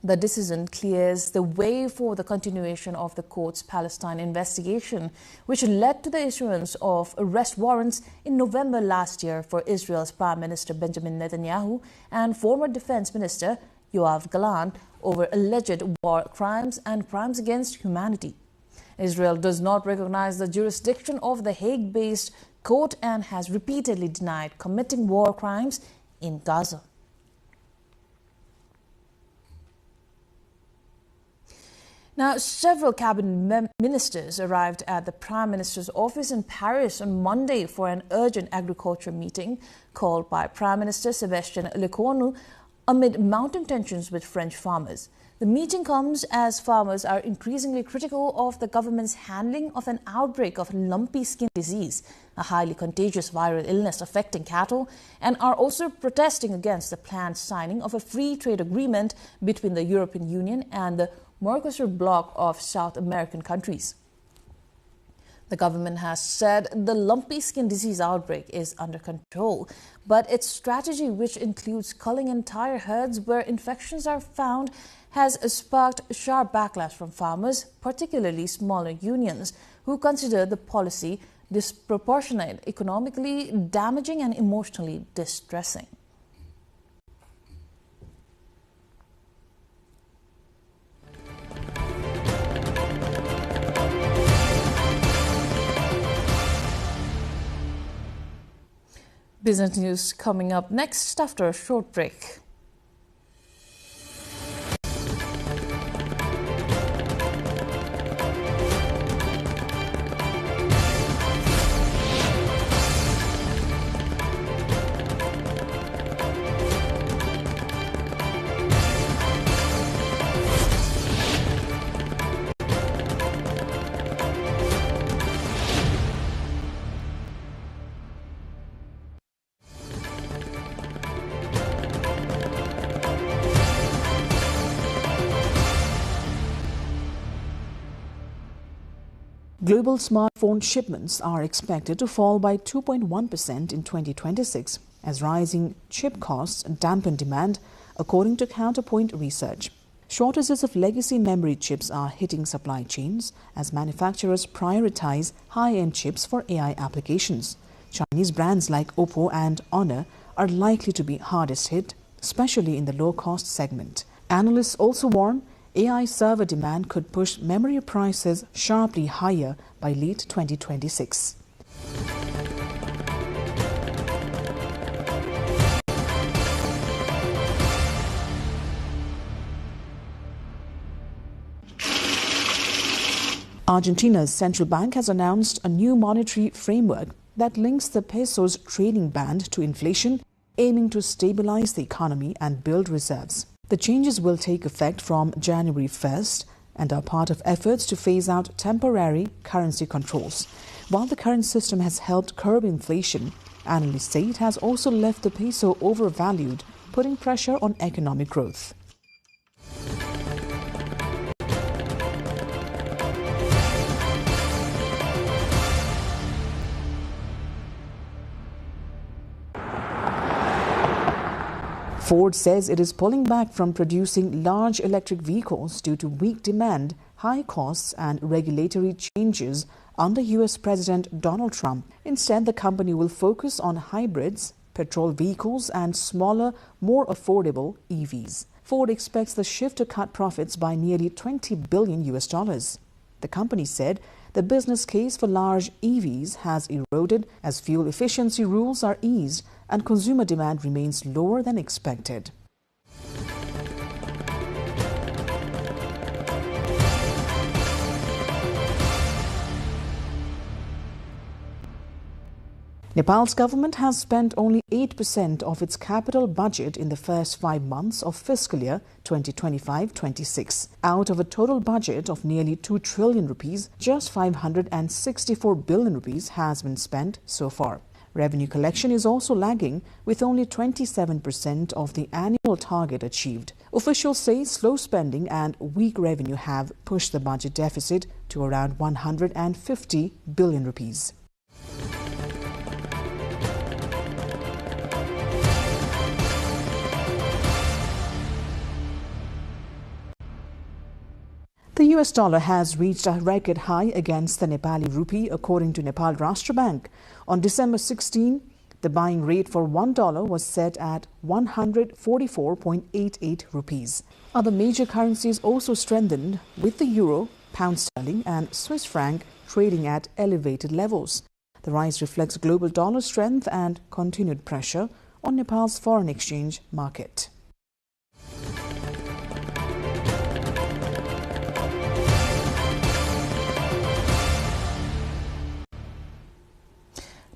The decision clears the way for the continuation of the court's Palestine investigation, which led to the issuance of arrest warrants in November last year for Israel's Prime Minister Benjamin Netanyahu and former Defense Minister Yoav Gallant over alleged war crimes and crimes against humanity. Israel does not recognize the jurisdiction of the Hague-based court and has repeatedly denied committing war crimes in Gaza. Now, several cabinet ministers arrived at the Prime Minister's office in Paris on Monday for an urgent agriculture meeting called by Prime Minister Sébastien Lecornu amid mounting tensions with French farmers. The meeting comes as farmers are increasingly critical of the government's handling of an outbreak of lumpy skin disease, a highly contagious viral illness affecting cattle, and are also protesting against the planned signing of a free trade agreement between the European Union and the Mercosur bloc of South American countries. The government has said the lumpy skin disease outbreak is under control, but its strategy, which includes culling entire herds where infections are found, has sparked sharp backlash from farmers, particularly smaller unions, who consider the policy disproportionate, economically damaging and emotionally distressing. Business news coming up next after a short break. Global smartphone shipments are expected to fall by 2.1% in 2026 as rising chip costs dampen demand, according to Counterpoint Research. shortages of legacy memory chips are hitting supply chains as manufacturers prioritize high-end chips for AI applications. Chinese brands like Oppo and Honor are likely to be hardest hit, especially in the low-cost segment. Analysts also warn AI server demand could push memory prices sharply higher by late 2026. Argentina's central bank has announced a new monetary framework that links the peso's trading band to inflation, aiming to stabilize the economy and build reserves. The changes will take effect from January 1st and are part of efforts to phase out temporary currency controls. While the current system has helped curb inflation, analysts say it has also left the peso overvalued, putting pressure on economic growth. Ford says it is pulling back from producing large electric vehicles due to weak demand, high costs and regulatory changes under U.S. President Donald Trump. Instead, the company will focus on hybrids, petrol vehicles and smaller, more affordable EVs. Ford expects the shift to cut profits by nearly $20 billion. The company said the business case for large EVs has eroded as fuel efficiency rules are eased and consumer demand remains lower than expected. Nepal's government has spent only 8% of its capital budget in the first 5 months of fiscal year 2025-26. Out of a total budget of nearly 2 trillion rupees, just 564 billion rupees has been spent so far. Revenue collection is also lagging, with only 27% of the annual target achieved. Officials say slow spending and weak revenue have pushed the budget deficit to around 150 billion rupees. The US dollar has reached a record high against the Nepali rupee, according to Nepal Rashtra Bank. On December 16, the buying rate for $1 was set at 144.88 rupees. Other major currencies also strengthened, with the euro, pound sterling and Swiss franc trading at elevated levels. The rise reflects global dollar strength and continued pressure on Nepal's foreign exchange market.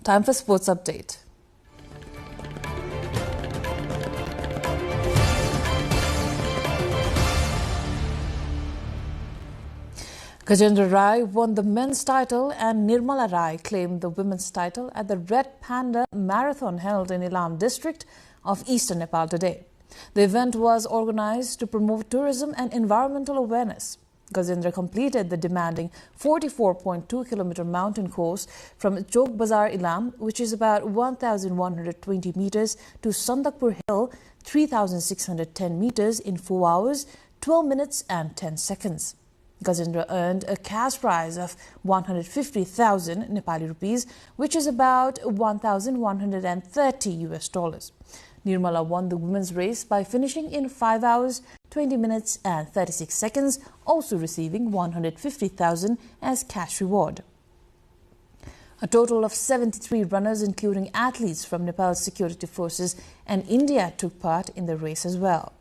Time for sports update. Gajendra Rai won the men's title and Nirmala Rai claimed the women's title at the Red Panda Marathon held in Ilam district of eastern Nepal today. The event was organized to promote tourism and environmental awareness. Gajendra completed the demanding 44.2-kilometer mountain course from Chok Bazar Ilam, which is about 1,120 meters, to Sandakpur Hill, 3,610 meters in 4 hours, 12 minutes and 10 seconds. Gajendra earned a cash prize of 150,000 Nepali rupees, which is about $1,130. Nirmala won the women's race by finishing in 5 hours, 20 minutes and 36 seconds, also receiving 150,000 as cash reward. A total of 73 runners, including athletes from Nepal's security forces and India, took part in the race as well.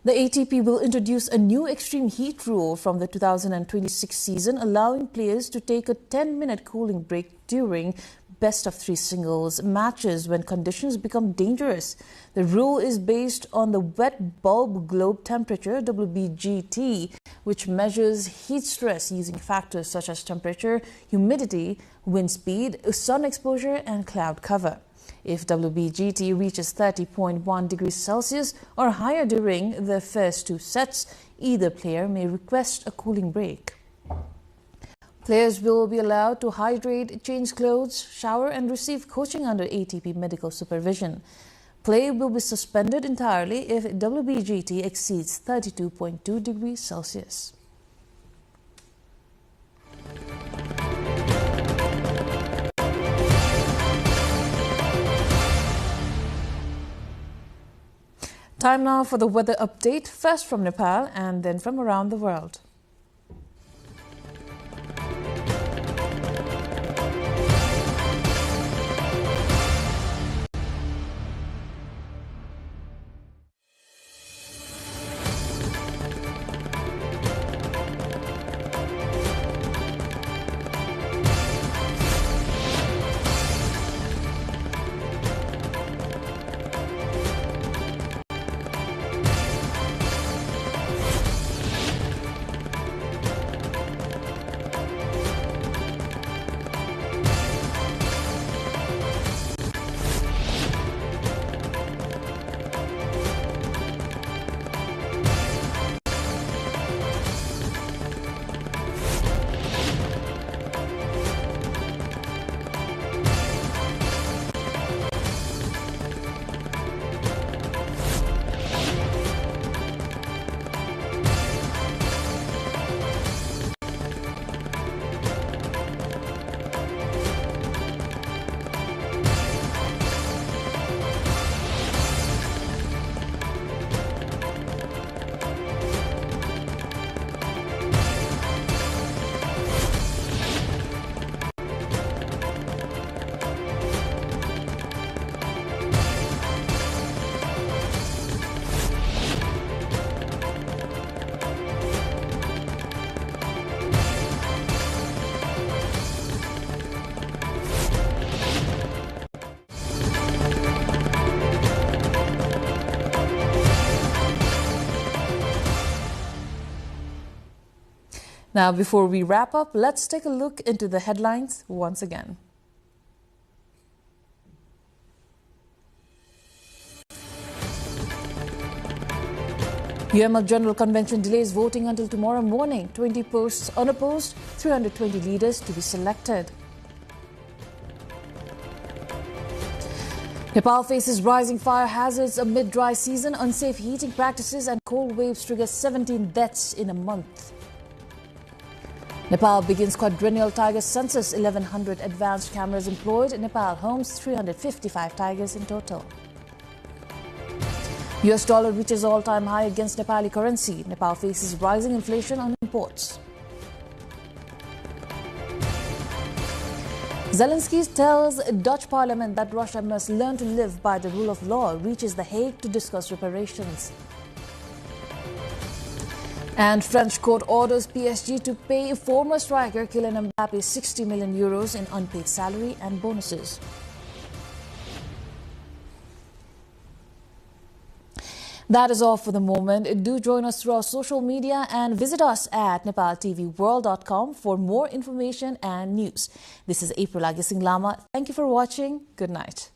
The ATP will introduce a new extreme heat rule from the 2026 season, allowing players to take a 10-minute cooling break during best-of-3 singles matches when conditions become dangerous. The rule is based on the wet bulb globe temperature, WBGT, which measures heat stress using factors such as temperature, humidity, wind speed, sun exposure and cloud cover. If WBGT reaches 30.1 degrees Celsius or higher during the first 2 sets, either player may request a cooling break. Players will be allowed to hydrate, change clothes, shower and receive coaching under ATP medical supervision. Play will be suspended entirely if WBGT exceeds 32.2 degrees Celsius. Time now for the weather update, first from Nepal and then from around the world. Now, before we wrap up, let's take a look into the headlines once again. UML General Convention delays voting until tomorrow morning. 20 posts unopposed, 320 leaders to be selected. Nepal faces rising fire hazards amid dry season. Unsafe heating practices and cold waves trigger 17 deaths in a month. Nepal begins quadrennial tiger census, 1,100 advanced cameras employed. Nepal homes 355 tigers in total. US dollar reaches all-time high against Nepali currency. Nepal faces rising inflation on imports. Zelensky tells Dutch parliament that Russia must learn to live by the rule of law, reaches The Hague to discuss reparations. And French court orders PSG to pay former striker Kylian Mbappe 60 million euros in unpaid salary and bonuses. That is all for the moment. Do join us through our social media and visit us at nepaltelevision.com for more information and news. This is April Agising Lama. Thank you for watching. Good night.